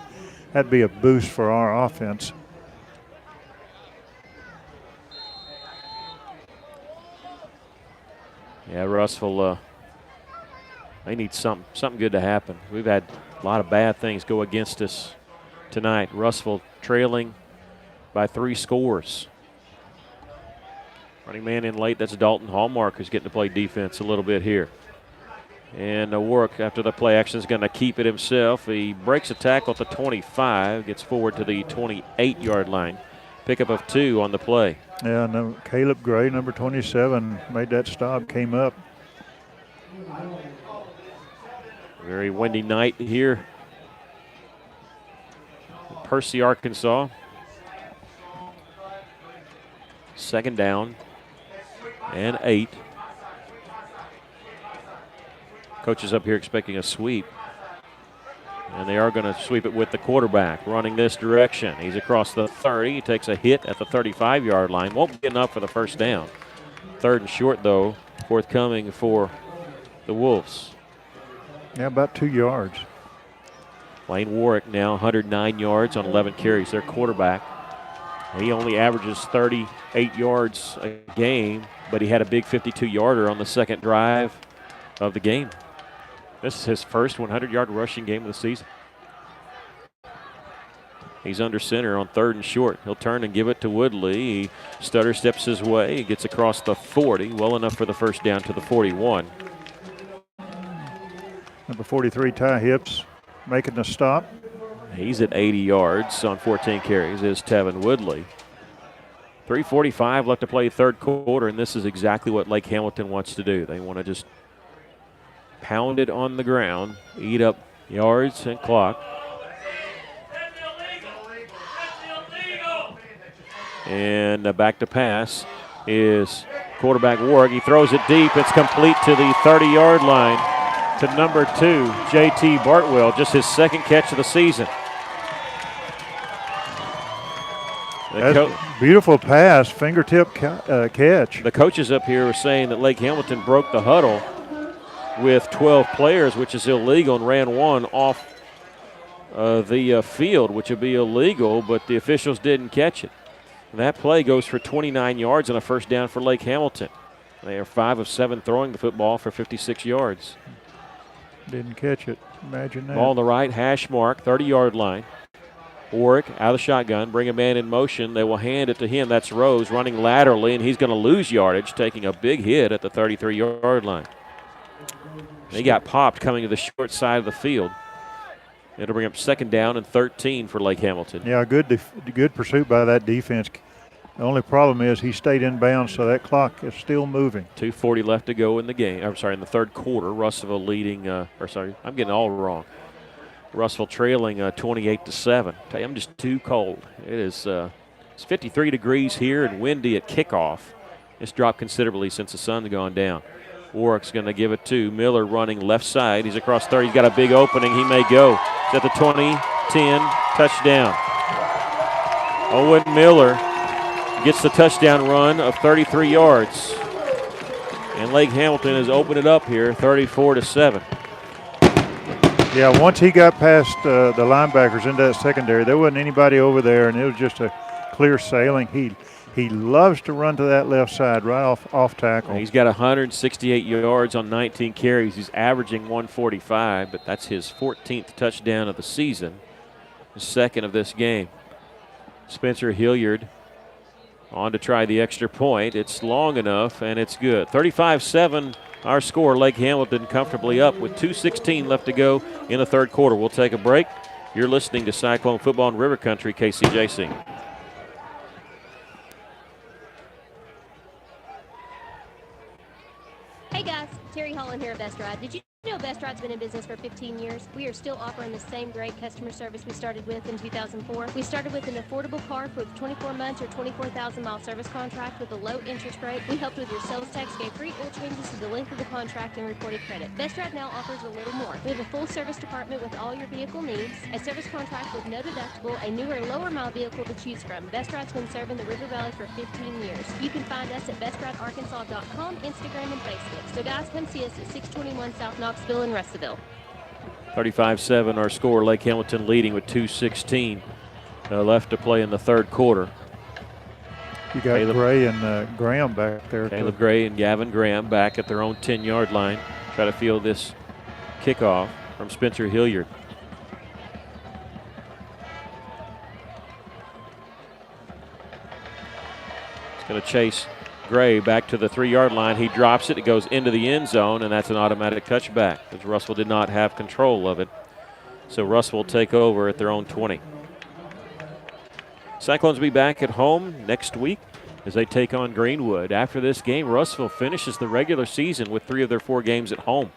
that'd be a boost for our offense. Yeah, Russellville, they need something good to happen. We've had a lot of bad things go against us tonight. Russellville trailing by 3 scores. Running man in late, that's Dalton Hallmark, who's getting to play defense a little bit here. And Warwick, after the play action, is going to keep it himself. He breaks a tackle at the 25, gets forward to the 28-yard line. Pickup of 2 on the play. Yeah, no, Caleb Gray, number 27, made that stop, came up. Very windy night here in Percy, Arkansas. 2nd down and 8. Coaches up here expecting a sweep. And they are going to sweep it with the quarterback running this direction. He's across the 30. He takes a hit at the 35-yard line. Won't be enough for the first down. 3rd and short, though, forthcoming for the Wolves. Yeah, about 2 yards. Lane Warwick now 109 yards on 11 carries. Their quarterback. He only averages 38 yards a game, but he had a big 52-yarder on the 2nd drive of the game. This is his first 100-yard rushing game of the season. He's under center on 3rd and short. He'll turn and give it to Woodley. He stutter steps his way. He gets across the 40, well enough for the first down to the 41. Number 43, Ty Hips, making the stop. He's at 80 yards on 14 carries, is Tevin Woodley. 3:45 left to play third quarter, and this is exactly what Lake Hamilton wants to do. They want to just pound it on the ground, eat up yards and clock. And back to pass is quarterback Warwick. He throws it deep. It's complete to the 30-yard line to number 2, J.T. Bartwell, just his second catch of the season. Beautiful pass, fingertip catch. The coaches up here are saying that Lake Hamilton broke the huddle with 12 players, which is illegal, and ran one off the field, which would be illegal, but the officials didn't catch it. And that play goes for 29 yards and a first down for Lake Hamilton. They are 5 of 7 throwing the football for 56 yards. Didn't catch it. Imagine that. Ball on the right, hash mark, 30-yard line. Warwick out of the shotgun, bring a man in motion. They will hand it to him. That's Rose running laterally, and he's going to lose yardage, taking a big hit at the 33-yard line. He got popped coming to the short side of the field. It'll bring up second down and 13 for Lake Hamilton. Yeah, good pursuit by that defense. The only problem is he stayed in bounds, so that clock is still moving. 2:40 left to go in the game. I'm sorry, in the third quarter. Russellville leading, I'm getting it all wrong. Russellville trailing 28-7. Tell you, I'm just too cold. It is it's 53 degrees here and windy at kickoff. It's dropped considerably since the sun's gone down. Warwick's going to give it to Miller running left side. He's across 30. He's got a big opening. He may go. He's at the 20, 10, touchdown. Owen Miller gets the touchdown run of 33 yards. And Lake Hamilton has opened it up here, 34-7. Yeah, once he got past the linebackers into that secondary, there wasn't anybody over there, and it was just a clear sailing. He loves to run to that left side, right off tackle. He's got 168 yards on 19 carries. He's averaging 145, but that's his 14th touchdown of the season, the second of this game. Spencer Hilliard on to try the extra point. It's long enough, and it's good. 35-7, our score. Lake Hamilton comfortably up with 2:16 left to go in the third quarter. We'll take a break. You're listening to Cyclone Football in River Country, KCJC. Hey guys, Terry Holland here at Best Ride. Did you know Best Ride's been in business for 15 years? We are still offering the same great customer service we started with in 2004. We started with an affordable car for 24 months or 24,000-mile service contract with a low interest rate. We helped with your sales tax, gave free oil changes to the length of the contract, and reported credit. Best Ride now offers a little more. We have a full service department with all your vehicle needs, a service contract with no deductible, a newer, lower-mile vehicle to choose from. Best Ride's been serving the River Valley for 15 years. You can find us at BestRideArkansas.com, Instagram, and Facebook. So guys, come see us at 621 South Knoxville in Russellville. 35-7 our score. Lake Hamilton leading with 2:16 left to play in the third quarter. You got Gray and Graham back there. Caleb Gray and Gavin Graham back at their own 10-yard line. Try to field this kickoff from Spencer Hilliard. He's going to chase Gray back to the 3-yard line. He drops it. It goes into the end zone, and that's an automatic touchback because Russell did not have control of it. So Russell will take over at their own 20. Cyclones will be back at home next week as they take on Greenwood. After this game, Russell finishes the regular season with 3 of their 4 games at home.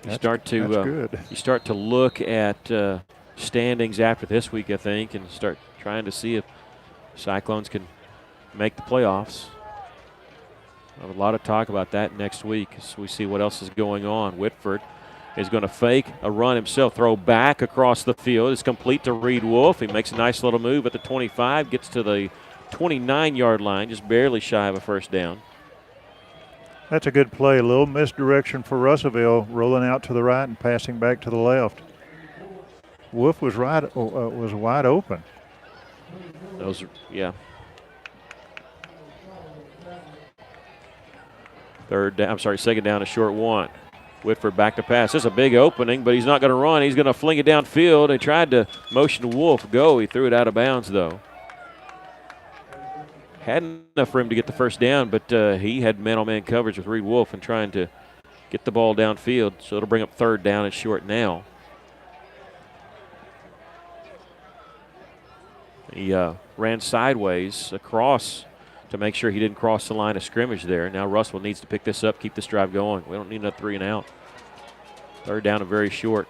You start to look at standings after this week, I think, and start trying to see if Cyclones can make the playoffs. We'll have a lot of talk about that next week as we see what else is going on. Whitford is going to fake a run himself, throw back across the field. It's complete to Reed Wolf. He makes a nice little move at the 25, gets to the 29-yard line, just barely shy of a first down. That's a good play. A little misdirection for Russellville, rolling out to the right and passing back to the left. Wolf was was wide open. Those, yeah. Second down, a short one. Whitford back to pass. This is a big opening, but he's not going to run. He's going to fling it downfield. They tried to motion Wolf go. He threw it out of bounds, though. Had enough for him to get the first down, but he had man-on-man coverage with Reed Wolf and trying to get the ball downfield. So it'll bring up third down and short now. He ran sideways across to make sure he didn't cross the line of scrimmage there. Now Russell needs to pick this up, keep this drive going. We don't need another 3 and out. Third down and very short.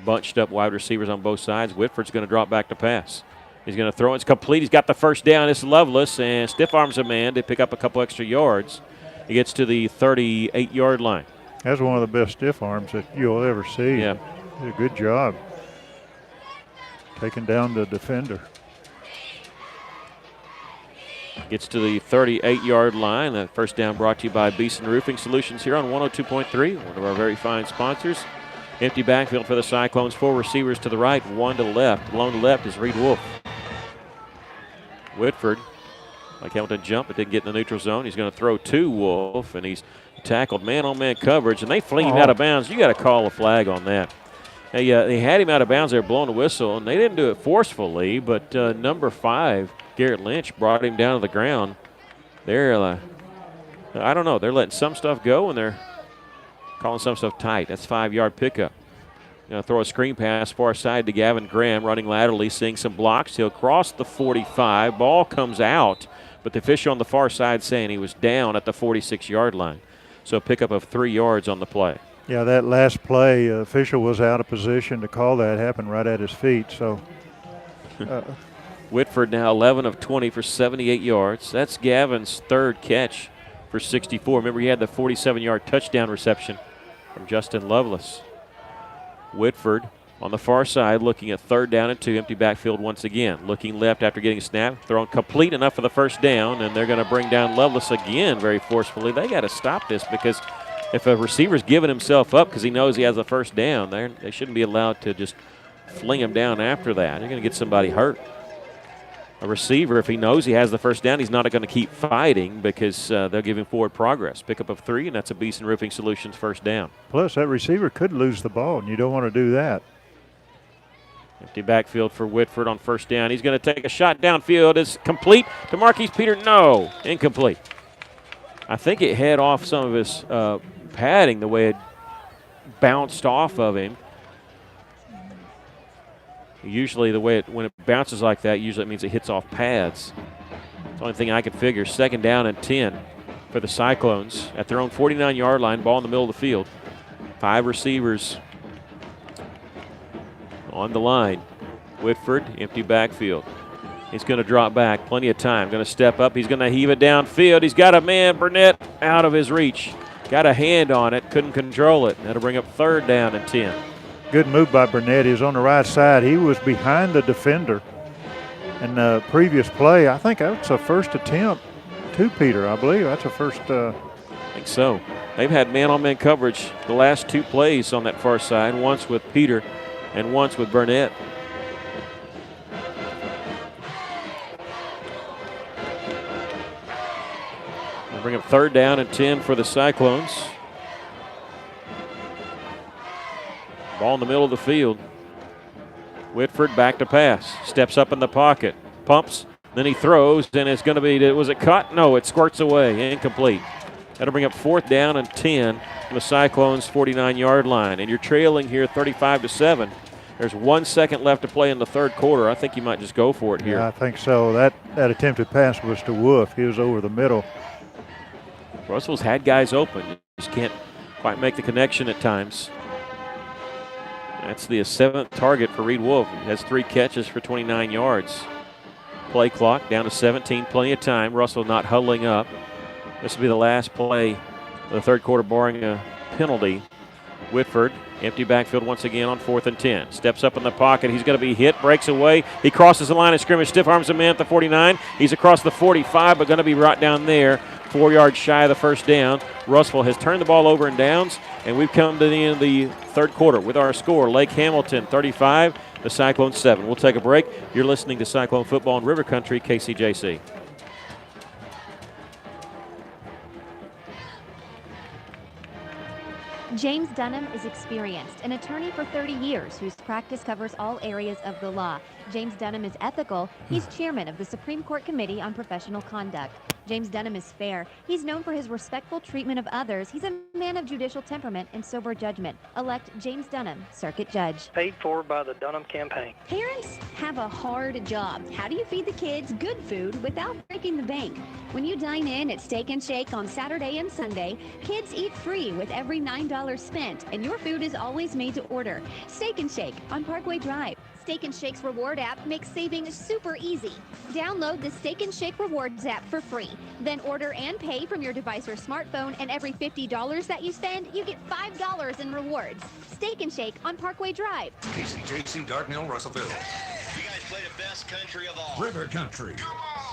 Bunched up wide receivers on both sides. Whitford's going to drop back to pass. He's going to throw it. It's complete. He's got the first down. It's Lovelace, and stiff arms a man to pick up a couple extra yards. He gets to the 38-yard line. That's one of the best stiff arms that you'll ever see. Yeah. Did a good job taking down the defender. Gets to the 38-yard line. That first down brought to you by Beeson Roofing Solutions here on 102.3, one of our very fine sponsors. Empty backfield for the Cyclones. 4 receivers to the right, 1 to the left. Alone to the left is Reed Wolf. Whitford, like Hamilton jump, but didn't get in the neutral zone. He's going to throw to Wolf, and he's tackled man-on-man coverage, and they fling him out of bounds. You got to call a flag on that. They had him out of bounds. They were blowing the whistle, and they didn't do it forcefully, but number 5, Garrett Lynch, brought him down to the ground. They're, I don't know, they're letting some stuff go, and they're calling some stuff tight. That's 5-yard pickup. Going to throw a screen pass far side to Gavin Graham, running laterally, seeing some blocks. He'll cross the 45. Ball comes out, but the official on the far side saying he was down at the 46-yard line. So a pickup of 3 yards on the play. Yeah, that last play, official was out of position to call that. Happened right at his feet. So Whitford now 11 of 20 for 78 yards. That's Gavin's 3rd catch for 64. Remember, he had the 47-yard touchdown reception from Justin Lovelace. Whitford on the far side looking at 3rd down and 2, empty backfield once again. Looking left after getting a snap, thrown complete enough for the first down, and they're going to bring down Lovelace again very forcefully. They got to stop this because if a receiver's giving himself up because he knows he has a first down, they shouldn't be allowed to just fling him down after that. You're going to get somebody hurt. A receiver, if he knows he has the first down, he's not going to keep fighting because they'll give him forward progress. Pickup of 3, and that's a Beeson Roofing Solutions first down. Plus, that receiver could lose the ball, and you don't want to do that. Empty backfield for Whitford on first down. He's going to take a shot downfield. It's complete to Marquise Peter. No, incomplete. I think it had off some of his padding the way it bounced off of him. Usually when it bounces like that, usually it means it hits off pads. It's the only thing I can figure. 2nd down and 10 for the Cyclones at their own 49-yard line, ball in the middle of the field. 5 receivers on the line. Whitford, empty backfield. He's going to drop back, plenty of time. Going to step up. He's going to heave it downfield. He's got a man, Burnett, out of his reach. Got a hand on it, couldn't control it. That'll bring up 3rd down and 10. Good move by Burnett. He was on the right side. He was behind the defender. And the previous play, I think that's a first attempt to Peter, I believe. That's a first. I think so. They've had man-on-man coverage the last 2 plays on that far side, once with Peter and once with Burnett. They'll bring up 3rd down and 10 for the Cyclones. Ball in the middle of the field. Whitford back to pass. Steps up in the pocket. Pumps. Then he throws. And it's going to be, was it caught? No, it squirts away. Incomplete. That'll bring up 4th down and 10 from the Cyclones' 49-yard line. And you're trailing here 35-7. There's 1 second left to play in the 3rd quarter. I think you might just go for it here. Yeah, I think so. That attempted pass was to Wolf. He was over the middle. Russell's had guys open. Just can't quite make the connection at times. That's the 7th target for Reed Wolf. He has 3 catches for 29 yards. Play clock down to 17, plenty of time. Russell not huddling up. This will be the last play of the 3rd quarter, barring a penalty. Whitford, empty backfield once again on 4th and 10. Steps up in the pocket. He's going to be hit, breaks away. He crosses the line of scrimmage, stiff arms a man at the 49. He's across the 45, but going to be right down there. 4 yards shy of the first down. Russell has turned the ball over in downs, and we've come to the end of the 3rd quarter with our score. Lake Hamilton 35, the Cyclones 7. We'll take a break. You're listening to Cyclone Football in River Country, KCJC. James Dunham is experienced, an attorney for 30 years whose practice covers all areas of the law. James Dunham is ethical, he's chairman of the Supreme Court Committee on Professional Conduct. James Dunham is fair. He's known for his respectful treatment of others. He's a man of judicial temperament and sober judgment. Elect James Dunham, Circuit Judge. Paid for by the Dunham campaign. Parents have a hard job. How do you feed the kids good food without breaking the bank? When you dine in at Steak and Shake on Saturday and Sunday, kids eat free with every $9 spent, and your food is always made to order. Steak and Shake on Parkway Drive. Steak and Shake's reward app makes saving super easy. Download the Steak and Shake Rewards app for free. Then order and pay from your device or smartphone, and every $50 that you spend, you get $5 in rewards. Steak and Shake on Parkway Drive. KCJC, Dartnell, Russellville. You guys play the best country of all. River Country.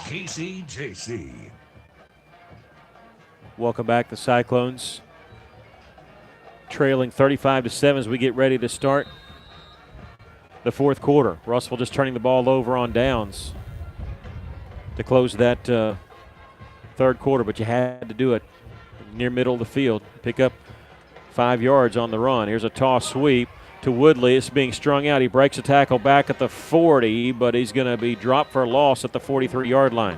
KCJC. Welcome back, the Cyclones. Trailing 35-7 as we get ready to start the fourth quarter. Russell just turning the ball over on downs to close that third quarter, but you had to do it near middle of the field. Pick up 5 yards on the run. Here's a toss sweep to Woodley. It's being strung out. He breaks a tackle back at the 40, but he's going to be dropped for a loss at the 43-yard line.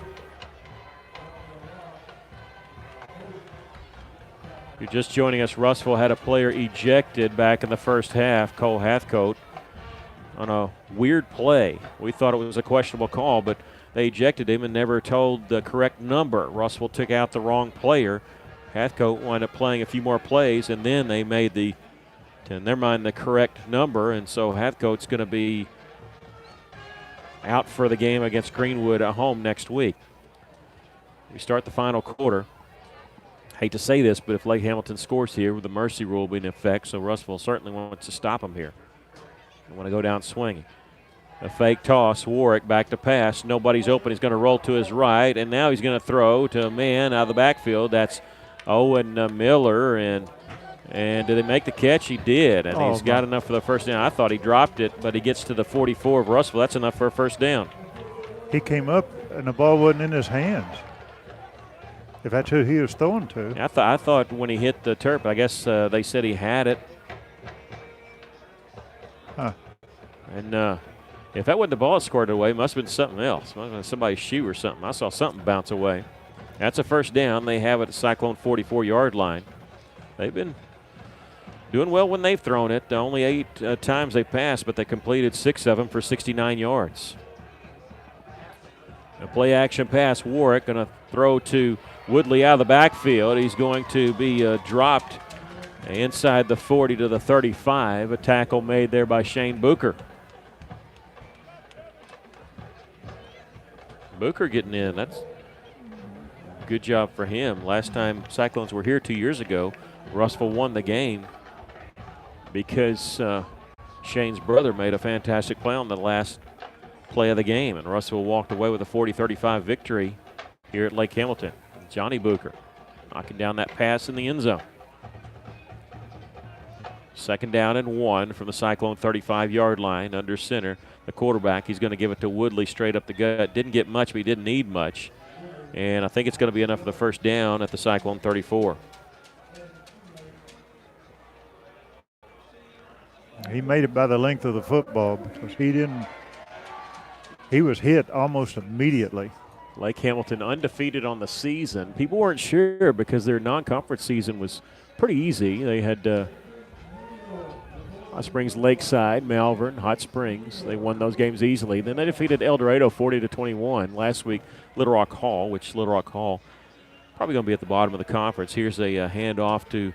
If you're just joining us, Russellville had a player ejected back in the first half, Cole Hathcote, on a weird play. We thought it was a questionable call, but they ejected him and never told the correct number. Russellville took out the wrong player. Hathcote wound up playing a few more plays, and then they made the, in their mind, the correct number, and so Hathcote's going to be out for the game against Greenwood at home next week. We start the final quarter. Hate to say this, but if Lake Hamilton scores here, the mercy rule will be in effect, so Russellville certainly wants to stop them here. They want to go down swinging. A fake toss. Warwick back to pass. Nobody's open. He's going to roll to his right, and now he's going to throw to a man out of the backfield. That's Owen Miller, and did they make the catch? He did, and he's got enough for the first down. I thought he dropped it, but he gets to the 44 of Russellville. That's enough for a first down. He came up, and the ball wasn't in his hands. If that's who he was throwing to. I thought when he hit the turf, I guess they said he had it. Huh. And if that wasn't the ball that scored away, it must have been something else. Must have been somebody's shoe or something. I saw something bounce away. That's a first down. They have it at the Cyclone 44-yard line. They've been doing well when they've thrown it. Only 8 times they passed, but they completed 6 of them for 69 yards. A play action pass. Warwick going to throw to Woodley out of the backfield. He's going to be dropped inside the 40 to the 35. A tackle made there by Shane Booker. Booker getting in. That's a good job for him. Last time Cyclones were here 2 years ago, Russellville won the game because Shane's brother made a fantastic play on the last play of the game, and Russellville walked away with a 40-35 victory here at Lake Hamilton. Johnny Booker knocking down that pass in the end zone. Second down and 1 from the Cyclone 35-yard line under center. The quarterback, he's going to give it to Woodley straight up the gut. Didn't get much, but he didn't need much. And I think it's going to be enough for the first down at the Cyclone 34. He made it by the length of the football because he was hit almost immediately. Lake Hamilton undefeated on the season. People weren't sure because their non-conference season was pretty easy. They had Hot Springs Lakeside, Malvern, Hot Springs. They won those games easily. Then they defeated El Dorado 40-21 last week. Little Rock Hall, which Little Rock Hall probably going to be at the bottom of the conference. Here's a handoff to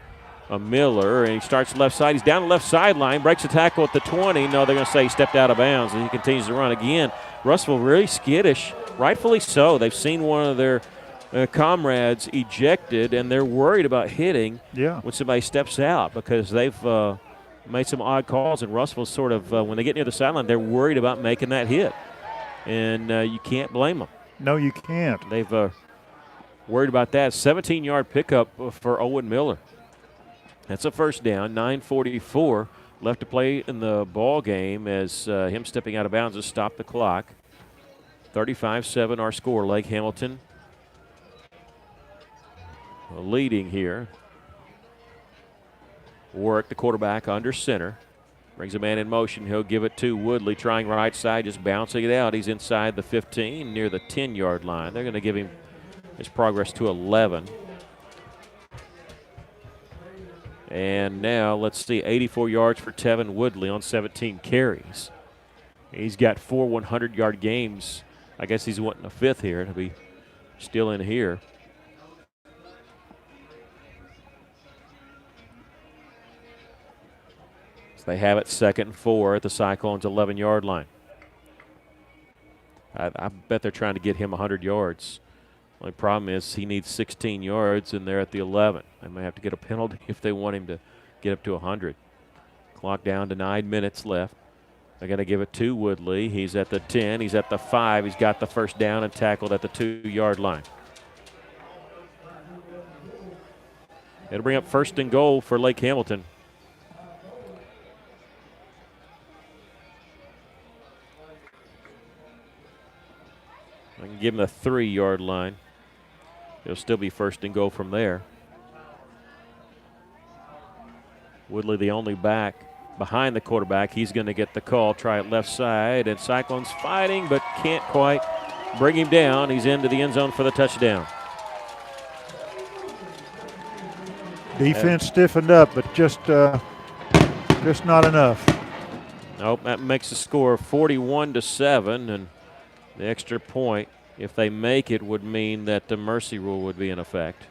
Miller, and he starts left side. He's down the left sideline, breaks a tackle at the 20. No, they're going to say he stepped out of bounds, and he continues to run again. Russellville really skittish, rightfully so. They've seen one of their comrades ejected, and they're worried about hitting when somebody steps out because they've made some odd calls, and Russellville sort of, when they get near the sideline, they're worried about making that hit. And you can't blame them. No, you can't. They've worried about that. 17-yard pickup for Owen Miller. That's a first down. 9:44 left to play in the ball game as him stepping out of bounds has stopped the clock. 35-7 our score. Lake Hamilton leading here. Warwick, the quarterback, under center. Brings a man in motion. He'll give it to Woodley, trying right side, just bouncing it out. He's inside the 15, near the 10-yard line. They're going to give him his progress to 11. And now let's see, 84 yards for Tevin Woodley on 17 carries. He's got 4 100-yard games. I guess he's wanting a fifth here to be still in here. So they have it 2nd and 4 at the Cyclones' 11-yard line. I bet they're trying to get him 100 yards. Only problem is he needs 16 yards, and they're at the 11. They may have to get a penalty if they want him to get up to 100. Clock down to 9 minutes left. They're going to give it to Woodley. He's at the 10. He's at the 5. He's got the first down and tackled at the 2-yard line. It'll bring up 1st and goal for Lake Hamilton. I can give him the 3-yard line. It'll still be 1st and goal from there. Woodley, the only back behind the quarterback. He's going to get the call. Try it left side, and Cyclones fighting, but can't quite bring him down. He's into the end zone for the touchdown. Defense stiffened up, but just not enough. Nope, that makes the score 41-7, and the extra point, if they make it, would mean that the mercy rule would be in effect.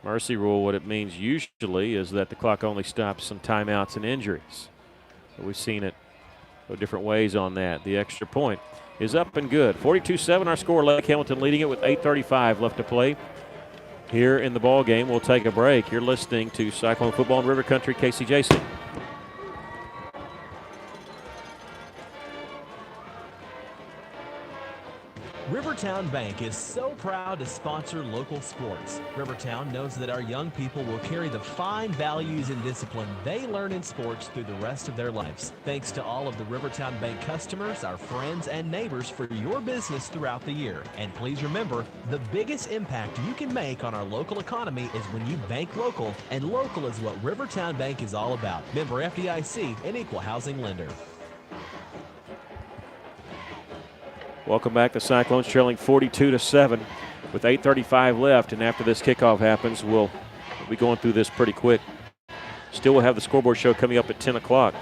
Mercy rule, what it means usually is that the clock only stops some timeouts and injuries. But we've seen it go different ways on that. The extra point is up and good. 42-7 our score. Lake Hamilton leading it with 8:35 left to play here in the ball game. We'll take a break. You're listening to Cyclone Football in River Country, KCJC. Rivertown Bank is so proud to sponsor local sports. Rivertown knows that our young people will carry the fine values and discipline they learn in sports through the rest of their lives. Thanks to all of the Rivertown Bank customers, our friends, and neighbors for your business throughout the year. And please remember, the biggest impact you can make on our local economy is when you bank local, and local is what Rivertown Bank is all about. Member FDIC, an equal housing lender. Welcome back. The Cyclones trailing 42-7 with 8:35 left, and after this kickoff happens, we'll be going through this pretty quick. Still, we'll have the scoreboard show coming up at 10 o'clock.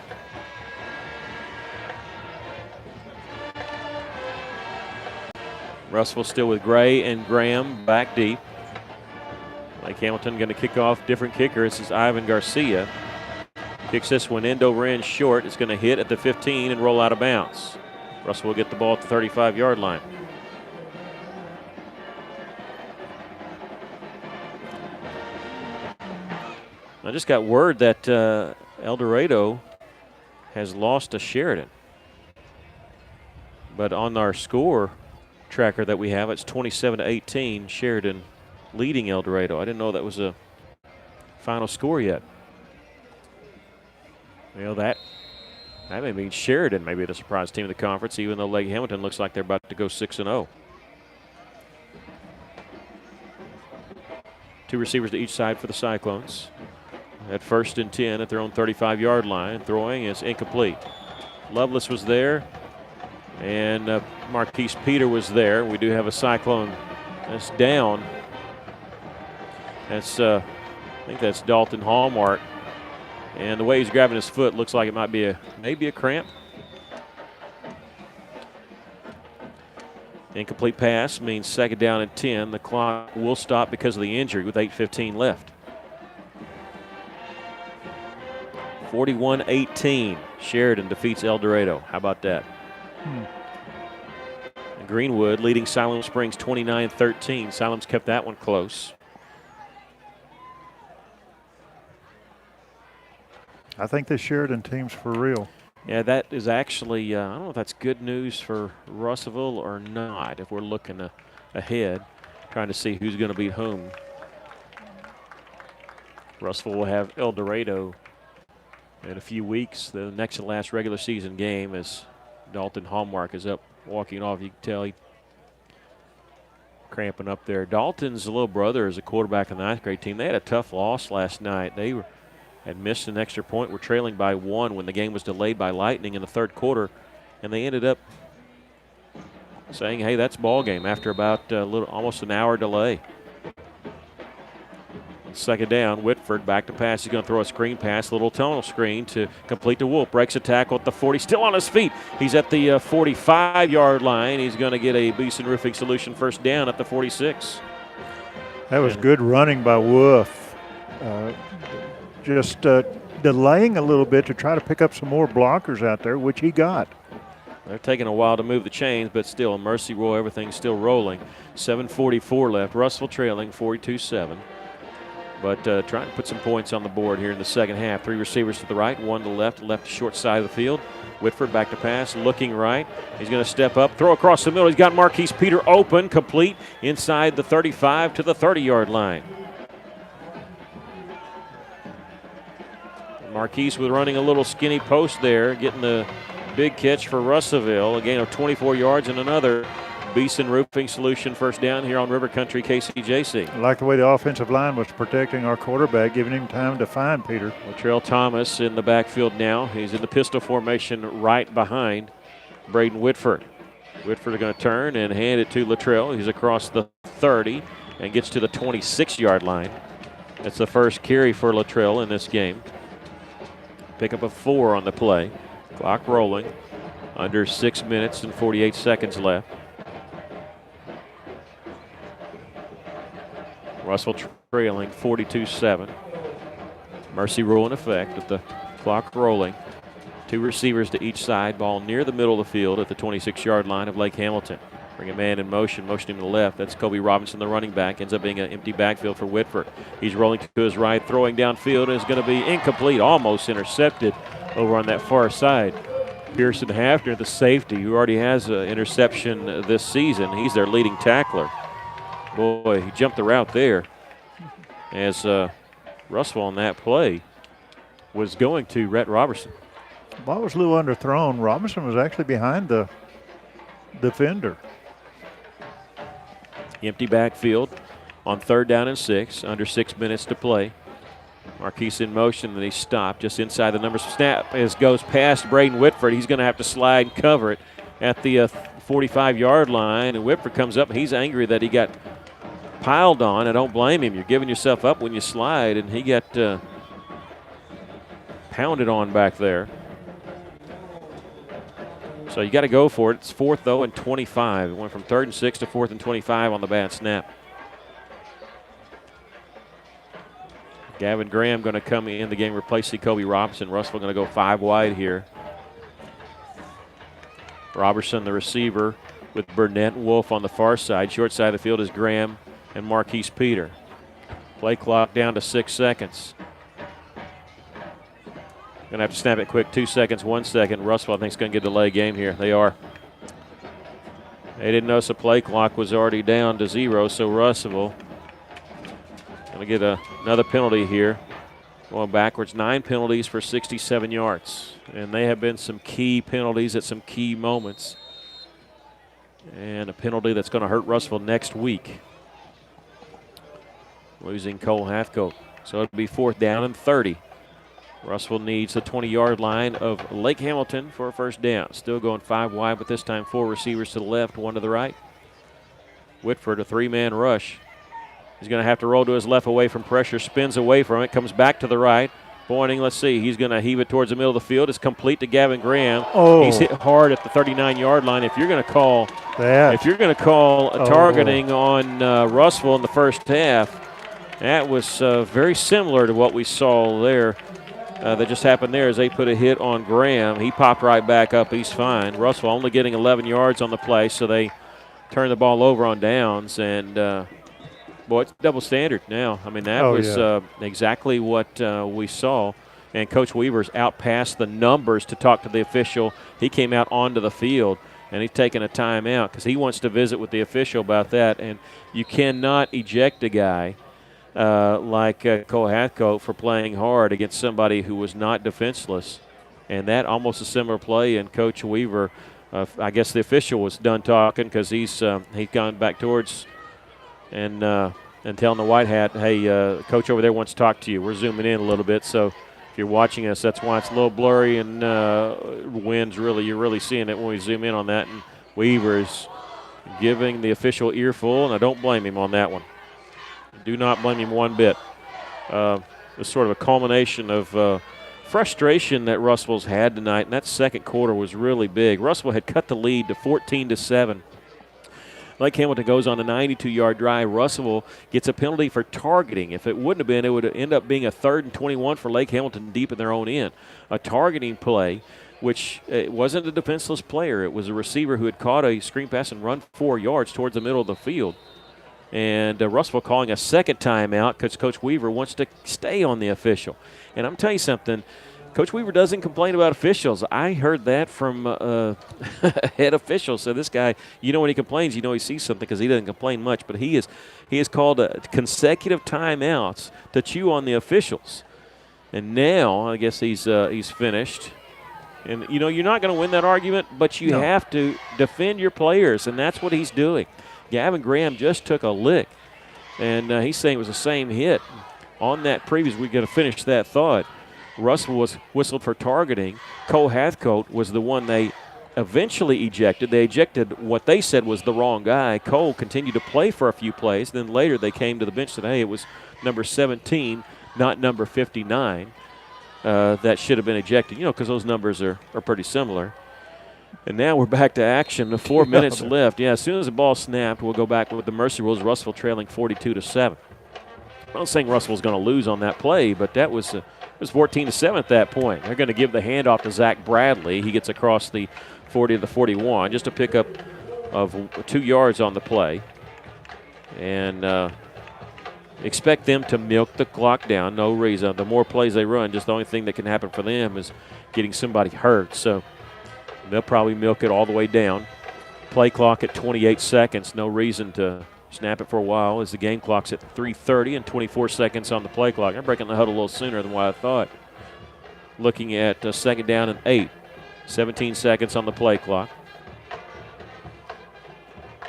Russell still with Gray and Graham back deep. Lake Hamilton going to kick off different kicker. This is Ivan Garcia. Kicks this one end over end short. It's going to hit at the 15 and roll out of bounds. Russell will get the ball at the 35-yard line. I just got word that El Dorado has lost to Sheridan. But on our score tracker that we have, it's 27-18, Sheridan leading El Dorado. I didn't know that was a final score yet. You know, that may mean Sheridan may be the surprise team of the conference, even though Lake Hamilton looks like they're about to go 6-0. 2 receivers to each side for the Cyclones. At 1st and 10 at their own 35-yard line. Throwing is incomplete. Lovelace was there, and Marquise Peter was there. We do have a Cyclone that's down. That's I think that's Dalton Hallmark. And the way he's grabbing his foot looks like it might be maybe a cramp. Incomplete pass means 2nd down and 10. The clock will stop because of the injury with 8:15 left. 41-18. Sheridan defeats El Dorado. How about that? Greenwood leading Siloam Springs 29-13. Siloam's kept that one close. I think this Sheridan team's for real. Yeah, that is actually, I don't know if that's good news for Russellville or not, if we're looking ahead, trying to see who's going to beat whom. Russellville will have El Dorado in a few weeks, the next to last regular season game, as Dalton Hallmark is up walking off. You can tell he cramping up there. Dalton's little brother is a quarterback in the 9th grade team. They had a tough loss last night. They had missed an extra point, were trailing by 1 when the game was delayed by lightning in the 3rd quarter, and they ended up saying, hey, that's ball game after about almost an hour delay. 2nd down, Whitford back to pass. He's going to throw a screen pass, little tunnel screen to complete to Wolf. Breaks a tackle at the 40, still on his feet. He's at the 45-yard line. He's going to get a Beeson Roofing Solution first down at the 46. That was good running by Wolf. Just delaying a little bit to try to pick up some more blockers out there, which he got. They're taking a while to move the chains, but still, Mercy Roy, everything's still rolling. 7:44 left. Russell trailing 42-7. But trying to put some points on the board here in the second half. 3 receivers to the right, 1 to the left to short side of the field. Whitford back to pass, looking right. He's going to step up, throw across the middle. He's got Marquise Peter open, complete inside the 35 to the 30-yard line. Marquise with running a little skinny post there, getting the big catch for Russellville. A gain of 24 yards and another Beeson Roofing Solution first down here on River Country KCJC. I like the way the offensive line was protecting our quarterback, giving him time to find Peter. Latrell Thomas in the backfield now. He's in the pistol formation right behind Braden Whitford. Whitford is going to turn and hand it to Latrell. He's across the 30 and gets to the 26-yard line. That's the first carry for Latrell in this game. Pick up a 4 on the play. Clock rolling. Under 6 minutes and 48 seconds left. Russell trailing 42-7. Mercy rule in effect with the clock rolling. 2 receivers to each side. Ball near the middle of the field at the 26-yard line of Lake Hamilton. Bring a man in motion him to the left. That's Kobe Robinson, the running back. Ends up being an empty backfield for Whitford. He's rolling to his right, throwing downfield, and is going to be incomplete, almost intercepted over on that far side. Pearson Hafner, the safety, who already has an interception this season. He's their leading tackler. Boy, he jumped the route there as Russell on that play was going to Rhett Robertson. Ball was a little underthrown. Robinson was actually behind the defender. Empty backfield on 3rd down and 6, under 6 minutes to play. Marquise in motion, and he stopped just inside the numbers. Snap as goes past Braden Whitford. He's going to have to slide and cover it at the 45-yard line, and Whitford comes up. He's angry that he got piled on. I don't blame him. You're giving yourself up when you slide, and he got pounded on back there. So you got to go for it. It's 4th, though, and 25. It went from 3rd and 6 to 4th and 25 on the bad snap. Gavin Graham going to come in the game, replace Kobe Robinson. Russell going to go 5 wide here. Robertson, the receiver, with Burnett and Wolf on the far side. Short side of the field is Graham and Marquise Peter. Play clock down to 6 seconds. Going to have to snap it quick. 2 seconds, 1 second. Russell, I think, is going to get a delay game here. They are. They didn't notice the play clock was already down to 0, so Russell going to get another penalty here. Going backwards, 9 penalties for 67 yards. And they have been some key penalties at some key moments. And a penalty that's going to hurt Russell next week. Losing Cole Hathcote. So it'll be 4th down and 30. Russell needs the 20-yard line of Lake Hamilton for a first down. Still going 5 wide, but this time 4 receivers to the left, 1 to the right. Whitford, a 3-man rush. He's going to have to roll to his left away from pressure, spins away from it, comes back to the right. Pointing, let's see, he's going to heave it towards the middle of the field. It's complete to Gavin Graham. Oh. He's hit hard at the 39-yard line. If you're going to call that, targeting on Russell in the first half, that was very similar to what we saw there. That just happened there as they put a hit on Graham. He popped right back up. He's fine. Russell only getting 11 yards on the play, so they turn the ball over on downs. And, boy, it's double standard now. I mean, that was exactly what we saw. And Coach Weaver's out past the numbers to talk to the official. He came out onto the field, and he's taking a timeout because he wants to visit with the official about that. And you cannot eject a guy like Cole Hathcote for playing hard against somebody who was not defenseless. And that almost a similar play, and Coach Weaver, I guess the official was done talking because he's gone back towards and telling the white hat, hey, coach over there wants to talk to you. We're zooming in a little bit, so if you're watching us, that's why it's a little blurry, and winds really, you're really seeing it when we zoom in on that. And Weaver is giving the official earful, and I don't blame him on that one. Do not blame him one bit. It's sort of a culmination of frustration that Russell's had tonight, and that second quarter was really big. Russell had cut the lead to 14-7. Lake Hamilton goes on a 92-yard drive. Russell gets a penalty for targeting. If it wouldn't have been, it would end up being a 3rd and 21 for Lake Hamilton deep in their own end. A targeting play, which it wasn't a defenseless player. It was a receiver who had caught a screen pass and run 4 yards towards the middle of the field. And Russell calling a second timeout because Coach Weaver wants to stay on the official. And I'm telling you something, Coach Weaver doesn't complain about officials. I heard that from head officials. So this guy, when he complains, he sees something because he doesn't complain much. But he has called consecutive timeouts to chew on the officials. And now I guess he's finished. And, you're not going to win that argument, but you have to defend your players, and that's what he's doing. Gavin Graham just took a lick, and he's saying it was the same hit. On that previous, we're going to finish that thought. Russell was whistled for targeting. Cole Hathcote was the one they eventually ejected. They ejected what they said was the wrong guy. Cole continued to play for a few plays. Then later they came to the bench and said, hey, it was number 17, not number 59. That should have been ejected, because those numbers are pretty similar. And now we're back to action. 4 minutes left. Yeah, as soon as the ball snapped, we'll go back with the Mercy Rules. Russell trailing 42-7. I'm not saying Russell's going to lose on that play, but that was it was 14-7 at that point. They're going to give the handoff to Zach Bradley. He gets across the 40 to the 41, just a pickup of 2 yards on the play. And expect them to milk the clock down. No reason. The more plays they run, just the only thing that can happen for them is getting somebody hurt. So they'll probably milk it all the way down. Play clock at 28 seconds. No reason to snap it for a while as the game clock's at 3:30 and 24 seconds on the play clock. I'm breaking the huddle a little sooner than what I thought. Looking at 2nd down and 8. 17 seconds on the play clock.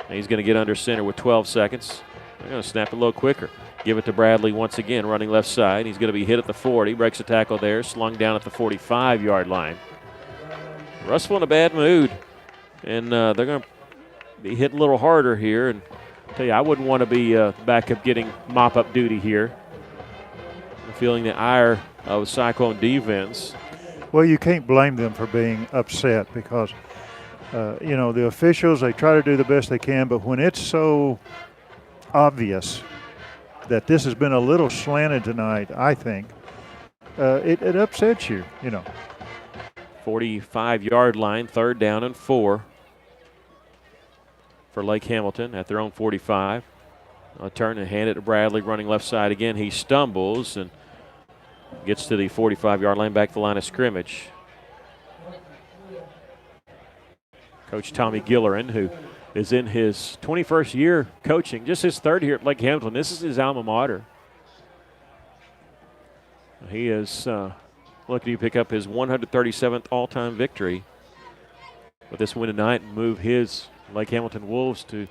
And he's going to get under center with 12 seconds. They're going to snap it a little quicker. Give it to Bradley once again, running left side. He's going to be hit at the 40. Breaks a tackle there, slung down at the 45-yard line. Russell in a bad mood. And they're going to be hit a little harder here. And I tell you, I wouldn't want to be back up getting mop-up duty here. I'm feeling the ire of Cyclone defense. Well, you can't blame them for being upset because, the officials, they try to do the best they can, but when it's so obvious that this has been a little slanted tonight, I think, it upsets you, 45-yard line, 3rd down and 4 for Lake Hamilton at their own 45. I'll turn and hand it to Bradley, running left side again. He stumbles and gets to the 45-yard line, back to the line of scrimmage. Coach Tommy Gillerin, who is in his 21st year coaching, just his 3rd year at Lake Hamilton. This is his alma mater. He is looking to pick up his 137th all-time victory with this win tonight and move his Lake Hamilton Wolves to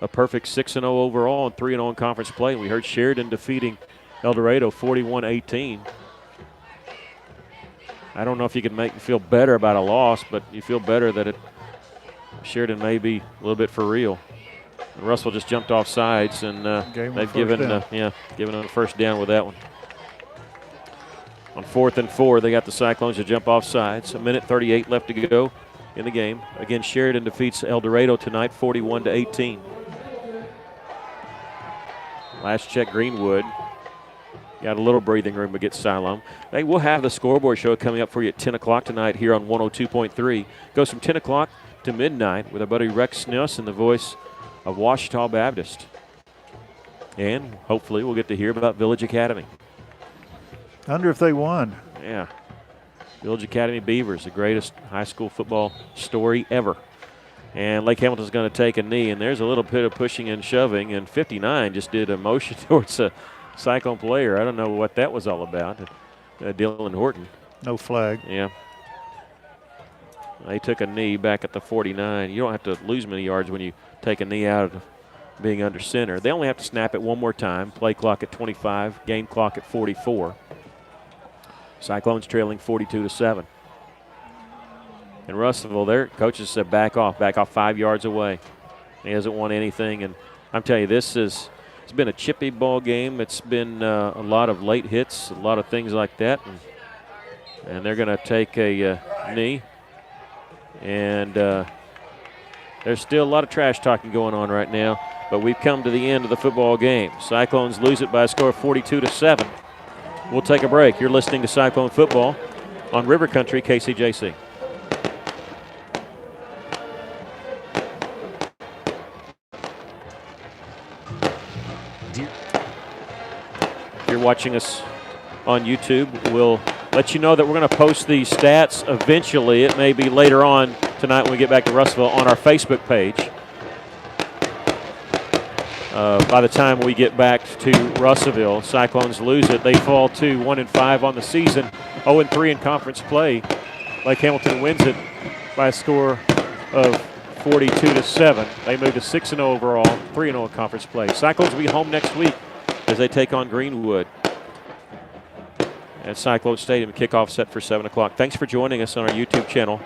a perfect 6-0 overall and 3-0 in conference play. We heard Sheridan defeating El Dorado 41-18. I don't know if you can make you feel better about a loss, but you feel better that Sheridan may be a little bit for real. And Russell just jumped off sides, and they've given a first down with that one. On 4th and 4, they got the Cyclones to jump off sides. 1:38 left to go in the game. Again, Sheridan defeats El Dorado tonight, 41-18. Last check, Greenwood got a little breathing room against Siloam. Hey, we'll have the scoreboard show coming up for you at 10 o'clock tonight here on 102.3. Goes from 10 o'clock to midnight with our buddy Rex Snuss and the voice of Ouachita Baptist. And hopefully we'll get to hear about Village Academy. I wonder if they won. Yeah. Village Academy Beavers, the greatest high school football story ever. And Lake Hamilton's going to take a knee, and there's a little bit of pushing and shoving, and 59 just did a motion towards a Cyclone player. I don't know what that was all about. Dylan Horton. No flag. Yeah. They took a knee back at the 49. You don't have to lose many yards when you take a knee out being under center. They only have to snap it one more time. Play clock at 25, game clock at 44. Cyclones trailing 42-7. And Russellville, their coaches said back off 5 yards away. He doesn't want anything, and I'm telling you, it's been a chippy ball game. It's been a lot of late hits, a lot of things like that, and they're going to take a knee. And there's still a lot of trash talking going on right now, but we've come to the end of the football game. Cyclones lose it by a score of 42-7. We'll take a break. You're listening to Cyclone Football on River Country KCJC. If you're watching us on YouTube, we'll let you know that we're going to post these stats eventually. It may be later on tonight when we get back to Russellville on our Facebook page. By the time we get back to Russellville, Cyclones lose it. They fall to 1-5 on the season, 0-3 in conference play. Lake Hamilton wins it by a score of 42-7. They move to 6-0 overall, 3-0 in conference play. Cyclones will be home next week as they take on Greenwood at Cyclone Stadium. Kickoff set for 7 o'clock. Thanks for joining us on our YouTube channel.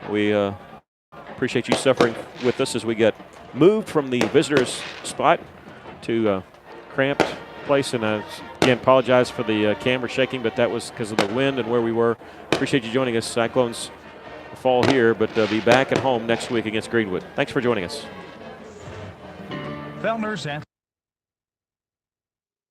We appreciate you suffering with us as we get moved from the visitors spot to a cramped place. And again, apologize for the camera shaking, but that was because of the wind and where we were. Appreciate you joining us. Cyclones fall here, but be back at home next week against Greenwood. Thanks for joining us. Fellner's